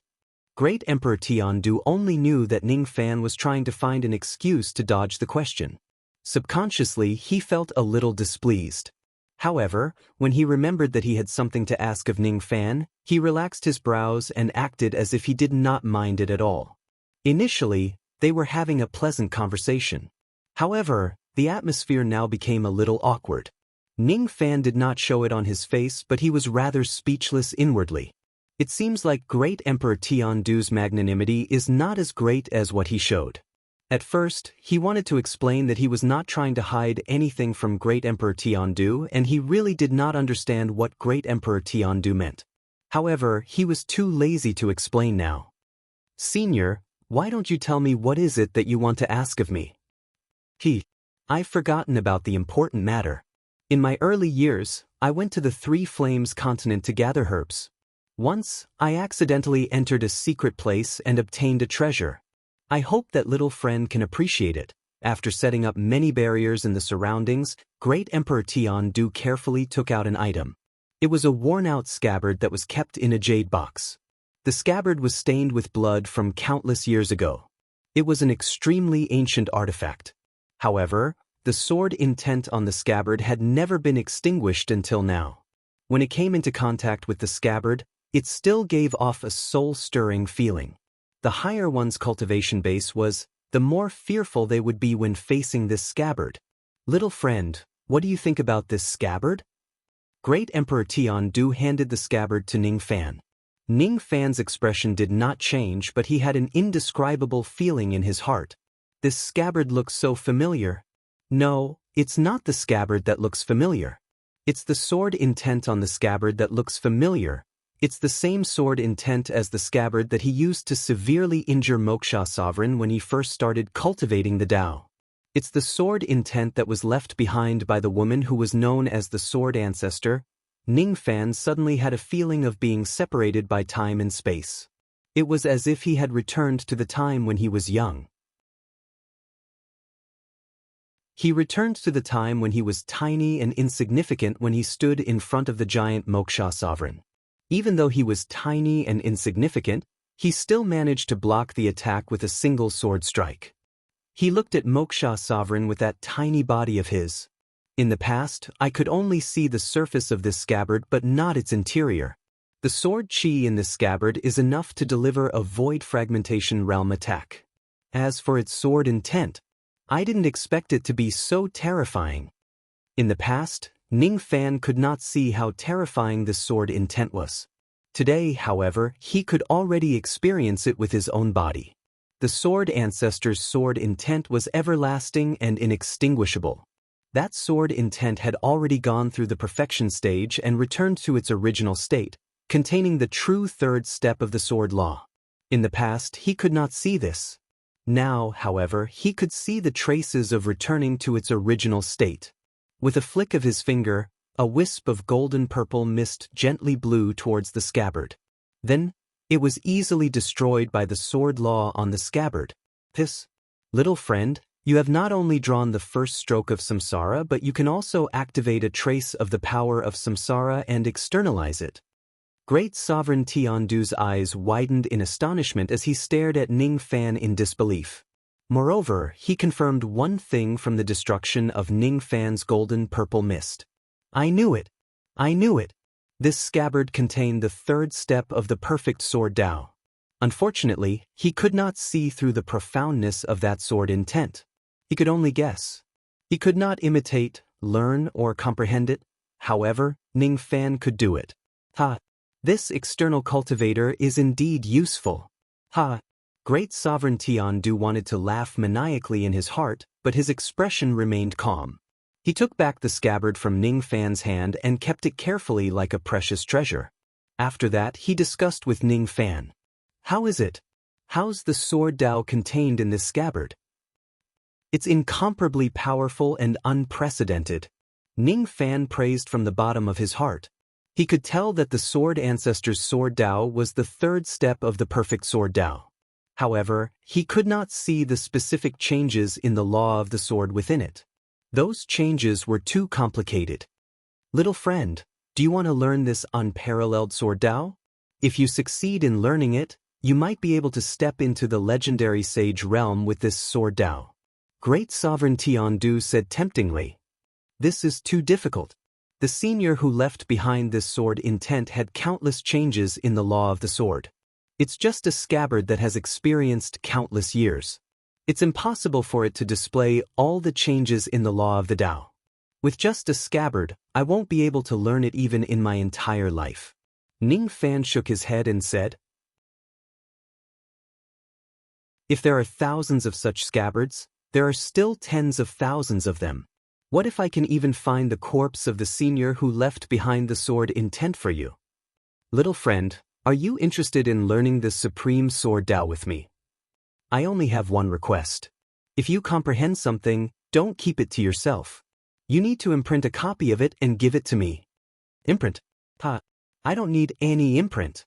Great Emperor Tiandu only knew that Ning Fan was trying to find an excuse to dodge the question. Subconsciously, he felt a little displeased. However, when he remembered that he had something to ask of Ning Fan, he relaxed his brows and acted as if he did not mind it at all. Initially, they were having a pleasant conversation. However, the atmosphere now became a little awkward. Ning Fan did not show it on his face, but he was rather speechless inwardly. It seems like Great Emperor Tiandu's magnanimity is not as great as what he showed. At first, he wanted to explain that he was not trying to hide anything from Great Emperor Tiandu, and he really did not understand what Great Emperor Tiandu meant. However, he was too lazy to explain now. Senior, why don't you tell me what is it that you want to ask of me? I've forgotten about the important matter. In my early years, I went to the Three Flames continent to gather herbs. Once, I accidentally entered a secret place and obtained a treasure. I hope that little friend can appreciate it. After setting up many barriers in the surroundings, Great Emperor Tiandu carefully took out an item. It was a worn-out scabbard that was kept in a jade box. The scabbard was stained with blood from countless years ago. It was an extremely ancient artifact. However, the sword intent on the scabbard had never been extinguished until now. When it came into contact with the scabbard, it still gave off a soul-stirring feeling. The higher one's cultivation base was, the more fearful they would be when facing this scabbard. Little friend, what do you think about this scabbard? Great Emperor Tiandu handed the scabbard to Ning Fan. Ning Fan's expression did not change, but he had an indescribable feeling in his heart. This scabbard looks so familiar. No, it's not the scabbard that looks familiar. It's the sword intent on the scabbard that looks familiar. It's the same sword intent as the scabbard that he used to severely injure Moksha Sovereign when he first started cultivating the Tao. It's the sword intent that was left behind by the woman who was known as the Sword Ancestor. Ning Fan suddenly had a feeling of being separated by time and space. It was as if he had returned to the time when he was young. He returned to the time when he was tiny and insignificant when he stood in front of the giant Moksha Sovereign. Even though he was tiny and insignificant, he still managed to block the attack with a single sword strike. He looked at Moksha Sovereign with that tiny body of his. In the past, I could only see the surface of this scabbard but not its interior. The sword chi in this scabbard is enough to deliver a void fragmentation realm attack. As for its sword intent, I didn't expect it to be so terrifying. In the past, Ning Fan could not see how terrifying this sword intent was. Today, however, he could already experience it with his own body. The Sword Ancestor's sword intent was everlasting and inextinguishable. That sword intent had already gone through the perfection stage and returned to its original state, containing the true third step of the sword law. In the past, he could not see this. Now, however, he could see the traces of returning to its original state. With a flick of his finger, a wisp of golden-purple mist gently blew towards the scabbard. Then, it was easily destroyed by the sword law on the scabbard. This, little friend, you have not only drawn the first stroke of samsara, but you can also activate a trace of the power of samsara and externalize it. Great Sovereign Tiandu's eyes widened in astonishment as he stared at Ning Fan in disbelief. Moreover, he confirmed one thing from the destruction of Ning Fan's golden-purple mist. I knew it. I knew it. This scabbard contained the third step of the perfect sword Tao. Unfortunately, he could not see through the profoundness of that sword intent. He could only guess. He could not imitate, learn, or comprehend it. However, Ning Fan could do it. This external cultivator is indeed useful. Great Sovereign Tiandu wanted to laugh maniacally in his heart, but his expression remained calm. He took back the scabbard from Ning Fan's hand and kept it carefully like a precious treasure. After that, he discussed with Ning Fan. How is it? How's the sword Tao contained in this scabbard? It's incomparably powerful and unprecedented. Ning Fan praised from the bottom of his heart. He could tell that the Sword Ancestor's sword Tao was the third step of the perfect sword Tao. However, he could not see the specific changes in the law of the sword within it. Those changes were too complicated. Little friend, do you want to learn this unparalleled sword Tao? If you succeed in learning it, you might be able to step into the legendary sage realm with this sword Tao. Great Sovereign Tiandu said temptingly. This is too difficult. The senior who left behind this sword intent had countless changes in the law of the sword. It's just a scabbard that has experienced countless years. It's impossible for it to display all the changes in the law of the Tao. With just a scabbard, I won't be able to learn it even in my entire life. Ning Fan shook his head and said, if there are thousands of such scabbards, there are still tens of thousands of them. What if I can even find the corpse of the senior who left behind the sword intent for you? Little friend, are you interested in learning the supreme sword Tao with me? I only have one request. If you comprehend something, don't keep it to yourself. You need to imprint a copy of it and give it to me. Imprint? I don't need any imprint.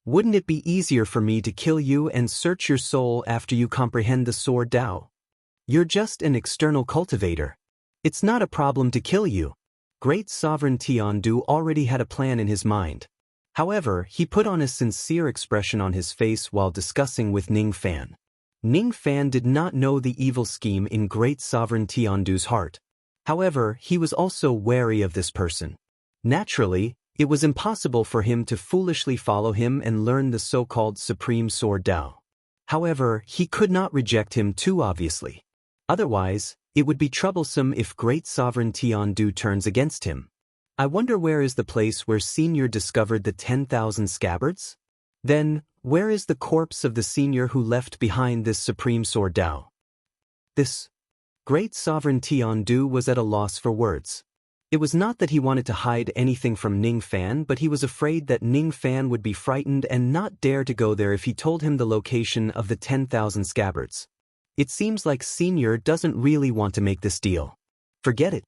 Wouldn't it be easier for me to kill you and search your soul after you comprehend the sword Tao? You're just an external cultivator. It's not a problem to kill you. Great Sovereign Tiandu already had a plan in his mind. However, he put on a sincere expression on his face while discussing with Ning Fan. Ning Fan did not know the evil scheme in Great Sovereign Tiandu's heart. However, he was also wary of this person. Naturally, it was impossible for him to foolishly follow him and learn the so-called Supreme Sword Tao. However, he could not reject him too obviously. Otherwise, it would be troublesome if Great Sovereign Tiandu turns against him. I wonder where is the place where Senior discovered the 10,000 scabbards? Then, where is the corpse of the senior who left behind this Supreme Sword Tao? This Great Sovereign Tiandu was at a loss for words. It was not that he wanted to hide anything from Ning Fan, but he was afraid that Ning Fan would be frightened and not dare to go there if he told him the location of the 10,000 scabbards. It seems like Senior doesn't really want to make this deal. Forget it.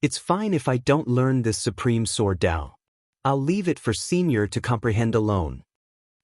It's fine if I don't learn this Supreme Sword Tao. I'll leave it for Senior to comprehend alone.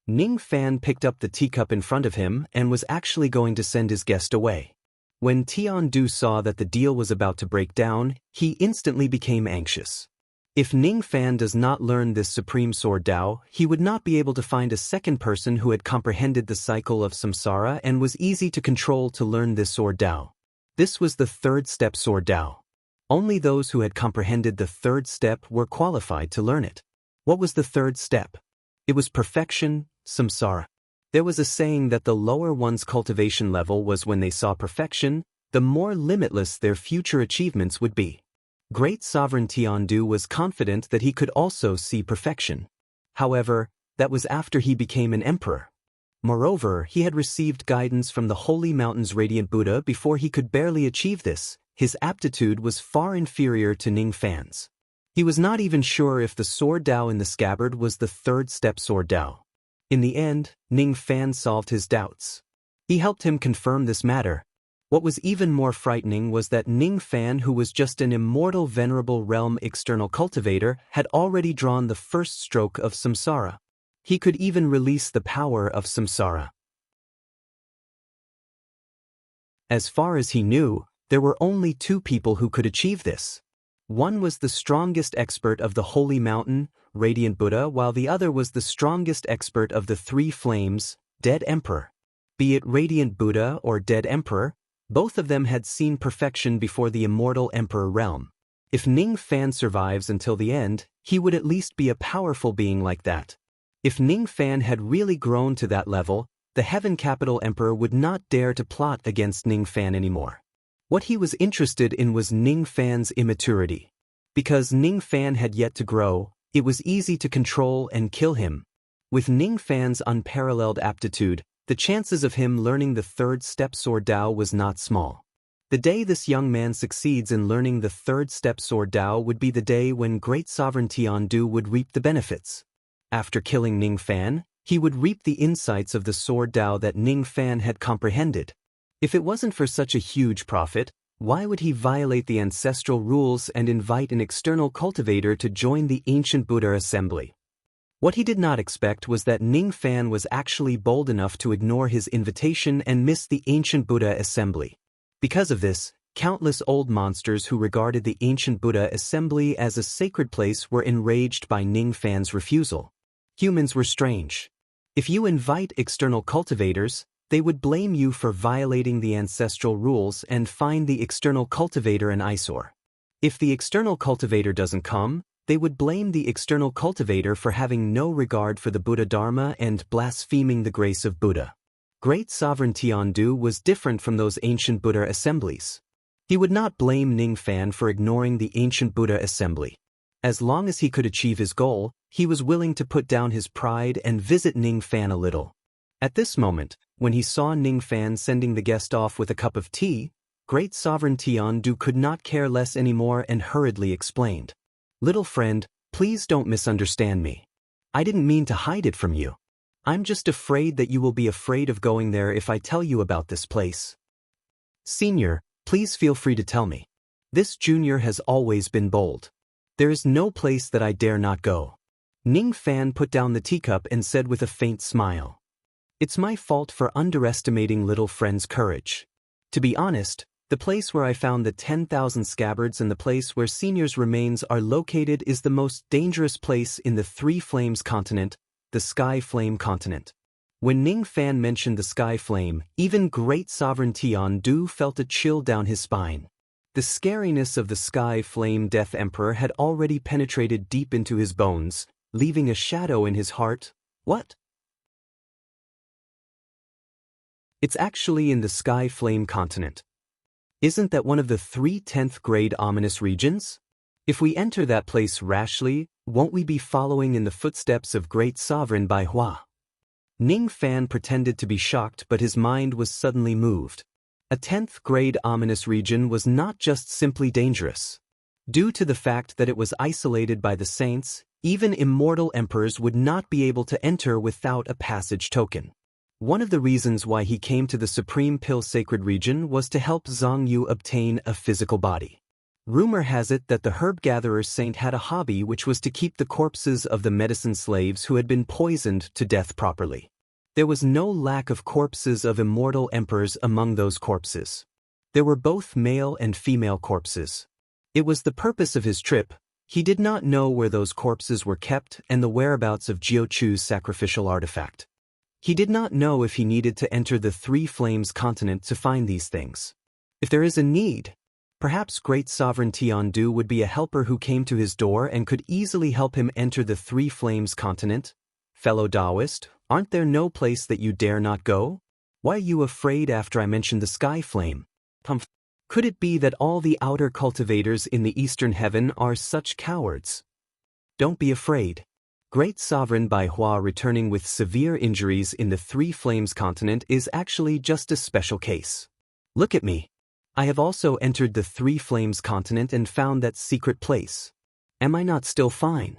Ning Fan picked up the teacup in front of him and was actually going to send his guest away. When Tiandu saw that the deal was about to break down, he instantly became anxious. If Ning Fan does not learn this Supreme Sword Tao, he would not be able to find a second person who had comprehended the cycle of samsara and was easy to control to learn this Sword Tao. This was the third step Sword Tao. Only those who had comprehended the third step were qualified to learn it. What was the third step? It was perfection, samsara. There was a saying that the lower one's cultivation level was when they saw perfection, the more limitless their future achievements would be. Great Sovereign Tiandu was confident that he could also see perfection. However, that was after he became an emperor. Moreover, he had received guidance from the Holy Mountain's Radiant Buddha before he could barely achieve this. His aptitude was far inferior to Ning Fan's. He was not even sure if the Sword Tao in the scabbard was the third step Sword Tao. In the end, Ning Fan solved his doubts. He helped him confirm this matter. What was even more frightening was that Ning Fan, who was just an immortal venerable realm external cultivator, had already drawn the first stroke of samsara. He could even release the power of samsara. As far as he knew, there were only two people who could achieve this. One was the strongest expert of the Holy Mountain, Radiant Buddha, while the other was the strongest expert of the three flames, Dead Emperor. Be it Radiant Buddha or Dead Emperor, both of them had seen perfection before the immortal Emperor realm. If Ning Fan survives until the end, he would at least be a powerful being like that. If Ning Fan had really grown to that level, the Heaven Capital Emperor would not dare to plot against Ning Fan anymore. What he was interested in was Ning Fan's immaturity. Because Ning Fan had yet to grow, it was easy to control and kill him. With Ning Fan's unparalleled aptitude, the chances of him learning the third step Sword Tao was not small. The day this young man succeeds in learning the third step Sword Tao would be the day when Great Sovereign Tiandu would reap the benefits. After killing Ning Fan, he would reap the insights of the Sword Tao that Ning Fan had comprehended. If it wasn't for such a huge profit, why would he violate the ancestral rules and invite an external cultivator to join the ancient Buddha assembly? What he did not expect was that Ning Fan was actually bold enough to ignore his invitation and miss the ancient Buddha assembly. Because of this, countless old monsters who regarded the ancient Buddha assembly as a sacred place were enraged by Ning Fan's refusal. Humans were strange. If you invite external cultivators, they would blame you for violating the ancestral rules and find the external cultivator an eyesore. If the external cultivator doesn't come, they would blame the external cultivator for having no regard for the Buddha Dharma and blaspheming the grace of Buddha. Great Sovereign Tiandu was different from those ancient Buddha assemblies. He would not blame Ning Fan for ignoring the ancient Buddha assembly. As long as he could achieve his goal, he was willing to put down his pride and visit Ning Fan a little. At this moment, when he saw Ning Fan sending the guest off with a cup of tea, Great Sovereign Tiandu could not care less anymore and hurriedly explained. "Little friend, please don't misunderstand me. I didn't mean to hide it from you. I'm just afraid that you will be afraid of going there if I tell you about this place. Senior, please feel free to tell me. This junior has always been bold. There is no place that I dare not go." Ning Fan put down the teacup and said with a faint smile, "It's my fault for underestimating little friend's courage. To be honest, the place where I found the 10,000 scabbards and the place where Senior's remains are located is the most dangerous place in the Three Flames continent, the Sky Flame continent." When Ning Fan mentioned the Sky Flame, even Great Sovereign Tiandu felt a chill down his spine. The scariness of the Sky Flame Death Emperor had already penetrated deep into his bones, leaving a shadow in his heart. What? It's actually in the Sky Flame continent. Isn't that one of the 3 10th grade ominous regions? If we enter that place rashly, won't we be following in the footsteps of Great Sovereign Bai Hua? Ning Fan pretended to be shocked, but his mind was suddenly moved. A 10th grade ominous region was not just simply dangerous. Due to the fact that it was isolated by the saints, even immortal emperors would not be able to enter without a passage token. One of the reasons why he came to the Supreme Pill Sacred Region was to help Zhang Yu obtain a physical body. Rumor has it that the herb gatherer saint had a hobby, which was to keep the corpses of the medicine slaves who had been poisoned to death properly. There was no lack of corpses of immortal emperors among those corpses. There were both male and female corpses. It was the purpose of his trip. He did not know where those corpses were kept and the whereabouts of Jiuchu's sacrificial artifact. He did not know if he needed to enter the Three Flames continent to find these things. If there is a need, perhaps Great Sovereign Tiandu would be a helper who came to his door and could easily help him enter the Three Flames continent. Fellow Taoist, aren't there no place that you dare not go? Why are you afraid after I mentioned the Sky Flame? Could it be that all the outer cultivators in the Eastern Heaven are such cowards? Don't be afraid. Great Sovereign Bai Hua returning with severe injuries in the Three Flames continent is actually just a special case. Look at me. I have also entered the Three Flames continent and found that secret place. Am I not still fine?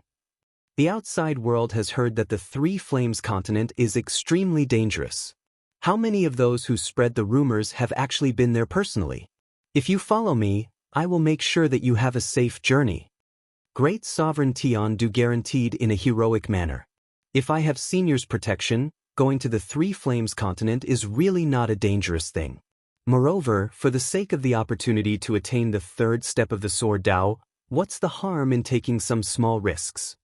The outside world has heard that the Three Flames continent is extremely dangerous. How many of those who spread the rumors have actually been there personally? If you follow me, I will make sure that you have a safe journey. Great Sovereign Tiandu guaranteed in a heroic manner. If I have Senior's protection, going to the Three Flames continent is really not a dangerous thing. Moreover, for the sake of the opportunity to attain the third step of the Sword Dao, what's the harm in taking some small risks?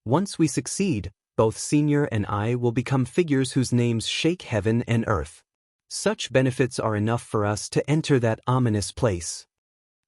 Once we succeed, both Senior and I will become figures whose names shake heaven and earth. Such benefits are enough for us to enter that ominous place.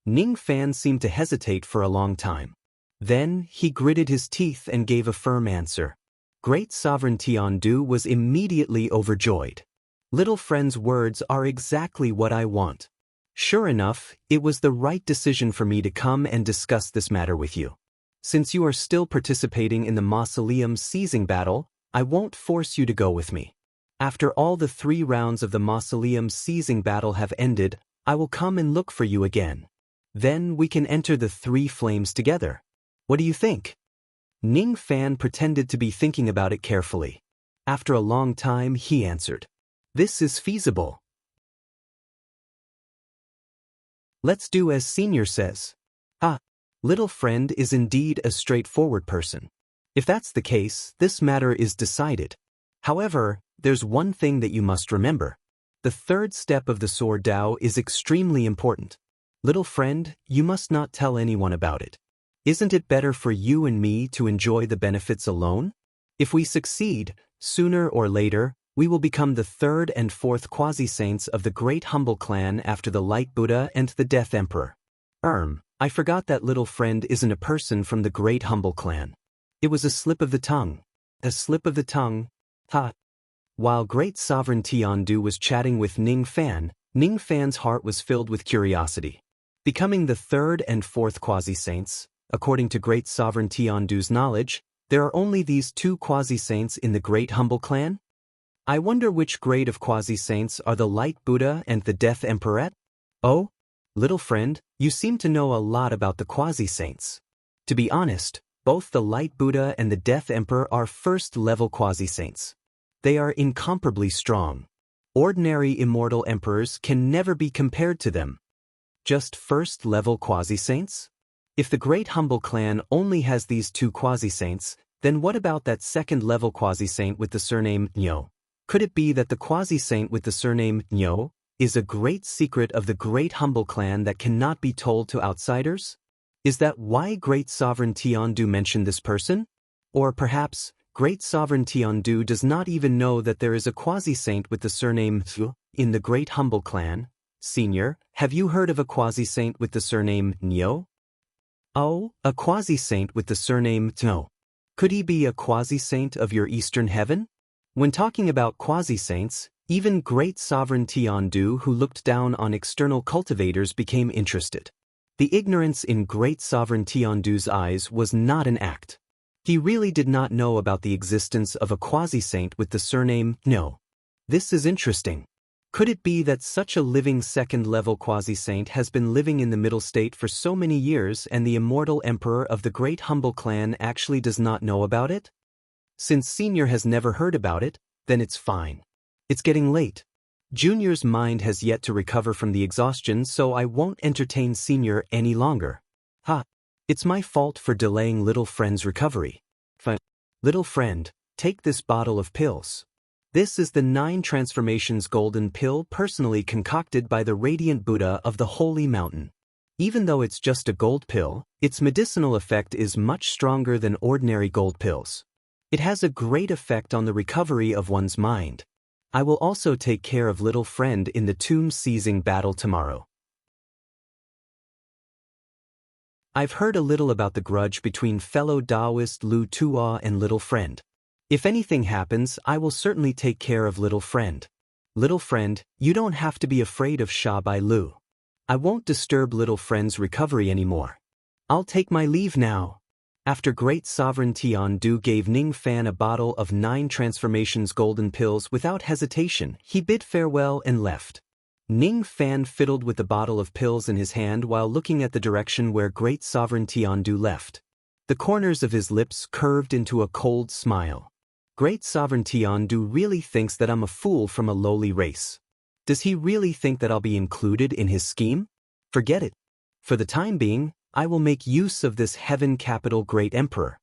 Ning Fan seemed to hesitate for a long time. Then, he gritted his teeth and gave a firm answer. Great Sovereign Tiandu was immediately overjoyed. Little friend's words are exactly what I want. Sure enough, it was the right decision for me to come and discuss this matter with you. Since you are still participating in the Mausoleum seizing battle, I won't force you to go with me. After all the 3 rounds of the Mausoleum seizing battle have ended, I will come and look for you again. Then we can enter the Three Flames together. What do you think? Ning Fan pretended to be thinking about it carefully. After a long time, he answered, "This is feasible. Let's do as Senior says." Ah, little friend is indeed a straightforward person. If that's the case, this matter is decided. However, there's one thing that you must remember. The third step of the sword Dao is extremely important. Little friend, you must not tell anyone about it. Isn't it better for you and me to enjoy the benefits alone? If we succeed, sooner or later, we will become the third and fourth quasi-saints of the Great Humble Clan after the Light Buddha and the Death Emperor. I forgot that little friend isn't a person from the Great Humble Clan. It was a slip of the tongue. A slip of the tongue. Ha! While Great Sovereign Tiandu was chatting with Ning Fan, Ning Fan's heart was filled with curiosity. Becoming the third and fourth quasi-saints, according to Great Sovereign Tiandu's knowledge, there are only these two quasi-saints in the Great Humble Clan? I wonder which grade of quasi-saints are the Light Buddha and the Death Emperor? Oh, little friend, you seem to know a lot about the quasi-saints. To be honest, both the Light Buddha and the Death Emperor are first-level quasi-saints. They are incomparably strong. Ordinary immortal emperors can never be compared to them. Just first-level quasi-saints? If the Great Humble Clan only has these two quasi-saints, then what about that second-level quasi-saint with the surname Nyo? Could it be that the quasi-saint with the surname Nyo is a great secret of the Great Humble Clan that cannot be told to outsiders? Is that why Great Sovereign Tiandu mentioned this person? Or perhaps, Great Sovereign Tiandu does not even know that there is a quasi-saint with the surname Zhu in the Great Humble Clan? Senior, have you heard of a quasi-saint with the surname Nyo? Oh, a quasi-saint with the surname Nyo. Could he be a quasi-saint of your Eastern Heaven? When talking about quasi-saints, even Great Sovereign Tiandu, who looked down on external cultivators, became interested. The ignorance in Great Sovereign Tiandu's eyes was not an act. He really did not know about the existence of a quasi-saint with the surname Nyo. This is interesting. Could it be that such a living second-level quasi-saint has been living in the middle state for so many years and the immortal emperor of the Great Humble Clan actually does not know about it? Since Senior has never heard about it, then it's fine. It's getting late. Junior's mind has yet to recover from the exhaustion, so I won't entertain Senior any longer. Ha! It's my fault for delaying little friend's recovery. Fine. Little friend, take this bottle of pills. This is the 9 transformations golden pill personally concocted by the Radiant Buddha of the Holy Mountain. Even though it's just a gold pill, its medicinal effect is much stronger than ordinary gold pills. It has a great effect on the recovery of one's mind. I will also take care of little friend in the tomb-seizing battle tomorrow. I've heard a little about the grudge between fellow Taoist Lu Tua and little friend. If anything happens, I will certainly take care of little friend. Little friend, you don't have to be afraid of Sha Bai Lu. I won't disturb little friend's recovery anymore. I'll take my leave now. After Great Sovereign Tiandu gave Ning Fan a bottle of 9 transformations golden pills without hesitation, he bid farewell and left. Ning Fan fiddled with the bottle of pills in his hand while looking at the direction where Great Sovereign Tiandu left. The corners of his lips curved into a cold smile. Great Sovereign Tiandu really thinks that I'm a fool from a lowly race. Does he really think that I'll be included in his scheme? Forget it. For the time being, I will make use of this Heaven Capital Great Emperor.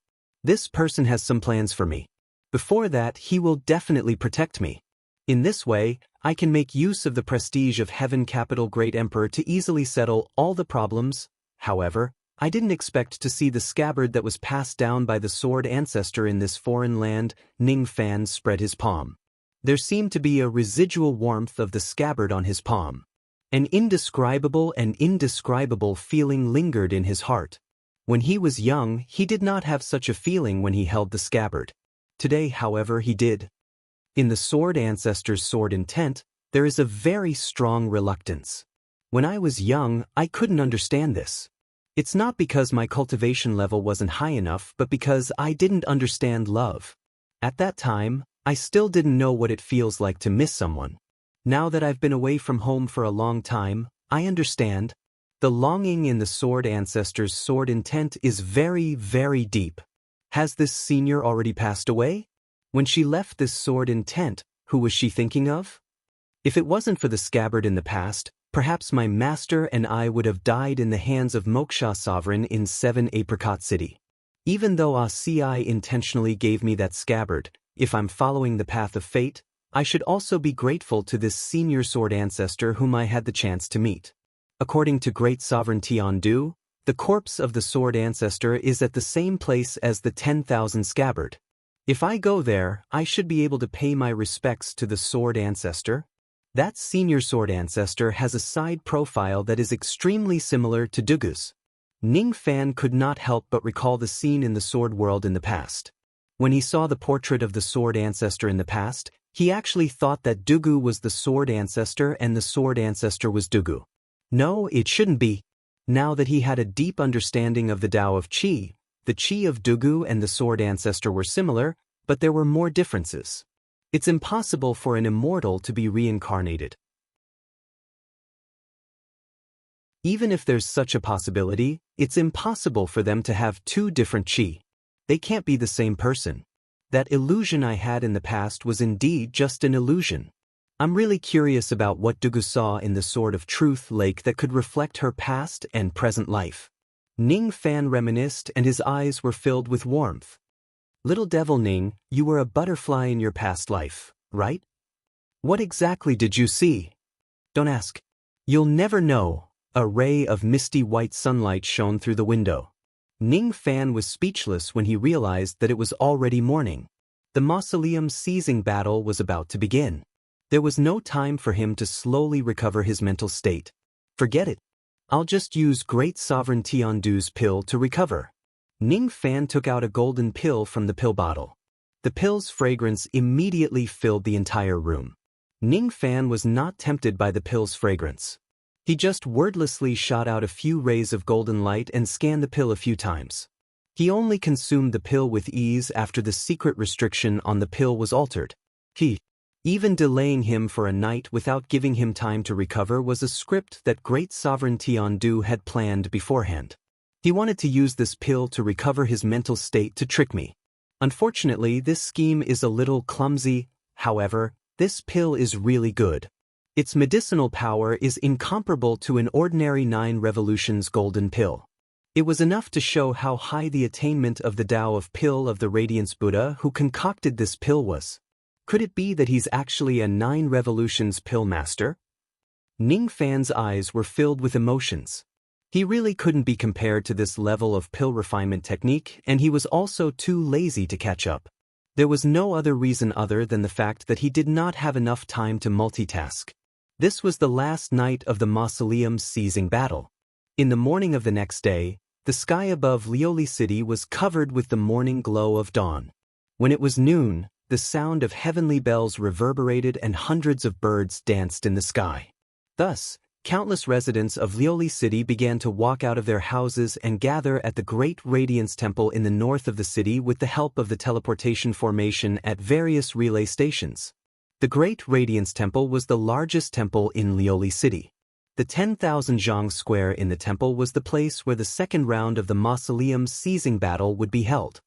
This person has some plans for me. Before that, he will definitely protect me. In this way, I can make use of the prestige of Heaven Capital Great Emperor to easily settle all the problems. However, I didn't expect to see the scabbard that was passed down by the sword ancestor in this foreign land. Ning Fan spread his palm. There seemed to be a residual warmth of the scabbard on his palm. An indescribable feeling lingered in his heart. When he was young, he did not have such a feeling when he held the scabbard. Today, however, he did. In the sword ancestor's sword intent, there is a very strong reluctance. When I was young, I couldn't understand this. It's not because my cultivation level wasn't high enough, but because I didn't understand love. At that time, I still didn't know what it feels like to miss someone. Now that I've been away from home for a long time, I understand. The longing in the sword ancestor's sword intent is very, very deep. Has this senior already passed away? When she left this sword intent, who was she thinking of? If it wasn't for the scabbard in the past, perhaps my master and I would have died in the hands of Moksha Sovereign in 7 Apricot City. Even though ACI intentionally gave me that scabbard, if I'm following the path of fate, I should also be grateful to this senior sword ancestor whom I had the chance to meet. According to Great Sovereign Tiandu, the corpse of the sword ancestor is at the same place as the 10,000 scabbard. If I go there, I should be able to pay my respects to the sword ancestor. That senior sword ancestor has a side profile that is extremely similar to Dugu's. Ning Fan could not help but recall the scene in the sword world in the past. When he saw the portrait of the sword ancestor in the past, he actually thought that Dugu was the sword ancestor and the sword ancestor was Dugu. No, it shouldn't be. Now that he had a deep understanding of the Tao of Qi, the Qi of Dugu and the sword ancestor were similar, but there were more differences. It's impossible for an immortal to be reincarnated. Even if there's such a possibility, it's impossible for them to have two different Qi. They can't be the same person. That illusion I had in the past was indeed just an illusion. I'm really curious about what Dugu saw in the Sword of Truth lake that could reflect her past and present life. Ning Fan reminisced and his eyes were filled with warmth. Little devil Ning, you were a butterfly in your past life, right? What exactly did you see? Don't ask. You'll never know. A ray of misty white sunlight shone through the window. Ning Fan was speechless when he realized that it was already morning. The mausoleum seizing battle was about to begin. There was no time for him to slowly recover his mental state. Forget it. I'll just use Great Sovereign Tiandu's pill to recover. Ning Fan took out a golden pill from the pill bottle. The pill's fragrance immediately filled the entire room. Ning Fan was not tempted by the pill's fragrance. He just wordlessly shot out a few rays of golden light and scanned the pill a few times. He only consumed the pill with ease after the secret restriction on the pill was altered. Even delaying him for a night without giving him time to recover was a script that Great Sovereign Tiandu had planned beforehand. He wanted to use this pill to recover his mental state to trick me. Unfortunately, this scheme is a little clumsy. However, this pill is really good. Its medicinal power is incomparable to an ordinary 9 revolutions golden pill. It was enough to show how high the attainment of the Tao of Pill of the Radiance Buddha who concocted this pill was. Could it be that he's actually a 9 revolutions pill master? Ning Fan's eyes were filled with emotions. He really couldn't be compared to this level of pill refinement technique, and he was also too lazy to catch up. There was no other reason other than the fact that he did not have enough time to multitask. This was the last night of the mausoleum seizing battle. In the morning of the next day, the sky above Lioli City was covered with the morning glow of dawn. When it was noon, the sound of heavenly bells reverberated and hundreds of birds danced in the sky. Thus, countless residents of Lioli City began to walk out of their houses and gather at the Great Radiance Temple in the north of the city with the help of the teleportation formation at various relay stations. The Great Radiance Temple was the largest temple in Lioli City. The 10,000 zhang square in the temple was the place where the second round of the mausoleum seizing battle would be held.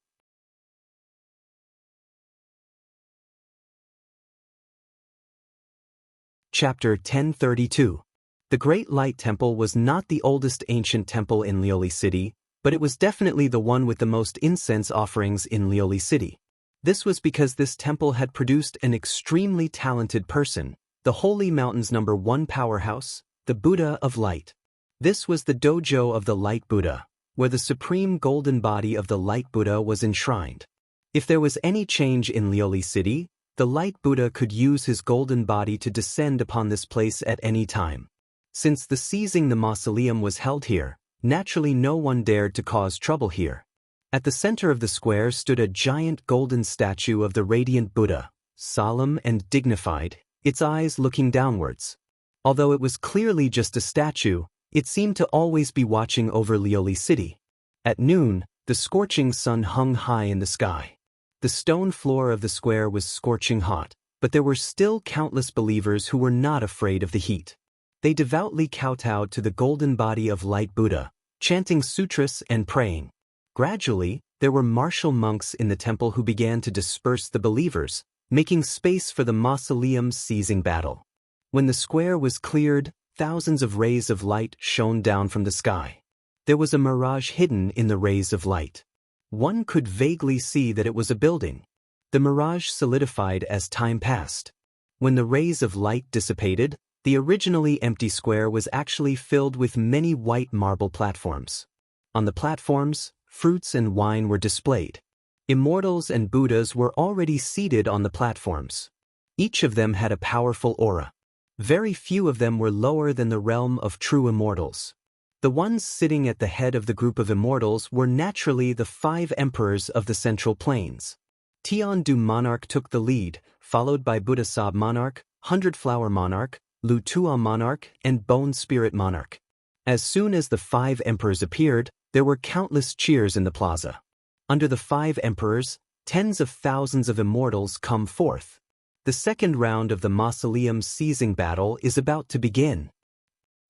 Chapter 1032. The Great Light Temple was not the oldest ancient temple in Lioli City, but it was definitely the one with the most incense offerings in Lioli City. This was because this temple had produced an extremely talented person, the Holy Mountain's #1 powerhouse, the Buddha of Light. This was the dojo of the Light Buddha, where the supreme golden body of the Light Buddha was enshrined. If there was any change in Lioli City, the Light Buddha could use his golden body to descend upon this place at any time. Since the seizing the mausoleum was held here, naturally no one dared to cause trouble here. At the center of the square stood a giant golden statue of the radiant Buddha, solemn and dignified, its eyes looking downwards. Although it was clearly just a statue, it seemed to always be watching over Lioli City. At noon, the scorching sun hung high in the sky. The stone floor of the square was scorching hot, but there were still countless believers who were not afraid of the heat. They devoutly kowtowed to the golden body of Light Buddha, chanting sutras and praying. Gradually, there were martial monks in the temple who began to disperse the believers, making space for the mausoleum seizing battle. When the square was cleared, thousands of rays of light shone down from the sky. There was a mirage hidden in the rays of light. One could vaguely see that it was a building. The mirage solidified as time passed. When the rays of light dissipated, the originally empty square was actually filled with many white marble platforms. On the platforms, fruits and wine were displayed. Immortals and Buddhas were already seated on the platforms. Each of them had a powerful aura. Very few of them were lower than the realm of true immortals. The ones sitting at the head of the group of immortals were naturally the 5 emperors of the Central Plains. Tian-Du Monarch took the lead, followed by Buddha Sab Monarch, 100-Flower Monarch, Lu Tua Monarch, and Bone Spirit Monarch. As soon as the 5 emperors appeared, there were countless cheers in the plaza. Under the 5 emperors, tens of thousands of immortals come forth. The second round of the mausoleum seizing battle is about to begin.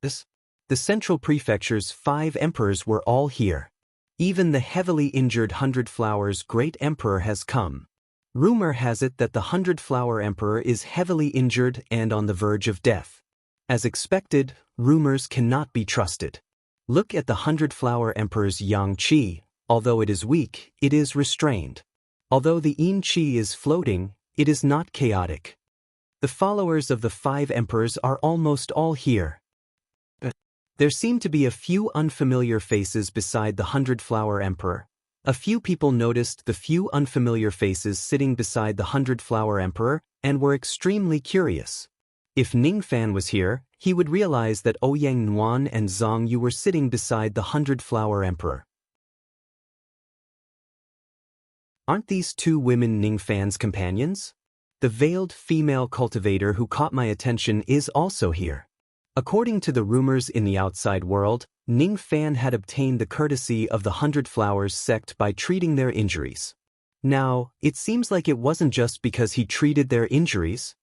The Central Prefecture's 5 emperors were all here. Even the heavily injured 100-Flower's great emperor has come. Rumor has it that the 100-Flower emperor is heavily injured and on the verge of death. As expected, rumors cannot be trusted. Look at the 100-Flower emperor's yang qi. Although it is weak, it is restrained. Although the yin qi is floating, it is not chaotic. The followers of the 5 emperors are almost all here. There seem to be a few unfamiliar faces beside the 100-Flower emperor. A few people noticed the few unfamiliar faces sitting beside the 100-Flower emperor and were extremely curious. If Ningfan was here, he would realize that Ouyang Nuan and Zhang Yu were sitting beside the 100-Flower emperor. Aren't these 2 women Ningfan's companions? The veiled female cultivator who caught my attention is also here. According to the rumors in the outside world, Ningfan had obtained the courtesy of the 100-Flowers sect by treating their injuries. Now, it seems like it wasn't just because he treated their injuries.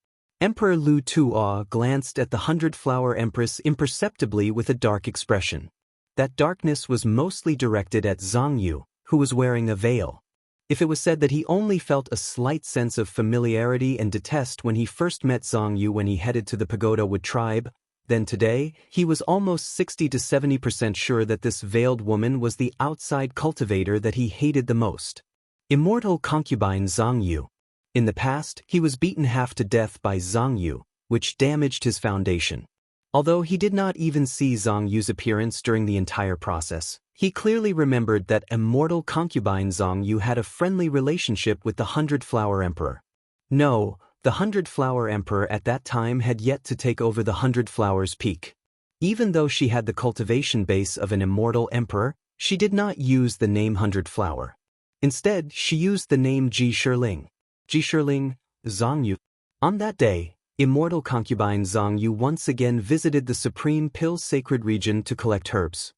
Emperor Lu Tua glanced at the 100-Flower empress imperceptibly with a dark expression. That darkness was mostly directed at Zhang Yu, who was wearing a veil. If it was said that he only felt a slight sense of familiarity and detest when he first met Zhang Yu when he headed to the Pagoda Wood tribe, then today, he was almost 60 to 70% sure that this veiled woman was the outside cultivator that he hated the most. Immortal concubine Zhang Yu. In the past, he was beaten half to death by Zhang Yu, which damaged his foundation. Although he did not even see Zhang Yu's appearance during the entire process, he clearly remembered that immortal concubine Zhang Yu had a friendly relationship with the 100-Flower emperor. No, the 100-Flower emperor at that time had yet to take over the 100-Flowers peak. Even though she had the cultivation base of an immortal emperor, she did not use the name 100-Flower. Instead, she used the name Ji Shiling. Ji Shiling, Zhang Yu. On that day, immortal concubine Zhang Yu once again visited the Supreme Pill Sacred Region to collect herbs.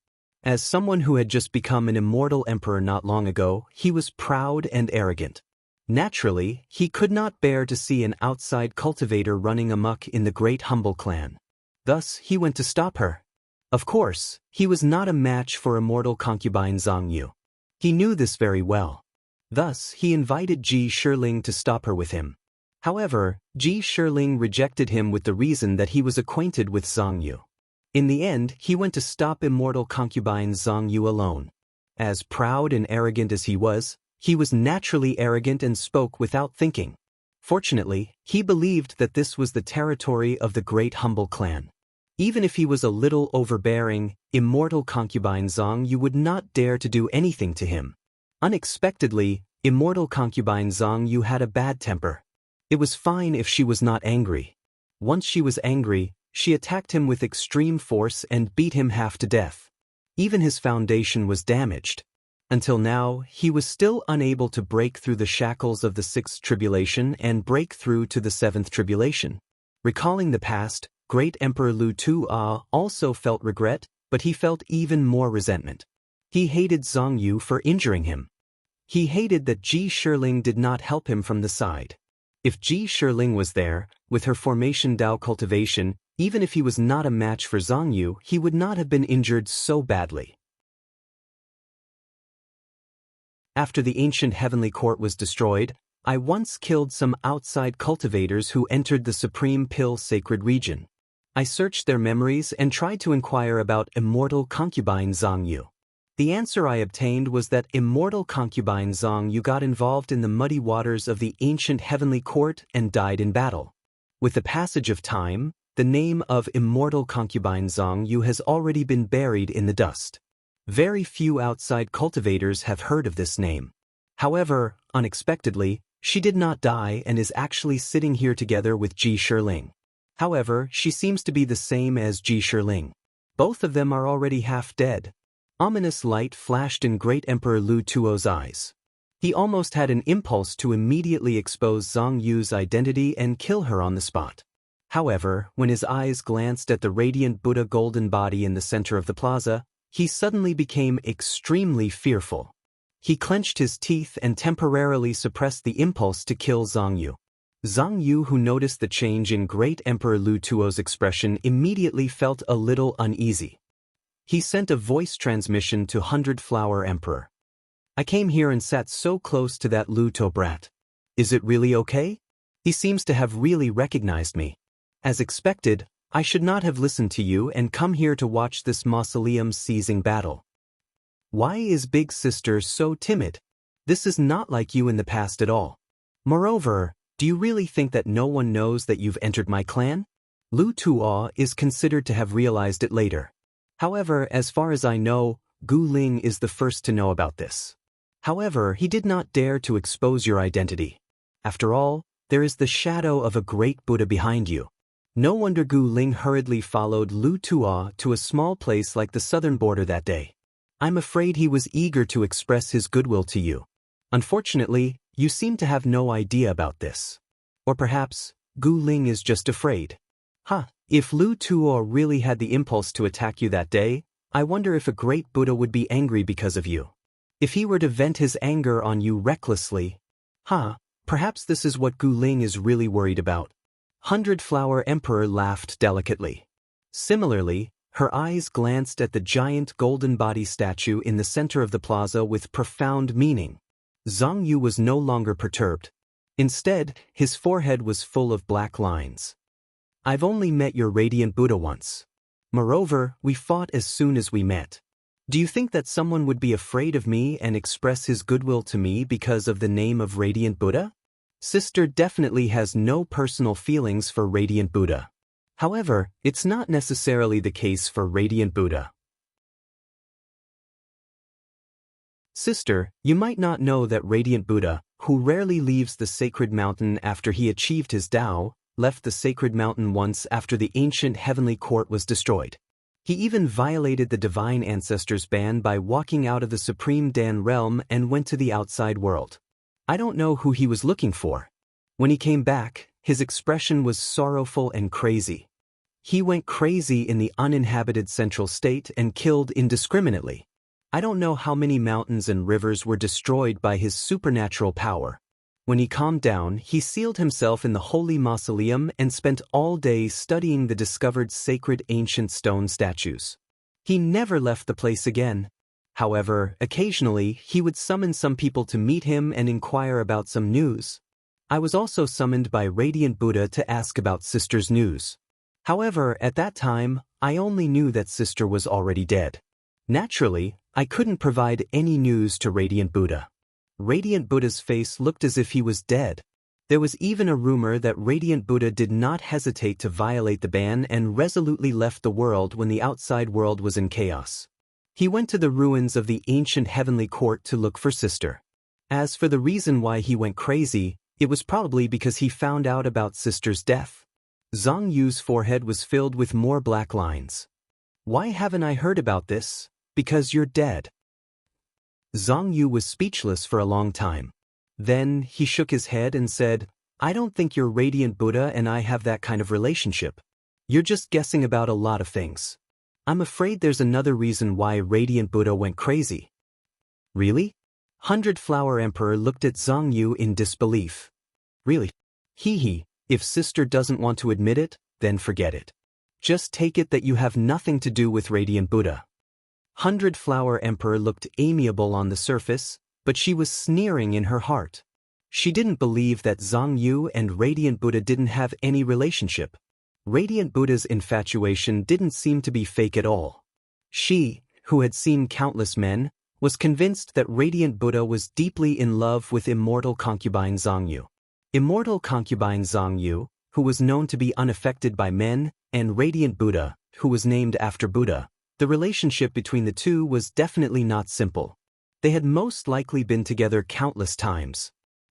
As someone who had just become an immortal emperor not long ago, he was proud and arrogant. Naturally, he could not bear to see an outside cultivator running amok in the Great Humble clan. Thus, he went to stop her. Of course, he was not a match for immortal concubine Zhang Yu. He knew this very well. Thus, he invited Ji Shiling to stop her with him. However, Ji Shiling rejected him with the reason that he was acquainted with Zhang Yu. In the end, he went to stop immortal concubine Zhang Yu alone. As proud and arrogant as he was naturally arrogant and spoke without thinking. Fortunately, he believed that this was the territory of the Great Humble clan. Even if he was a little overbearing, immortal concubine Zhang Yu would not dare to do anything to him. Unexpectedly, immortal concubine Zhang Yu had a bad temper. It was fine if she was not angry. Once she was angry, she attacked him with extreme force and beat him half to death. Even his foundation was damaged. Until now, he was still unable to break through the shackles of the 6th tribulation and break through to the 7th tribulation. Recalling the past, Great Emperor Lu Tua also felt regret, but he felt even more resentment. He hated Zhang Yu for injuring him. He hated that Ji Shiling did not help him from the side. If Ji Shiling was there, with her formation Dao cultivation, even if he was not a match for Zhang Yu, he would not have been injured so badly. After the ancient heavenly court was destroyed, I once killed some outside cultivators who entered the Supreme Pill Sacred Region. I searched their memories and tried to inquire about immortal concubine Zhang Yu. The answer I obtained was that immortal concubine Zhang Yu got involved in the muddy waters of the ancient heavenly court and died in battle. With the passage of time, the name of immortal concubine Zhang Yu has already been buried in the dust. Very few outside cultivators have heard of this name. However, unexpectedly, she did not die and is actually sitting here together with Ji Shiling. However, she seems to be the same as Ji Shiling. Both of them are already half dead. Ominous light flashed in Great Emperor Lu Tuo's eyes. He almost had an impulse to immediately expose Zhang Yu's identity and kill her on the spot. However, when his eyes glanced at the radiant Buddha golden body in the center of the plaza, he suddenly became extremely fearful. He clenched his teeth and temporarily suppressed the impulse to kill Zhang Yu. Zhang Yu, who noticed the change in Great Emperor Lu Tuo's expression, immediately felt a little uneasy. He sent a voice transmission to 100 Flower Emperor. I came here and sat so close to that Lu Tuo brat. Is it really okay? He seems to have really recognized me. As expected, I should not have listened to you and come here to watch this mausoleum seizing battle. Why is Big Sister so timid? This is not like you in the past at all. Moreover, do you really think that no one knows that you've entered my clan? Lu Tuo is considered to have realized it later. However, as far as I know, Gu Ling is the first to know about this. However, he did not dare to expose your identity. After all, there is the shadow of a great Buddha behind you. No wonder Gu Ling hurriedly followed Lu Tuo to a small place like the southern border that day. I'm afraid he was eager to express his goodwill to you. Unfortunately, you seem to have no idea about this. Or perhaps, Gu Ling is just afraid. If Lu Tuo really had the impulse to attack you that day, I wonder if a great Buddha would be angry because of you. If he were to vent his anger on you recklessly, perhaps this is what Gu Ling is really worried about. 100 Flower Emperor laughed delicately. Similarly, her eyes glanced at the giant golden body statue in the center of the plaza with profound meaning. Zhang Yu was no longer perturbed. Instead, his forehead was full of black lines. I've only met your radiant Buddha once. Moreover, we fought as soon as we met. Do you think that someone would be afraid of me and express his goodwill to me because of the name of radiant Buddha? Sister definitely has no personal feelings for radiant Buddha. However, it's not necessarily the case for radiant Buddha. Sister, you might not know that radiant Buddha, who rarely leaves the sacred mountain after he achieved his Tao, left the sacred mountain once after the ancient heavenly court was destroyed. He even violated the divine ancestors' ban by walking out of the supreme Dan realm and went to the outside world. I don't know who he was looking for. When he came back, his expression was sorrowful and crazy. He went crazy in the uninhabited central state and killed indiscriminately. I don't know how many mountains and rivers were destroyed by his supernatural power. When he calmed down, he sealed himself in the holy mausoleum and spent all day studying the discovered sacred ancient stone statues. He never left the place again. However, occasionally, he would summon some people to meet him and inquire about some news. I was also summoned by Radiant Buddha to ask about Sister's news. However, at that time, I only knew that Sister was already dead. Naturally, I couldn't provide any news to Radiant Buddha. Radiant Buddha's face looked as if he was dead. There was even a rumor that Radiant Buddha did not hesitate to violate the ban and resolutely left the world when the outside world was in chaos. He went to the ruins of the ancient heavenly court to look for Sister. As for the reason why he went crazy, it was probably because he found out about Sister's death. Zhang Yu's forehead was filled with more black lines. Why haven't I heard about this? Because you're dead. Zhang Yu was speechless for a long time. Then, he shook his head and said, I don't think your Radiant Buddha and I have that kind of relationship. You're just guessing about a lot of things. I'm afraid there's another reason why Radiant Buddha went crazy. Really? 100 Flower Emperor looked at Zhang Yu in disbelief. Really? If Sister doesn't want to admit it, then forget it. Just take it that you have nothing to do with Radiant Buddha. 100 Flower Emperor looked amiable on the surface, but she was sneering in her heart. She didn't believe that Zhang Yu and Radiant Buddha didn't have any relationship. Radiant Buddha's infatuation didn't seem to be fake at all. She, who had seen countless men, was convinced that Radiant Buddha was deeply in love with immortal concubine Zhongyu. Immortal concubine Zhongyu, who was known to be unaffected by men, and Radiant Buddha, who was named after Buddha. The relationship between the two was definitely not simple. They had most likely been together countless times.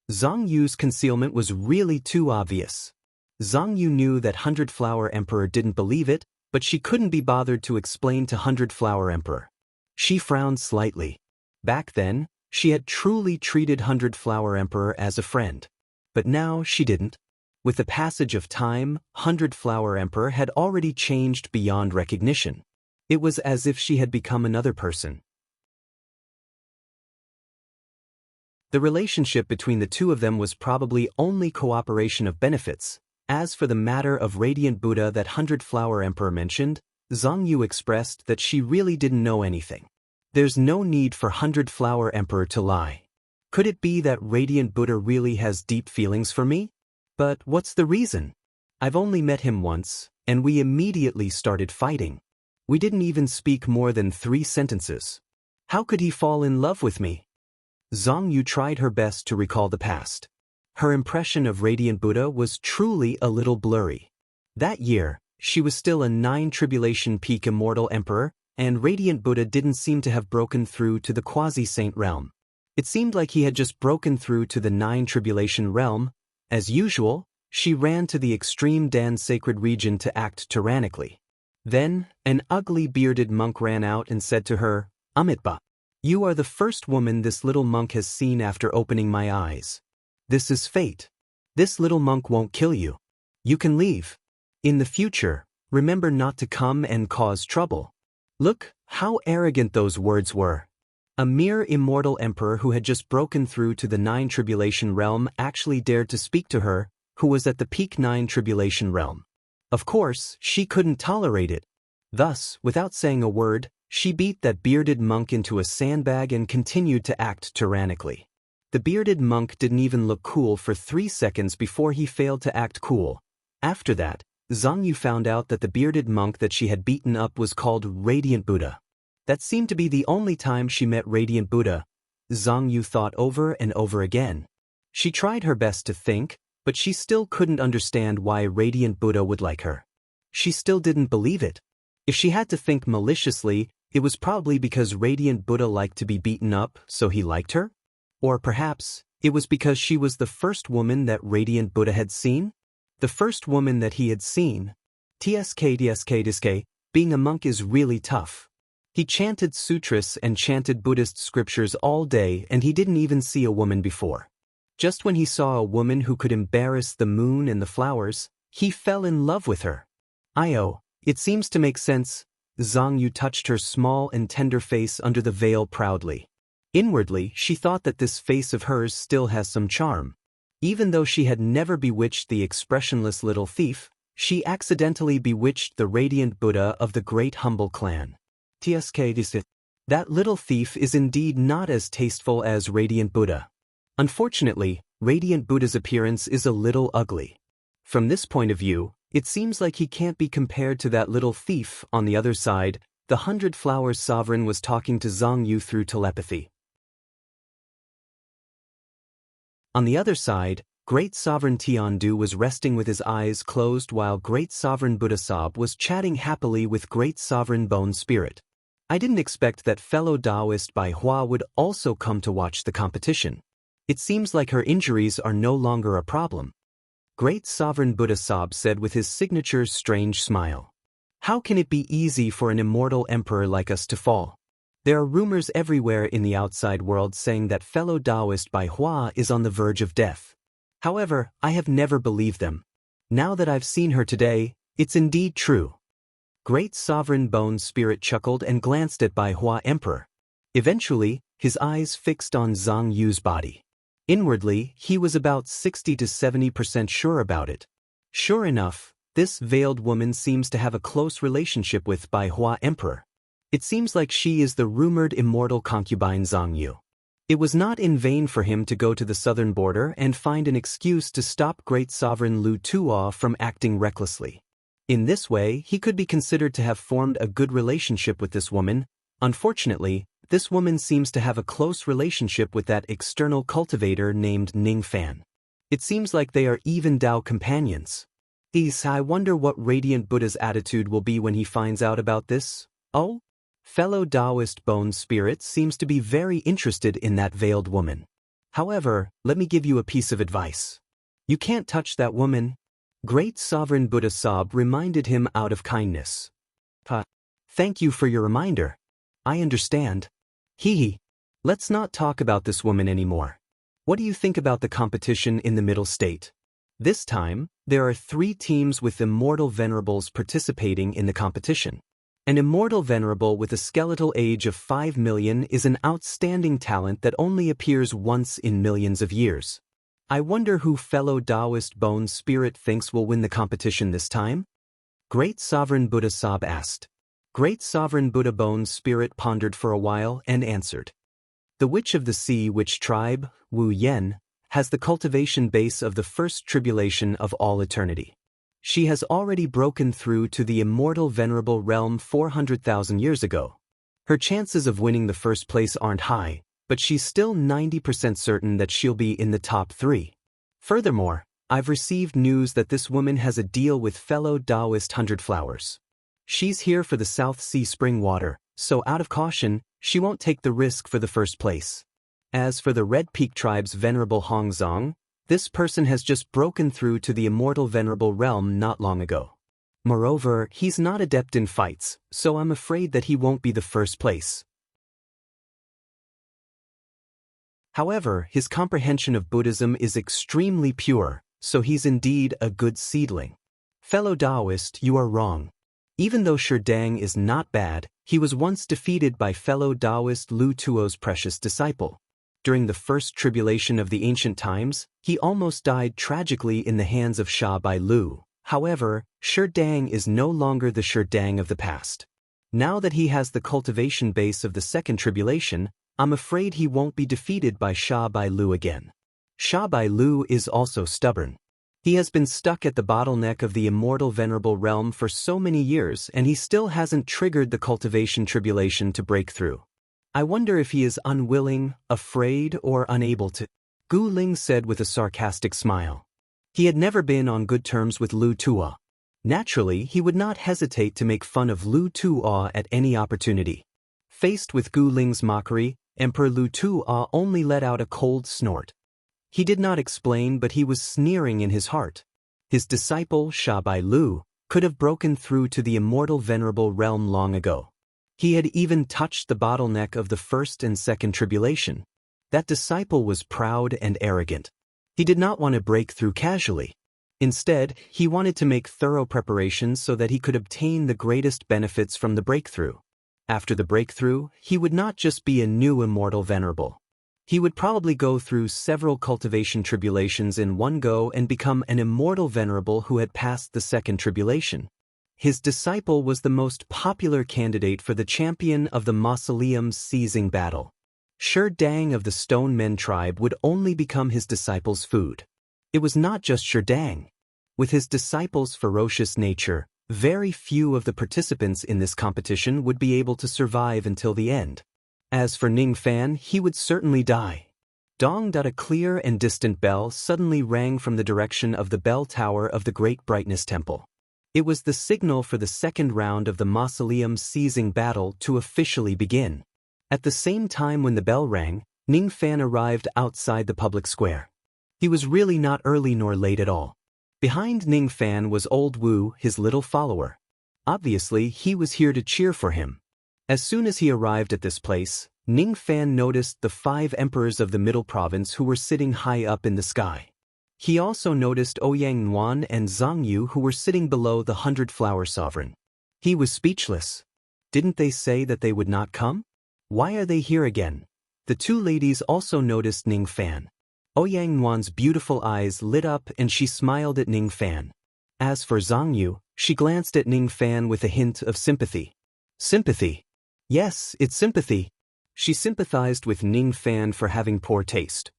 Zhongyu's concealment was really too obvious. Zhongyu knew that Hundred Flower Emperor didn't believe it, but she couldn't be bothered to explain to Hundred Flower Emperor. She frowned slightly. Back then, she had truly treated Hundred Flower Emperor as a friend. But now she didn't. With the passage of time, Hundred Flower Emperor had already changed beyond recognition. It was as if she had become another person. The relationship between the two of them was probably only cooperation of benefits. As for the matter of Radiant Buddha that Hundred Flower Emperor mentioned, Zhongyu expressed that she really didn't know anything. There's no need for Hundred Flower Emperor to lie. Could it be that Radiant Buddha really has deep feelings for me? But what's the reason? I've only met him once, and we immediately started fighting. We didn't even speak more than 3 sentences. How could he fall in love with me? Zhongyu tried her best to recall the past. Her impression of Radiant Buddha was truly a little blurry. That year, she was still a 9 Tribulation Peak Immortal Emperor, and Radiant Buddha didn't seem to have broken through to the Quasi-Saint realm. It seemed like he had just broken through to the 9 Tribulation realm. As usual, she ran to the extreme Dan sacred region to act tyrannically. Then, an ugly bearded monk ran out and said to her, "Amitba, you are the first woman this little monk has seen after opening my eyes. This is fate. This little monk won't kill you. You can leave. In the future, remember not to come and cause trouble." Look how arrogant those words were. A mere immortal emperor who had just broken through to the 9 Tribulation realm actually dared to speak to her, who was at the peak 9 Tribulation realm. Of course, she couldn't tolerate it. Thus, without saying a word, she beat that bearded monk into a sandbag and continued to act tyrannically. The bearded monk didn't even look cool for 3 seconds before he failed to act cool. After that, Zhongyu found out that the bearded monk that she had beaten up was called Radiant Buddha. That seemed to be the only time she met Radiant Buddha. Zhongyu thought over and over again. She tried her best to think, but she still couldn't understand why Radiant Buddha would like her. She still didn't believe it. If she had to think maliciously, it was probably because Radiant Buddha liked to be beaten up, so he liked her? Or perhaps, it was because she was the first woman that Radiant Buddha had seen? The first woman that he had seen. Tsk, being a monk is really tough. He chanted sutras and chanted Buddhist scriptures all day, and he didn't even see a woman before. Just when he saw a woman who could embarrass the moon and the flowers, he fell in love with her. It seems to make sense. Zhongyu touched her small and tender face under the veil proudly. Inwardly, she thought that this face of hers still has some charm. Even though she had never bewitched the expressionless little thief, she accidentally bewitched the Radiant Buddha of the Great Humble Clan. That little thief is indeed not as tasteful as Radiant Buddha. Unfortunately, Radiant Buddha's appearance is a little ugly. From this point of view, it seems like he can't be compared to that little thief. On the other side, the 100 Flowers Sovereign was talking to Zhongyu through telepathy. On the other side, Great Sovereign Tiandu was resting with his eyes closed while Great Sovereign Buddhasab was chatting happily with Great Sovereign Bone Spirit. I didn't expect that fellow Taoist Bai Hua would also come to watch the competition. It seems like her injuries are no longer a problem. Great Sovereign Buddhasab said with his signature strange smile. How can it be easy for an immortal emperor like us to fall? There are rumors everywhere in the outside world saying that fellow Taoist Bai Hua is on the verge of death. However, I have never believed them. Now that I've seen her today, it's indeed true. Great Sovereign Bone Spirit chuckled and glanced at Bai Hua Emperor. Eventually, his eyes fixed on Zhang Yu's body. Inwardly, he was about 60 to 70% sure about it. Sure enough, this veiled woman seems to have a close relationship with Bai Hua Emperor. It seems like she is the rumored immortal concubine Zhang Yu. It was not in vain for him to go to the southern border and find an excuse to stop Great Sovereign Lu Tuo from acting recklessly. In this way, he could be considered to have formed a good relationship with this woman. Unfortunately, this woman seems to have a close relationship with that external cultivator named Ning Fan. It seems like they are even Tao companions. I wonder what Radiant Buddha's attitude will be when he finds out about this. Oh? Fellow Taoist bone spirit seems to be very interested in that veiled woman. However, let me give you a piece of advice. You can't touch that woman. Great Sovereign Buddha Sob reminded him out of kindness. Thank you for your reminder. I understand. Let's not talk about this woman anymore. What do you think about the competition in the middle state? This time, there are 3 teams with immortal venerables participating in the competition. An immortal venerable with a skeletal age of 5 million is an outstanding talent that only appears once in millions of years. I wonder who fellow Taoist bone spirit thinks will win the competition this time? Great Sovereign Buddha Sob asked. Great Sovereign Buddha bone spirit pondered for a while and answered. The Witch of the Sea Witch Tribe, Wu Yen, has the cultivation base of the first tribulation of all eternity. She has already broken through to the immortal venerable realm 400,000 years ago. Her chances of winning the first place aren't high, but she's still 90% certain that she'll be in the top 3. Furthermore, I've received news that this woman has a deal with fellow Taoist 100 Flowers. She's here for the South Sea spring water, so out of caution, she won't take the risk for the first place. As for the Red Peak Tribe's venerable Hongzong, this person has just broken through to the immortal venerable realm not long ago. Moreover, he's not adept in fights, so I'm afraid that he won't be the first place. However, his comprehension of Buddhism is extremely pure, so he's indeed a good seedling. Fellow Taoist, you are wrong. Even though Sherdang is not bad, he was once defeated by fellow Taoist Lu Tuo's precious disciple. During the first tribulation of the ancient times, he almost died tragically in the hands of Sha Bai Lu. However, Sherdang is no longer the Sherdang of the past. Now that he has the cultivation base of the second tribulation, I'm afraid he won't be defeated by Sha Bai Lu again. Sha Bai Lu is also stubborn. He has been stuck at the bottleneck of the immortal venerable realm for so many years and he still hasn't triggered the cultivation tribulation to break through. I wonder if he is unwilling, afraid, or unable to. Gu Ling said with a sarcastic smile. He had never been on good terms with Lu Tuo. Naturally, he would not hesitate to make fun of Lu Tuo at any opportunity. Faced with Gu Ling's mockery, Emperor Lu Tuo only let out a cold snort. He did not explain, but he was sneering in his heart. His disciple, Sha Bai Lu, could have broken through to the immortal venerable realm long ago. He had even touched the bottleneck of the first and second tribulation. That disciple was proud and arrogant. He did not want to break through casually. Instead, he wanted to make thorough preparations so that he could obtain the greatest benefits from the breakthrough. After the breakthrough, he would not just be a new immortal venerable. He would probably go through several cultivation tribulations in one go and become an immortal venerable who had passed the second tribulation. His disciple was the most popular candidate for the champion of the mausoleum seizing battle. Sherdang of the Stone Men tribe would only become his disciple's food. It was not just Sherdang. With his disciple's ferocious nature, very few of the participants in this competition would be able to survive until the end. As for Ning Fan, he would certainly die. Dong! A clear and distant bell suddenly rang from the direction of the bell tower of the Great Brightness Temple. It was the signal for the second round of the mausoleum seizing battle to officially begin. At the same time when the bell rang, Ning Fan arrived outside the public square. He was really not early nor late at all. Behind Ning Fan was Old Wu, his little follower. Obviously, he was here to cheer for him. As soon as he arrived at this place, Ning Fan noticed the 5 emperors of the Middle Province who were sitting high up in the sky. He also noticed Ouyang Nuan and Zhang Yu who were sitting below the 100-flower sovereign. He was speechless. Didn't they say that they would not come? Why are they here again? The 2 ladies also noticed Ning Fan. Ouyang Nuan's beautiful eyes lit up and she smiled at Ning Fan. As for Zhang Yu, she glanced at Ning Fan with a hint of sympathy. Sympathy? Yes, it's sympathy. She sympathized with Ning Fan for having poor taste.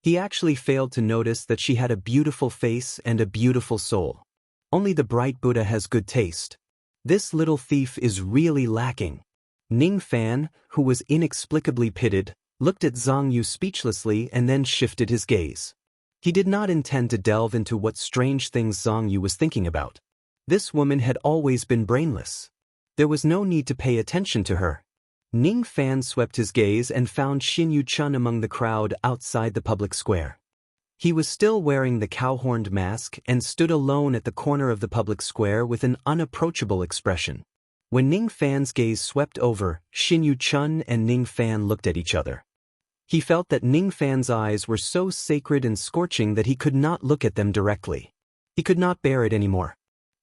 He actually failed to notice that she had a beautiful face and a beautiful soul. Only the bright Buddha has good taste. This little thief is really lacking. Ning Fan, who was inexplicably pitted, looked at Zhang Yu speechlessly and then shifted his gaze. He did not intend to delve into what strange things Zhang Yu was thinking about. This woman had always been brainless. There was no need to pay attention to her. Ning Fan swept his gaze and found Xin Yu Chun among the crowd outside the public square. He was still wearing the cow-horned mask and stood alone at the corner of the public square with an unapproachable expression. When Ning Fan's gaze swept over, Xin Yu Chun and Ning Fan looked at each other. He felt that Ning Fan's eyes were so sacred and scorching that he could not look at them directly. He could not bear it anymore.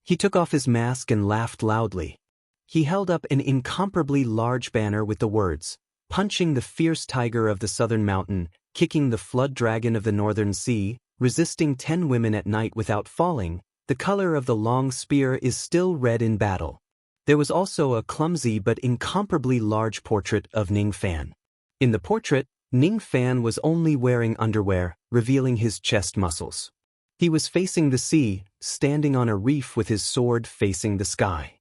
He took off his mask and laughed loudly. He held up an incomparably large banner with the words, "Punching the fierce tiger of the southern mountain, kicking the flood dragon of the northern sea, resisting 10 women at night without falling, the color of the long spear is still red in battle." There was also a clumsy but incomparably large portrait of Ning Fan. In the portrait, Ning Fan was only wearing underwear, revealing his chest muscles. He was facing the sea, standing on a reef with his sword facing the sky.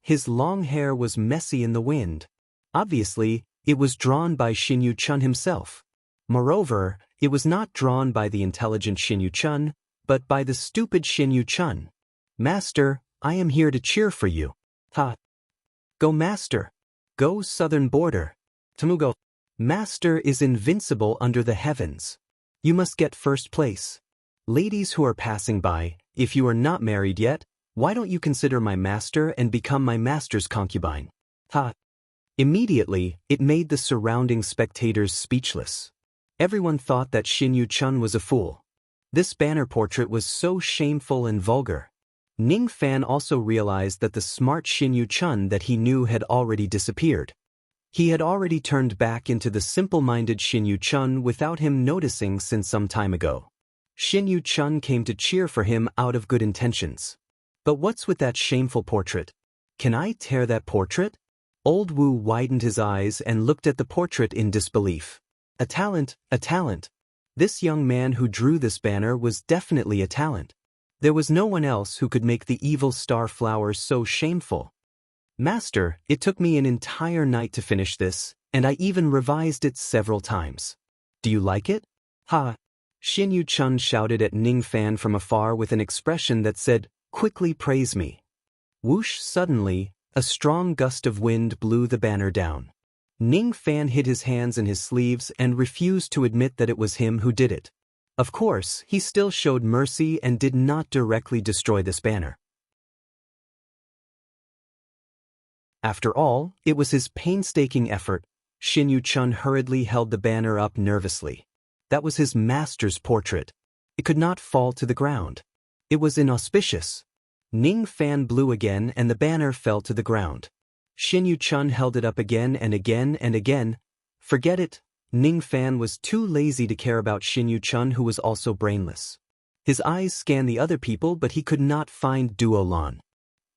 His long hair was messy in the wind. Obviously, it was drawn by Xin Yu Chun himself. Moreover, it was not drawn by the intelligent Xin Yu Chun, but by the stupid Xin Yu Chun. "Master, I am here to cheer for you." "Ha! Go Master! Go southern border! Tamugo! Master is invincible under the heavens. You must get first place. Ladies who are passing by, if you are not married yet, why don't you consider my master and become my master's concubine?" Ha! Immediately, it made the surrounding spectators speechless. Everyone thought that Xin Yu Chun was a fool. This banner portrait was so shameful and vulgar. Ning Fan also realized that the smart Xin Yu Chun that he knew had already disappeared. He had already turned back into the simple-minded Xin Yu Chun without him noticing since some time ago. Xin Yu Chun came to cheer for him out of good intentions. But what's with that shameful portrait? Can I tear that portrait? Old Wu widened his eyes and looked at the portrait in disbelief. A talent, a talent. This young man who drew this banner was definitely a talent. There was no one else who could make the evil star flower so shameful. "Master, it took me an entire night to finish this, and I even revised it several times. Do you like it?" "Ha!" Xin Yu Chun shouted at Ning Fan from afar with an expression that said, "Quickly praise me." Whoosh! Suddenly, a strong gust of wind blew the banner down. Ning Fan hid his hands in his sleeves and refused to admit that it was him who did it. Of course, he still showed mercy and did not directly destroy this banner. After all, it was his painstaking effort. Xin Yu Chun hurriedly held the banner up nervously. That was his master's portrait. It could not fall to the ground. It was inauspicious. Ning Fan blew again and the banner fell to the ground. Xin Yu Chun held it up again and again and again. Forget it. Ning Fan was too lazy to care about Xin Yu Chun, who was also brainless. His eyes scanned the other people, but he could not find Duo Lan.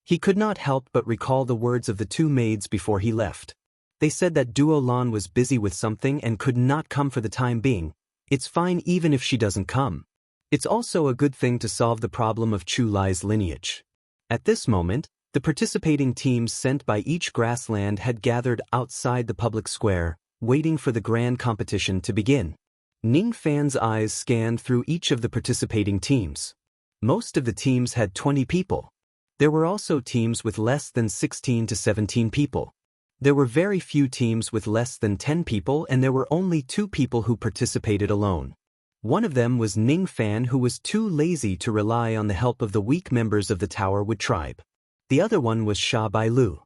He could not help but recall the words of the two maids before he left. They said that Duo Lan was busy with something and could not come for the time being. It's fine even if she doesn't come. It's also a good thing to solve the problem of Chu Lai's lineage. At this moment, the participating teams sent by each grassland had gathered outside the public square, waiting for the grand competition to begin. Ning Fan's eyes scanned through each of the participating teams. Most of the teams had 20 people. There were also teams with less than 16 to 17 people. There were very few teams with less than 10 people, and there were only 2 people who participated alone. One of them was Ning Fan, who was too lazy to rely on the help of the weak members of the Tower Wood tribe. The other one was Sha Bailu.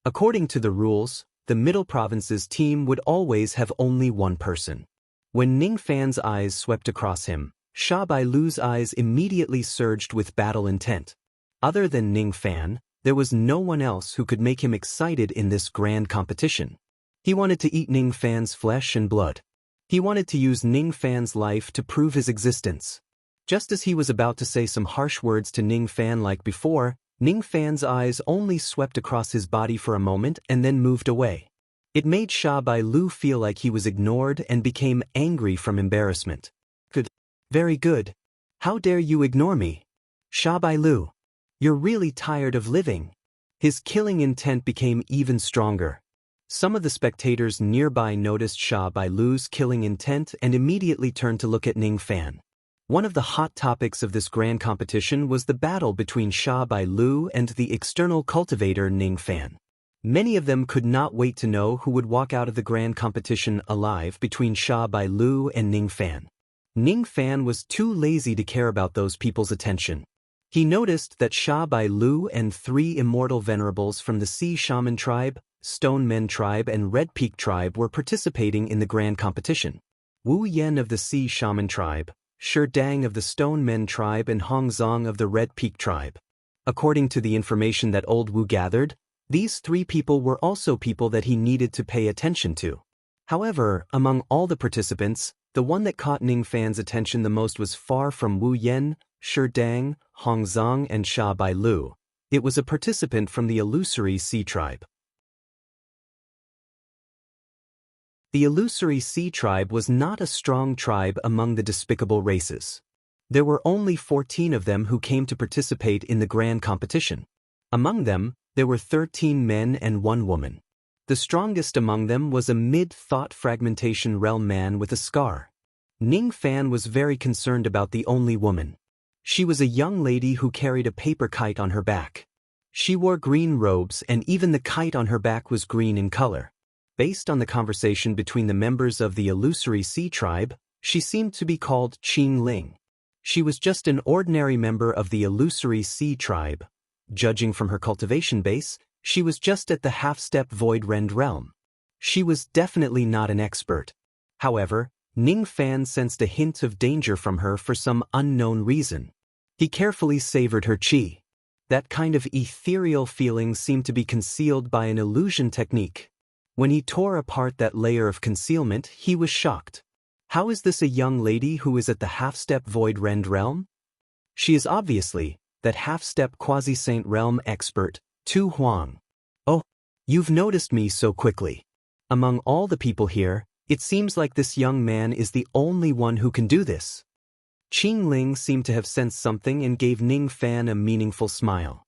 According to the rules, the Middle Province's team would always have only one person. When Ning Fan's eyes swept across him, Sha Bailu's eyes immediately surged with battle intent. Other than Ning Fan, there was no one else who could make him excited in this grand competition. He wanted to eat Ning Fan's flesh and blood. He wanted to use Ning Fan's life to prove his existence. Just as he was about to say some harsh words to Ning Fan like before, Ning Fan's eyes only swept across his body for a moment and then moved away. It made Sha Bailu feel like he was ignored and became angry from embarrassment. "Good. Very good. How dare you ignore me? Sha Bailu. You're really tired of living. His killing intent became even stronger. Some of the spectators nearby noticed Sha Bai Lu's killing intent and immediately turned to look at Ning Fan. One of the hot topics of this grand competition was the battle between Sha Bai Lu and the external cultivator Ning Fan. Many of them could not wait to know who would walk out of the grand competition alive between Sha Bai Lu and Ning Fan. Ning Fan was too lazy to care about those people's attention. He noticed that Sha Bai Lu and 3 immortal venerables from the Sea Shaman tribe, Stone Men tribe and Red Peak tribe were participating in the grand competition. Wu Yen of the Sea Shaman tribe, Shi Dang of the Stone Men tribe and Hong Zong of the Red Peak tribe. According to the information that old Wu gathered, these 3 people were also people that he needed to pay attention to. However, among all the participants, the one that caught Ning Fan's attention the most was far from Wu Yen, Shi Dang, Hong Zong and Sha Bai Lu. It was a participant from the Illusory Sea tribe. The Illusory Sea tribe was not a strong tribe among the despicable races. There were only 14 of them who came to participate in the grand competition. Among them, there were 13 men and 1 woman. The strongest among them was a mid-thought fragmentation realm man with a scar. Ning Fan was very concerned about the only woman. She was a young lady who carried a paper kite on her back. She wore green robes and even the kite on her back was green in color. Based on the conversation between the members of the Illusory Sea tribe, she seemed to be called Qing Ling. She was just an ordinary member of the Illusory Sea tribe. Judging from her cultivation base, she was just at the half-step Void Rend realm. She was definitely not an expert. However, Ning Fan sensed a hint of danger from her for some unknown reason. He carefully savored her qi. That kind of ethereal feeling seemed to be concealed by an illusion technique. When he tore apart that layer of concealment, he was shocked. How is this a young lady who is at the half-step Void Rend realm? She is obviously that half-step Quasi-Saint realm expert, Tu Huang. Oh, you've noticed me so quickly. Among all the people here, it seems like this young man is the only one who can do this. Qing Ling seemed to have sensed something and gave Ning Fan a meaningful smile.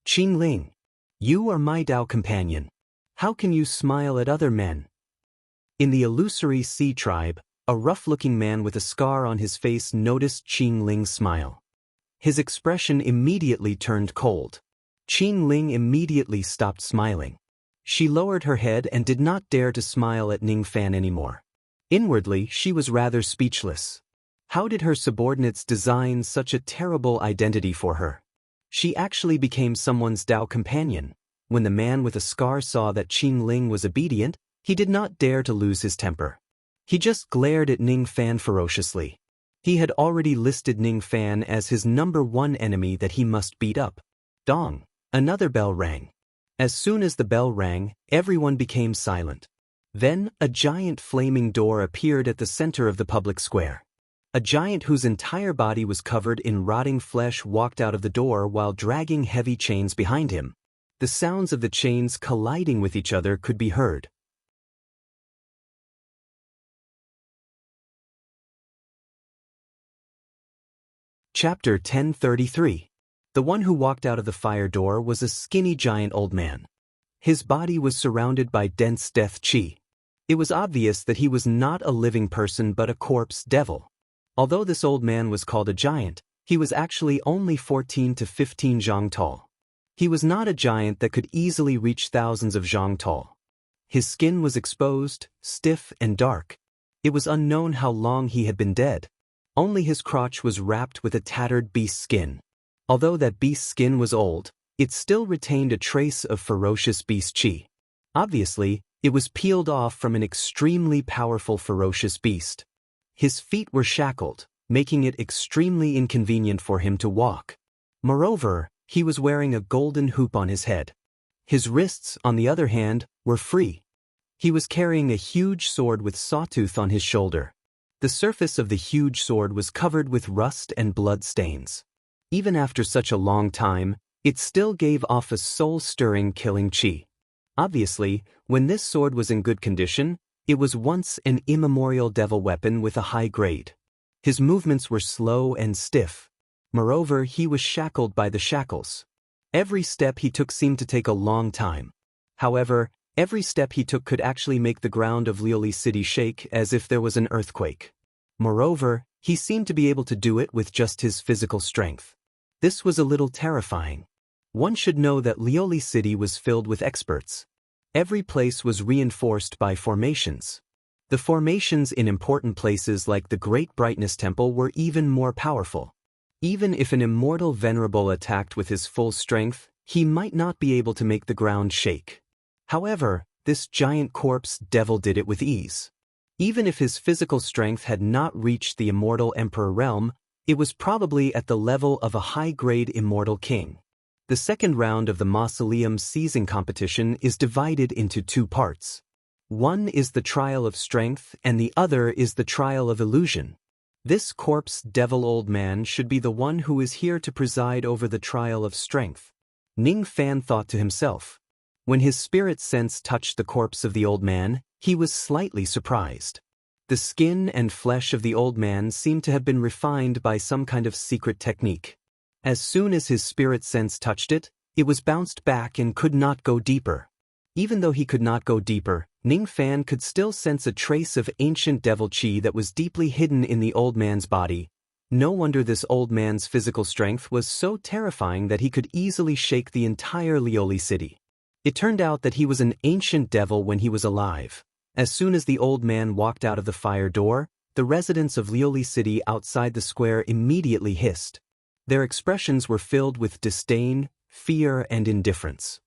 Qing Ling, you are my Dao companion. How can you smile at other men? In the Illusory Sea tribe, a rough-looking man with a scar on his face noticed Qing Ling's smile. His expression immediately turned cold. Qing Ling immediately stopped smiling. She lowered her head and did not dare to smile at Ning Fan anymore. Inwardly, she was rather speechless. How did her subordinates design such a terrible identity for her? She actually became someone's Dao companion. When the man with a scar saw that Qing Ling was obedient, he did not dare to lose his temper. He just glared at Ning Fan ferociously. He had already listed Ning Fan as his #1 enemy that he must beat up. Dong! Another bell rang. As soon as the bell rang, everyone became silent. Then, a giant flaming door appeared at the center of the public square. A giant whose entire body was covered in rotting flesh walked out of the door while dragging heavy chains behind him. The sounds of the chains colliding with each other could be heard. Chapter 1033. The one who walked out of the fire door was a skinny giant old man. His body was surrounded by dense death qi. It was obvious that he was not a living person but a corpse devil. Although this old man was called a giant, he was actually only 14 to 15 zhang tall. He was not a giant that could easily reach thousands of zhang tall. His skin was exposed, stiff and dark. It was unknown how long he had been dead. Only his crotch was wrapped with a tattered beast skin. Although that beast skin was old, it still retained a trace of ferocious beast qi. Obviously, it was peeled off from an extremely powerful ferocious beast. His feet were shackled, making it extremely inconvenient for him to walk. Moreover, he was wearing a golden hoop on his head. His wrists, on the other hand, were free. He was carrying a huge sword with sawtooth on his shoulder. The surface of the huge sword was covered with rust and blood stains. Even after such a long time, it still gave off a soul-stirring killing qi. Obviously, when this sword was in good condition, it was once an immemorial devil weapon with a high grade. His movements were slow and stiff. Moreover, he was shackled by the shackles. Every step he took seemed to take a long time. However, every step he took could actually make the ground of Lioli City shake as if there was an earthquake. Moreover, he seemed to be able to do it with just his physical strength. This was a little terrifying. One should know that Lioli City was filled with experts. Every place was reinforced by formations. The formations in important places like the Great Brightness Temple were even more powerful. Even if an immortal venerable attacked with his full strength, he might not be able to make the ground shake. However, this giant corpse devil did it with ease. Even if his physical strength had not reached the immortal emperor realm, it was probably at the level of a high-grade immortal king. The second round of the mausoleum seizing competition is divided into two parts. One is the trial of strength and the other is the trial of illusion. This corpse devil old man should be the one who is here to preside over the trial of strength. Ning Fan thought to himself. When his spirit sense touched the corpse of the old man, he was slightly surprised. The skin and flesh of the old man seemed to have been refined by some kind of secret technique. As soon as his spirit sense touched it, it was bounced back and could not go deeper. Even though he could not go deeper, Ning Fan could still sense a trace of ancient devil chi that was deeply hidden in the old man's body. No wonder this old man's physical strength was so terrifying that he could easily shake the entire Lioli City. It turned out that he was an ancient devil when he was alive. As soon as the old man walked out of the fire door, the residents of Lioli City outside the square immediately hissed. Their expressions were filled with disdain, fear, and indifference.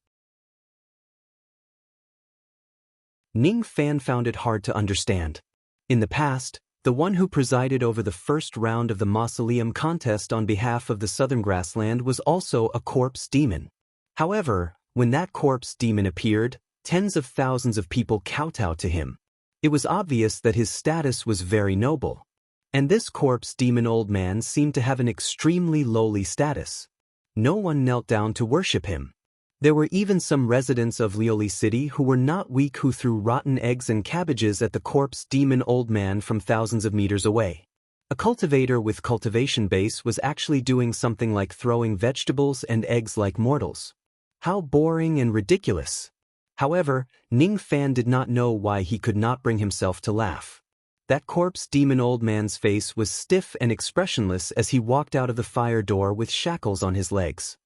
Ning Fan found it hard to understand. In the past, the one who presided over the first round of the mausoleum contest on behalf of the Southern Grassland was also a corpse demon. However, when that corpse demon appeared, tens of thousands of people kowtowed to him. It was obvious that his status was very noble. And this corpse demon old man seemed to have an extremely lowly status. No one knelt down to worship him. There were even some residents of Lioli City who were not weak who threw rotten eggs and cabbages at the corpse demon old man from thousands of meters away. A cultivator with cultivation base was actually doing something like throwing vegetables and eggs like mortals. How boring and ridiculous! However, Ning Fan did not know why he could not bring himself to laugh. That corpse demon old man's face was stiff and expressionless as he walked out of the fire door with shackles on his legs.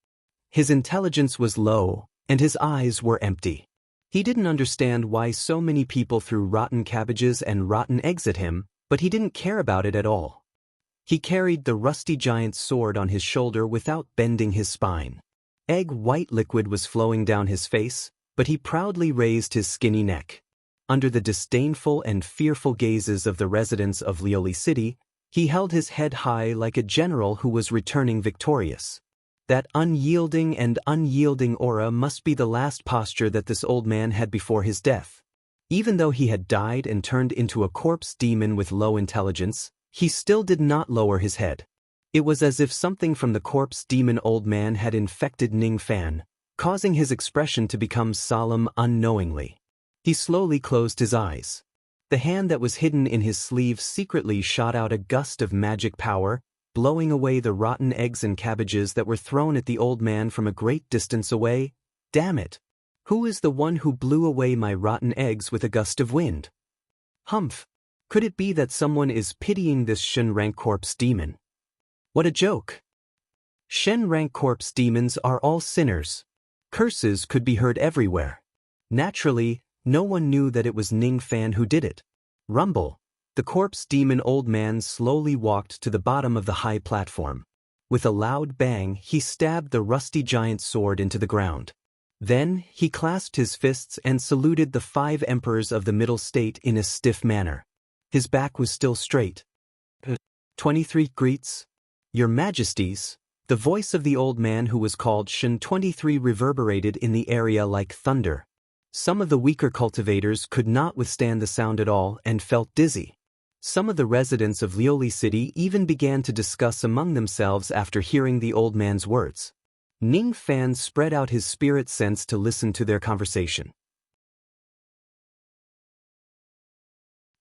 His intelligence was low, and his eyes were empty. He didn't understand why so many people threw rotten cabbages and rotten eggs at him, but he didn't care about it at all. He carried the rusty giant's sword on his shoulder without bending his spine. Egg-white liquid was flowing down his face, but he proudly raised his skinny neck. Under the disdainful and fearful gazes of the residents of Lioli City, he held his head high like a general who was returning victorious. That unyielding aura must be the last posture that this old man had before his death. Even though he had died and turned into a corpse demon with low intelligence, he still did not lower his head. It was as if something from the corpse demon old man had infected Ning Fan, causing his expression to become solemn unknowingly. He slowly closed his eyes. The hand that was hidden in his sleeve secretly shot out a gust of magic power, blowing away the rotten eggs and cabbages that were thrown at the old man from a great distance away. Damn it! Who is the one who blew away my rotten eggs with a gust of wind? Humph! Could it be that someone is pitying this Shen-rank corpse demon? What a joke! Shen-rank corpse demons are all sinners. Curses could be heard everywhere. Naturally, no one knew that it was Ning Fan who did it. Rumble! The corpse demon old man slowly walked to the bottom of the high platform. With a loud bang, he stabbed the rusty giant sword into the ground. Then, he clasped his fists and saluted the 5 emperors of the Middle State in a stiff manner. His back was still straight. 23 greets. Your Majesties. The voice of the old man who was called Shen 23 reverberated in the area like thunder. Some of the weaker cultivators could not withstand the sound at all and felt dizzy. Some of the residents of Lioli City even began to discuss among themselves after hearing the old man's words. Ning Fan spread out his spirit sense to listen to their conversation.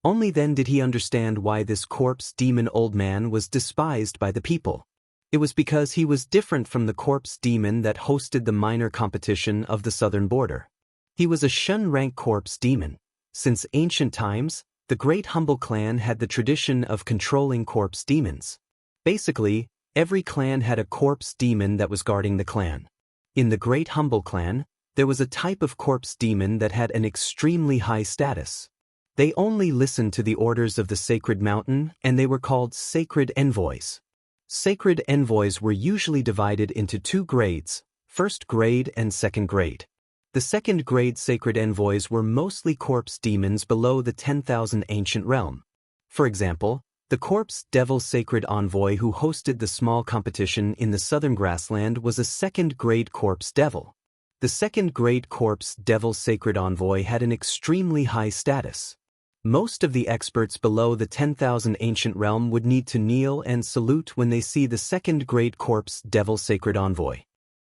Only then did he understand why this corpse demon old man was despised by the people. It was because he was different from the corpse demon that hosted the minor competition of the southern border. He was a Shun rank corpse demon. Since ancient times, the Great Humble Clan had the tradition of controlling corpse demons. Basically, every clan had a corpse demon that was guarding the clan. In the Great Humble Clan, there was a type of corpse demon that had an extremely high status. They only listened to the orders of the Sacred Mountain, and they were called Sacred Envoys. Sacred Envoys were usually divided into two grades, first grade and second grade. The second grade Sacred Envoys were mostly corpse demons below the 10,000 ancient realm. For example, the corpse devil Sacred Envoy who hosted the small competition in the southern grassland was a second grade corpse devil. The second grade corpse devil Sacred Envoy had an extremely high status. Most of the experts below the 10,000 ancient realm would need to kneel and salute when they see the second grade corpse devil Sacred Envoy.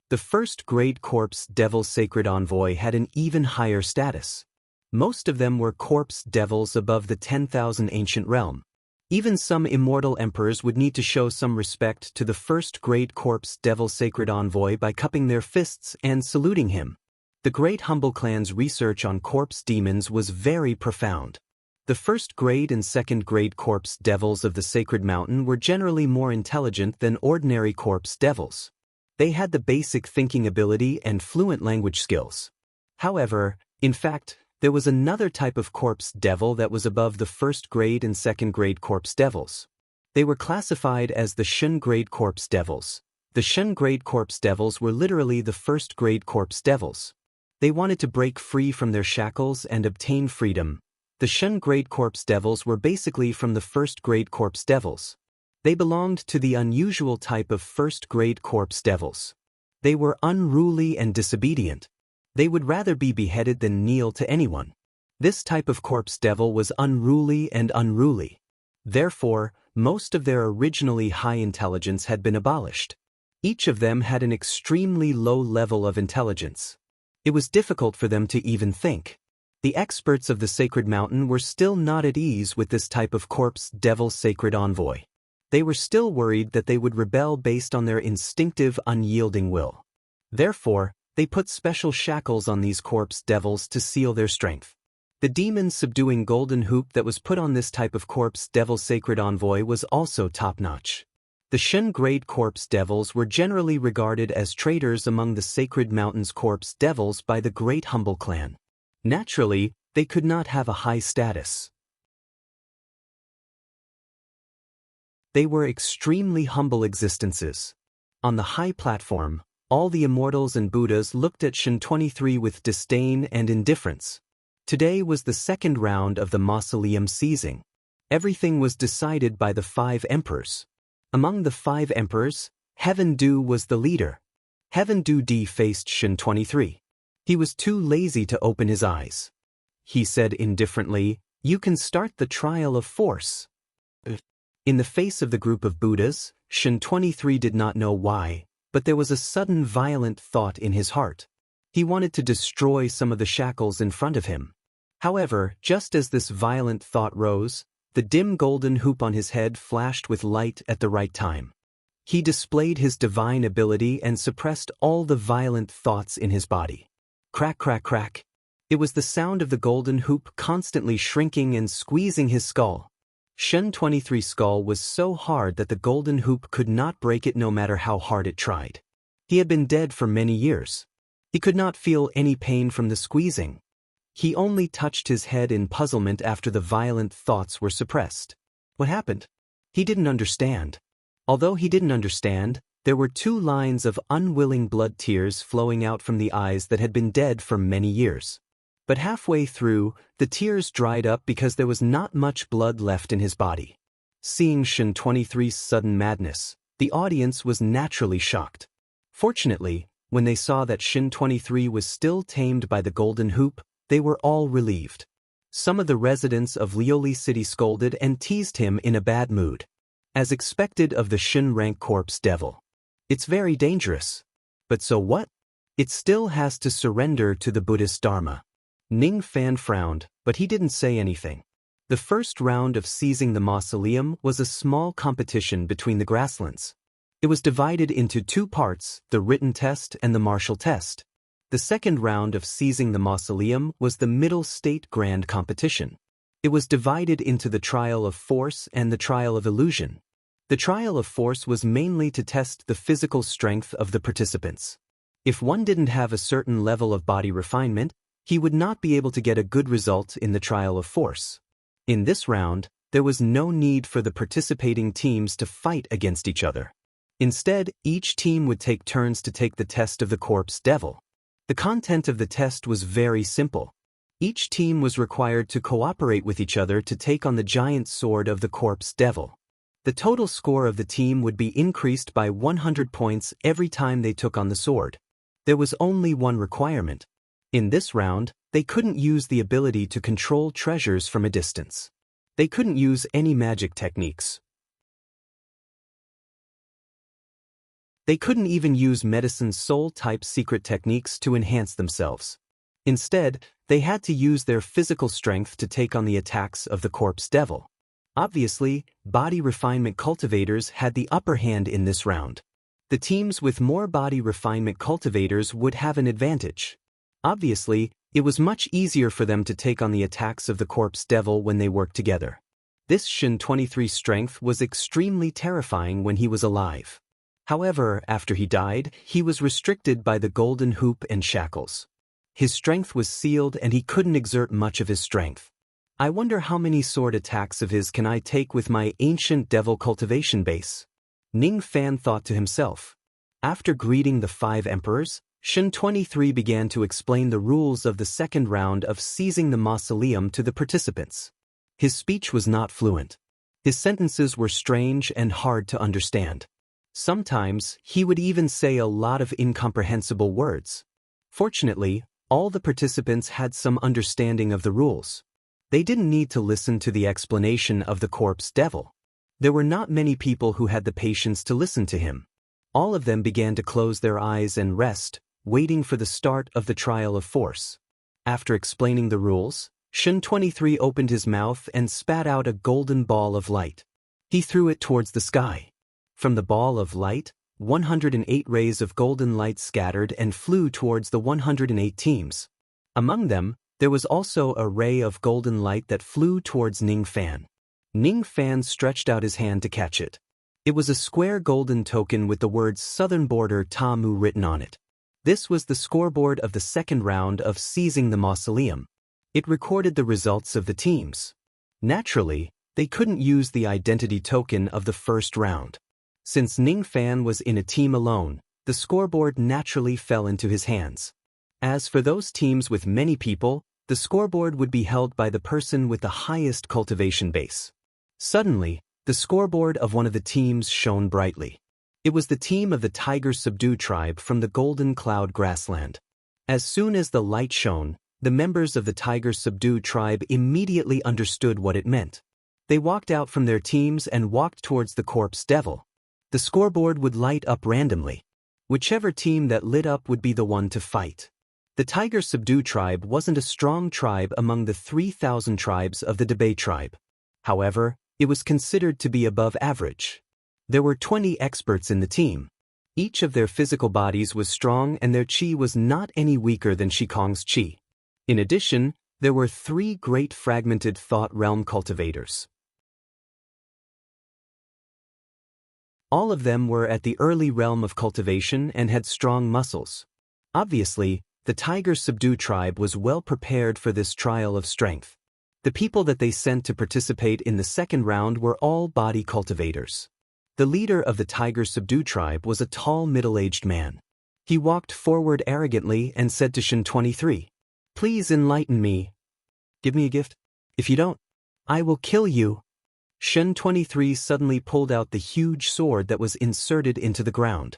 The first grade corpse devil Sacred Envoy had an even higher status. Most of them were corpse devils above the 10,000 ancient realm. Even some immortal emperors would need to show some respect to the first grade corpse devil Sacred Envoy by cupping their fists and saluting him. The Great Humble Clan's research on corpse demons was very profound. The first grade and second grade corpse devils of the Sacred Mountain were generally more intelligent than ordinary corpse devils. They had the basic thinking ability and fluent language skills. However, in fact, there was another type of corpse devil that was above the first grade and second grade corpse devils. They were classified as the Shun grade corpse devils. The Shun grade corpse devils were literally the first grade corpse devils. They wanted to break free from their shackles and obtain freedom. The Shun grade corpse devils were basically from the first grade corpse devils. They belonged to the unusual type of first grade corpse devils. They were unruly and disobedient. They would rather be beheaded than kneel to anyone. This type of corpse devil was unruly and unruly. Therefore, most of their originally high intelligence had been abolished. Each of them had an extremely low level of intelligence. It was difficult for them to even think. The experts of the Sacred Mountain were still not at ease with this type of corpse devil Sacred Envoy. They were still worried that they would rebel based on their instinctive, unyielding will. Therefore, they put special shackles on these corpse devils to seal their strength. The demon-subduing golden hoop that was put on this type of corpse devil Sacred Envoy was also top-notch. The Shun grade corpse devils were generally regarded as traitors among the Sacred Mountain's corpse devils by the Great Humble Clan. Naturally, they could not have a high status. They were extremely humble existences. On the high platform, all the immortals and Buddhas looked at Shun 23 with disdain and indifference. Today was the second round of the mausoleum seizing. Everything was decided by the 5 emperors. Among the 5 emperors, Heaven Du was the leader. Heaven Du Di faced Shun 23. He was too lazy to open his eyes. He said indifferently, "You can start the trial of force." In the face of the group of Buddhas, Shun 23 did not know why, but there was a sudden violent thought in his heart. He wanted to destroy some of the shackles in front of him. However, just as this violent thought rose, the dim golden hoop on his head flashed with light at the right time. He displayed his divine ability and suppressed all the violent thoughts in his body. Crack, crack, crack. It was the sound of the golden hoop constantly shrinking and squeezing his skull. Shun 23's skull was so hard that the golden hoop could not break it no matter how hard it tried. He had been dead for many years. He could not feel any pain from the squeezing. He only touched his head in puzzlement after the violent thoughts were suppressed. What happened? He didn't understand. Although he didn't understand, there were 2 lines of unwilling blood tears flowing out from the eyes that had been dead for many years. But halfway through, the tears dried up because there was not much blood left in his body. Seeing Shun 23's sudden madness, the audience was naturally shocked. Fortunately, when they saw that Shun 23 was still tamed by the golden hoop, they were all relieved. Some of the residents of Lioli City scolded and teased him in a bad mood. As expected of the Shun rank corpse devil. It's very dangerous. But so what? It still has to surrender to the Buddhist Dharma. Ning Fan frowned, but he didn't say anything. The first round of seizing the mausoleum was a small competition between the grasslands. It was divided into two parts, the written test and the martial test. The second round of seizing the mausoleum was the middle state grand competition. It was divided into the trial of force and the trial of illusion. The trial of force was mainly to test the physical strength of the participants. If one didn't have a certain level of body refinement, he would not be able to get a good result in the trial of force. In this round, there was no need for the participating teams to fight against each other. Instead, each team would take turns to take the test of the corpse devil. The content of the test was very simple. Each team was required to cooperate with each other to take on the giant sword of the corpse devil. The total score of the team would be increased by 100 points every time they took on the sword. There was only one requirement. In this round, they couldn't use the ability to control treasures from a distance. They couldn't use any magic techniques. They couldn't even use medicine's soul-type secret techniques to enhance themselves. Instead, they had to use their physical strength to take on the attacks of the corpse devil. Obviously, body refinement cultivators had the upper hand in this round. The teams with more body refinement cultivators would have an advantage. Obviously, it was much easier for them to take on the attacks of the corpse devil when they worked together. This Shin 23 strength was extremely terrifying when he was alive. However, after he died, he was restricted by the golden hoop and shackles. His strength was sealed and he couldn't exert much of his strength. I wonder how many sword attacks of his can I take with my ancient devil cultivation base? Ning Fan thought to himself. After greeting the 5 emperors, Shin 23 began to explain the rules of the second round of seizing the mausoleum to the participants. His speech was not fluent. His sentences were strange and hard to understand. Sometimes, he would even say a lot of incomprehensible words. Fortunately, all the participants had some understanding of the rules. They didn't need to listen to the explanation of the corpse devil. There were not many people who had the patience to listen to him. All of them began to close their eyes and rest, waiting for the start of the trial of force. After explaining the rules, Shin 23 opened his mouth and spat out a golden ball of light. He threw it towards the sky. From the ball of light, 108 rays of golden light scattered and flew towards the 108 teams. Among them, there was also a ray of golden light that flew towards Ning Fan. Ning Fan stretched out his hand to catch it. It was a square golden token with the words Southern Border Tamu written on it. This was the scoreboard of the second round of seizing the mausoleum. It recorded the results of the teams. Naturally, they couldn't use the identity token of the first round. Since Ning Fan was in a team alone, the scoreboard naturally fell into his hands. As for those teams with many people, the scoreboard would be held by the person with the highest cultivation base. Suddenly, the scoreboard of one of the teams shone brightly. It was the team of the Tiger Subdue tribe from the Golden Cloud Grassland. As soon as the light shone, the members of the Tiger Subdue tribe immediately understood what it meant. They walked out from their teams and walked towards the corpse devil. The scoreboard would light up randomly. Whichever team that lit up would be the one to fight. The Tiger Subdue tribe wasn't a strong tribe among the 3,000 tribes of the Debay tribe. However, it was considered to be above average. There were 20 experts in the team. Each of their physical bodies was strong and their chi was not any weaker than Shikong's chi. In addition, there were 3 great fragmented thought realm cultivators. All of them were at the early realm of cultivation and had strong muscles. Obviously, the Tiger Subdue tribe was well prepared for this trial of strength. The people that they sent to participate in the second round were all body cultivators. The leader of the Tiger Subdue tribe was a tall middle-aged man. He walked forward arrogantly and said to Shin 23, "Please enlighten me. Give me a gift. If you don't, I will kill you." Shin 23 suddenly pulled out the huge sword that was inserted into the ground.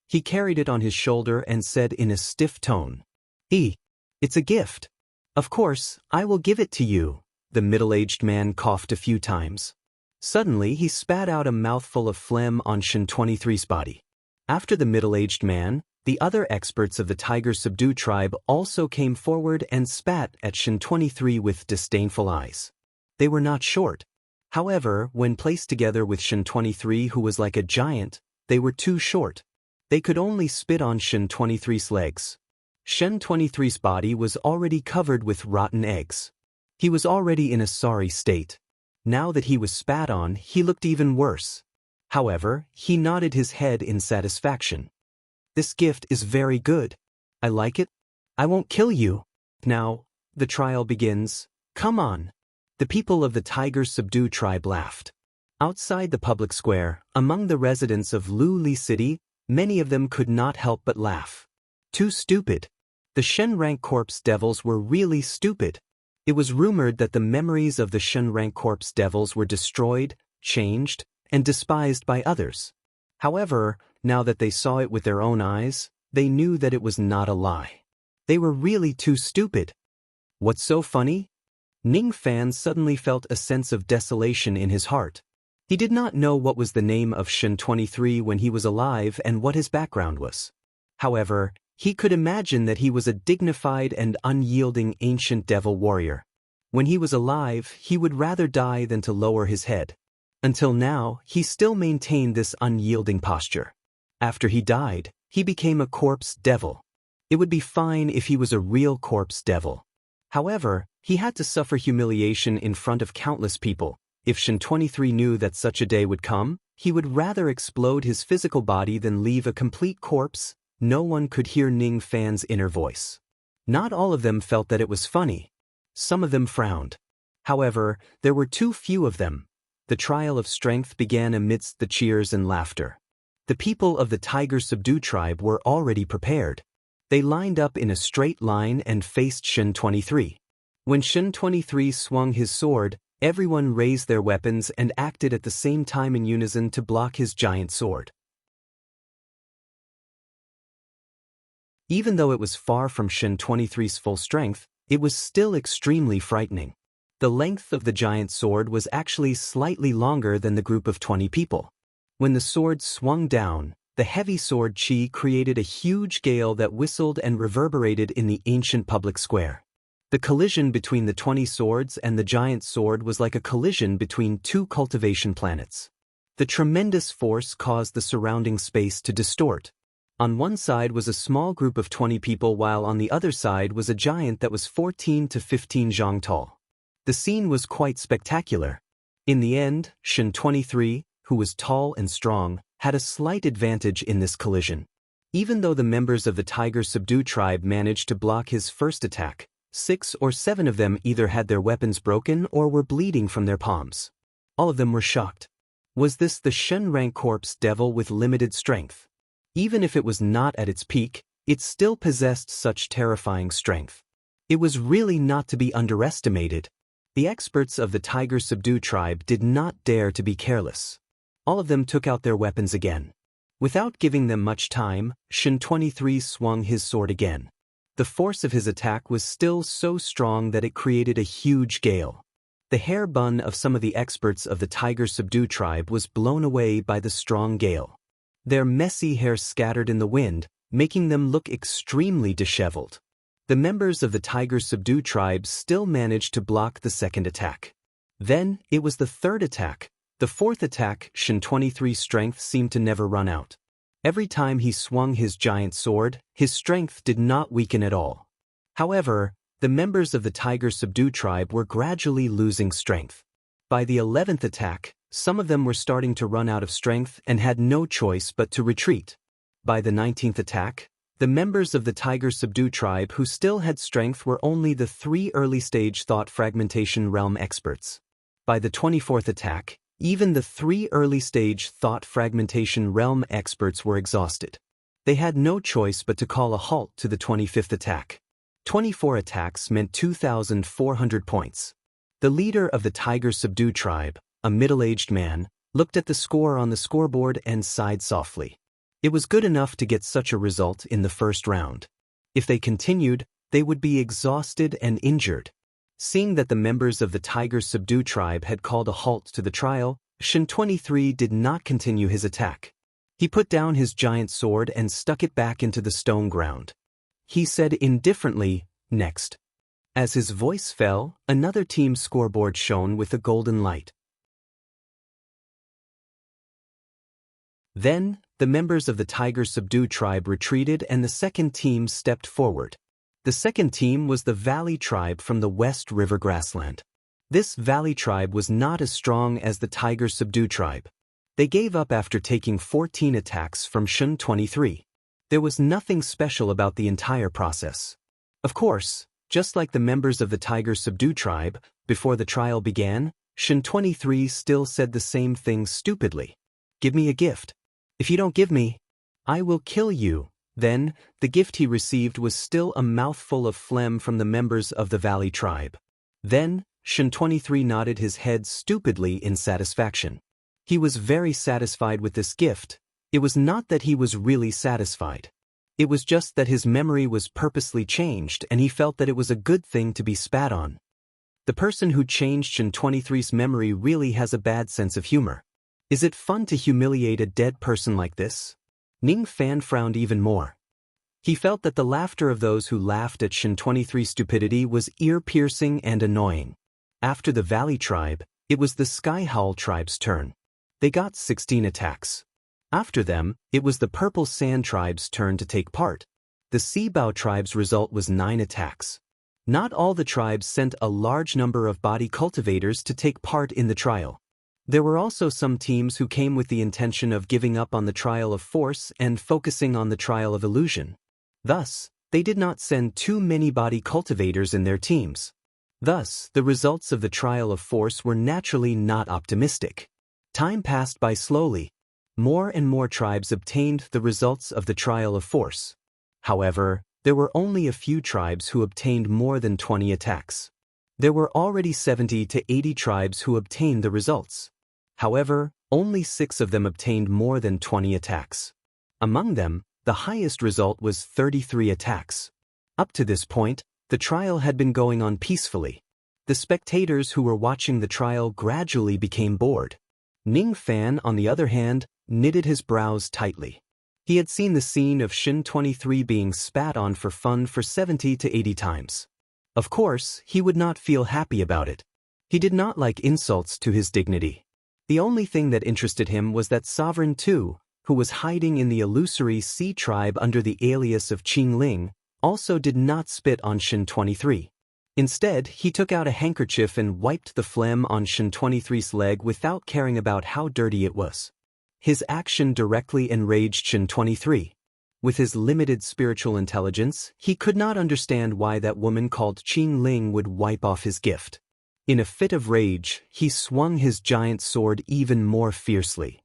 He carried it on his shoulder and said in a stiff tone, "It's a gift. Of course, I will give it to you." The middle-aged man coughed a few times. Suddenly, he spat out a mouthful of phlegm on Shin 23's body. After the middle-aged man, the other experts of the Tiger Subdue tribe also came forward and spat at Shin 23 with disdainful eyes. They were not short. However, when placed together with Shin 23, who was like a giant, they were too short. They could only spit on Shen 23's legs. Shen 23's body was already covered with rotten eggs. He was already in a sorry state. Now that he was spat on, he looked even worse. However, he nodded his head in satisfaction. This gift is very good. I like it. I won't kill you. Now, the trial begins. Come on. The people of the Tiger Subdue tribe laughed. Outside the public square, among the residents of Lu City, many of them could not help but laugh. Too stupid. The Shen Rank Corpse Devils were really stupid. It was rumored that the memories of the Shen Rank Corpse Devils were destroyed, changed, and despised by others. However, now that they saw it with their own eyes, they knew that it was not a lie. They were really too stupid. What's so funny? Ning Fan suddenly felt a sense of desolation in his heart. He did not know what was the name of Shen 23 when he was alive and what his background was. However, he could imagine that he was a dignified and unyielding ancient devil warrior. When he was alive, he would rather die than to lower his head. Until now, he still maintained this unyielding posture. After he died, he became a corpse devil. It would be fine if he was a real corpse devil. However, he had to suffer humiliation in front of countless people. If Shen 23 knew that such a day would come, he would rather explode his physical body than leave a complete corpse. No one could hear Ning Fan's inner voice. Not all of them felt that it was funny. Some of them frowned. However, there were too few of them. The trial of strength began amidst the cheers and laughter. The people of the Tiger Subdue tribe were already prepared. They lined up in a straight line and faced Shen 23. When Shen 23 swung his sword, everyone raised their weapons and acted at the same time in unison to block his giant sword. Even though it was far from Shen 23's full strength, it was still extremely frightening. The length of the giant sword was actually slightly longer than the group of 20 people. When the sword swung down, the heavy sword chi created a huge gale that whistled and reverberated in the ancient public square. The collision between the 20 swords and the giant sword was like a collision between two cultivation planets. The tremendous force caused the surrounding space to distort. On one side was a small group of 20 people while on the other side was a giant that was 14 to 15 zhang tall. The scene was quite spectacular. In the end, Shen 23, who was tall and strong, had a slight advantage in this collision. Even though the members of the Tiger Subdue tribe managed to block his first attack, 6 or 7 of them either had their weapons broken or were bleeding from their palms. All of them were shocked. Was this the Shen Rank Corpse Devil with limited strength? Even if it was not at its peak, it still possessed such terrifying strength. It was really not to be underestimated. The experts of the Tiger Subdue tribe did not dare to be careless. All of them took out their weapons again. Without giving them much time, Shen 23 swung his sword again. The force of his attack was still so strong that it created a huge gale. The hair bun of some of the experts of the Tiger Subdue tribe was blown away by the strong gale. Their messy hair scattered in the wind, making them look extremely disheveled. The members of the Tiger Subdue tribe still managed to block the second attack. Then, it was the third attack. The fourth attack, Shen 23's strength seemed to never run out. Every time he swung his giant sword, his strength did not weaken at all. However, the members of the Tiger Subdue tribe were gradually losing strength. By the 11th attack, some of them were starting to run out of strength and had no choice but to retreat. By the 19th attack, the members of the Tiger Subdue tribe who still had strength were only the 3 early-stage thought fragmentation realm experts. By the 24th attack, even the 3 early-stage thought fragmentation realm experts were exhausted. They had no choice but to call a halt to the 25th attack. 24 attacks meant 2,400 points. The leader of the Tiger Subdue tribe, a middle-aged man, looked at the score on the scoreboard and sighed softly. It was good enough to get such a result in the first round. If they continued, they would be exhausted and injured. Seeing that the members of the Tiger Subdue tribe had called a halt to the trial, Shen 23 did not continue his attack. He put down his giant sword and stuck it back into the stone ground. He said indifferently, "Next." As his voice fell, another team's scoreboard shone with a golden light. Then, the members of the Tiger Subdue tribe retreated and the second team stepped forward. The second team was the Valley tribe from the West River grassland. This Valley tribe was not as strong as the Tiger Subdue tribe. They gave up after taking 14 attacks from Shun 23. There was nothing special about the entire process. Of course, just like the members of the Tiger Subdue tribe, before the trial began, Shun 23 still said the same thing stupidly. "Give me a gift. If you don't give me, I will kill you." Then, the gift he received was still a mouthful of phlegm from the members of the Valley tribe. Then, Shun 23 nodded his head stupidly in satisfaction. He was very satisfied with this gift. It was not that he was really satisfied. It was just that his memory was purposely changed and he felt that it was a good thing to be spat on. The person who changed Shun 23's memory really has a bad sense of humor. Is it fun to humiliate a dead person like this? Ning Fan frowned even more. He felt that the laughter of those who laughed at Shun 23's stupidity was ear-piercing and annoying. After the Valley tribe, it was the Sky Howl tribe's turn. They got 16 attacks. After them, it was the Purple Sand tribe's turn to take part. The Sea Bow tribe's result was 9 attacks. Not all the tribes sent a large number of body cultivators to take part in the trial. There were also some teams who came with the intention of giving up on the trial of force and focusing on the trial of illusion. Thus, they did not send too many body cultivators in their teams. Thus, the results of the trial of force were naturally not optimistic. Time passed by slowly. More and more tribes obtained the results of the trial of force. However, there were only a few tribes who obtained more than 20 attacks. There were already 70 to 80 tribes who obtained the results. However, only 6 of them obtained more than 20 attacks. Among them, the highest result was 33 attacks. Up to this point, the trial had been going on peacefully. The spectators who were watching the trial gradually became bored. Ning Fan, on the other hand, knitted his brows tightly. He had seen the scene of Shun 23 being spat on for fun for 70 to 80 times. Of course, he would not feel happy about it. He did not like insults to his dignity. The only thing that interested him was that Sovereign 2, who was hiding in the illusory Sea tribe under the alias of Qing Ling, also did not spit on Shun 23. Instead, he took out a handkerchief and wiped the phlegm on Shun 23's leg without caring about how dirty it was. His action directly enraged Shun 23. With his limited spiritual intelligence, he could not understand why that woman called Qing Ling would wipe off his gift. In a fit of rage, he swung his giant sword even more fiercely.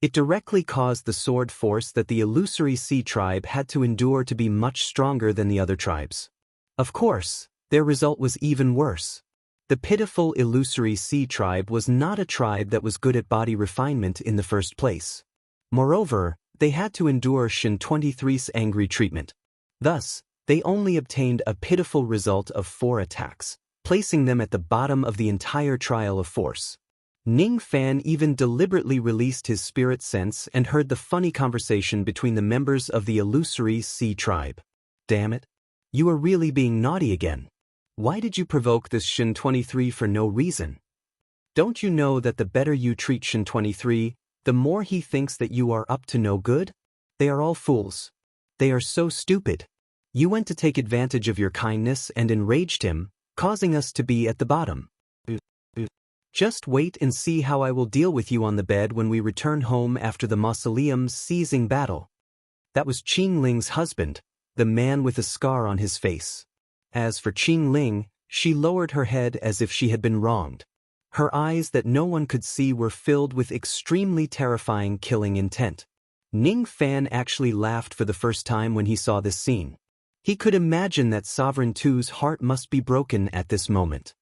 It directly caused the sword force that the illusory Sea tribe had to endure to be much stronger than the other tribes. Of course, their result was even worse. The pitiful illusory Sea tribe was not a tribe that was good at body refinement in the first place. Moreover, they had to endure Shun 23's angry treatment. Thus, they only obtained a pitiful result of 4 attacks, placing them at the bottom of the entire trial of force. Ning Fan even deliberately released his spirit sense and heard the funny conversation between the members of the illusory Sea tribe. Damn it! You are really being naughty again. Why did you provoke this Shun 23 for no reason? Don't you know that the better you treat Shun 23, the more he thinks that you are up to no good? They are all fools. They are so stupid. You went to take advantage of your kindness and enraged him, causing us to be at the bottom. Just wait and see how I will deal with you on the bed when we return home after the mausoleum's seizing battle. That was Qing Ling's husband, the man with a scar on his face. As for Qing Ling, she lowered her head as if she had been wronged. Her eyes that no one could see were filled with extremely terrifying killing intent. Ning Fan actually laughed for the first time when he saw this scene. He could imagine that Sovereign 2's heart must be broken at this moment.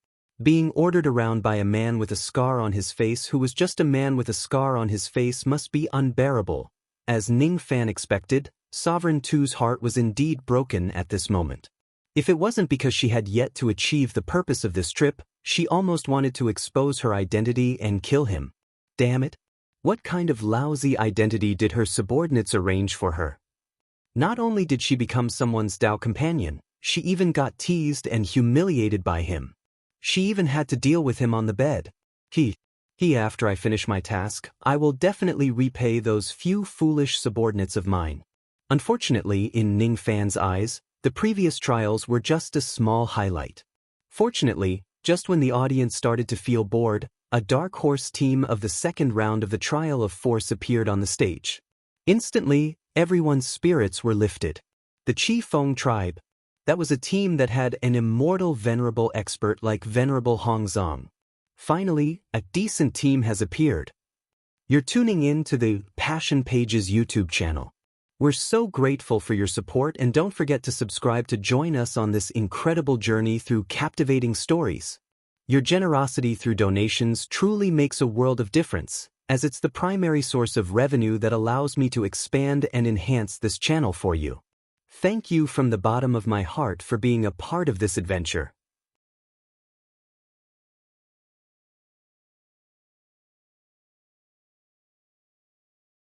Being ordered around by a man with a scar on his face who was just a man with a scar on his face must be unbearable. As Ning Fan expected, Sovereign 2's heart was indeed broken at this moment. If it wasn't because she had yet to achieve the purpose of this trip, she almost wanted to expose her identity and kill him. Damn it! What kind of lousy identity did her subordinates arrange for her? Not only did she become someone's Dao companion, she even got teased and humiliated by him. She even had to deal with him on the bed. After I finish my task, I will definitely repay those few foolish subordinates of mine. Unfortunately, in Ning Fan's eyes, the previous trials were just a small highlight. Fortunately, just when the audience started to feel bored, a dark horse team of the second round of the Trial of Force appeared on the stage. Instantly, everyone's spirits were lifted. The Chi Feng tribe. That was a team that had an immortal venerable expert like Venerable Hongzong. Finally, a decent team has appeared. You're tuning in to the Passion Pages YouTube channel. We're so grateful for your support, and don't forget to subscribe to join us on this incredible journey through captivating stories. Your generosity through donations truly makes a world of difference, as it's the primary source of revenue that allows me to expand and enhance this channel for you. Thank you from the bottom of my heart for being a part of this adventure.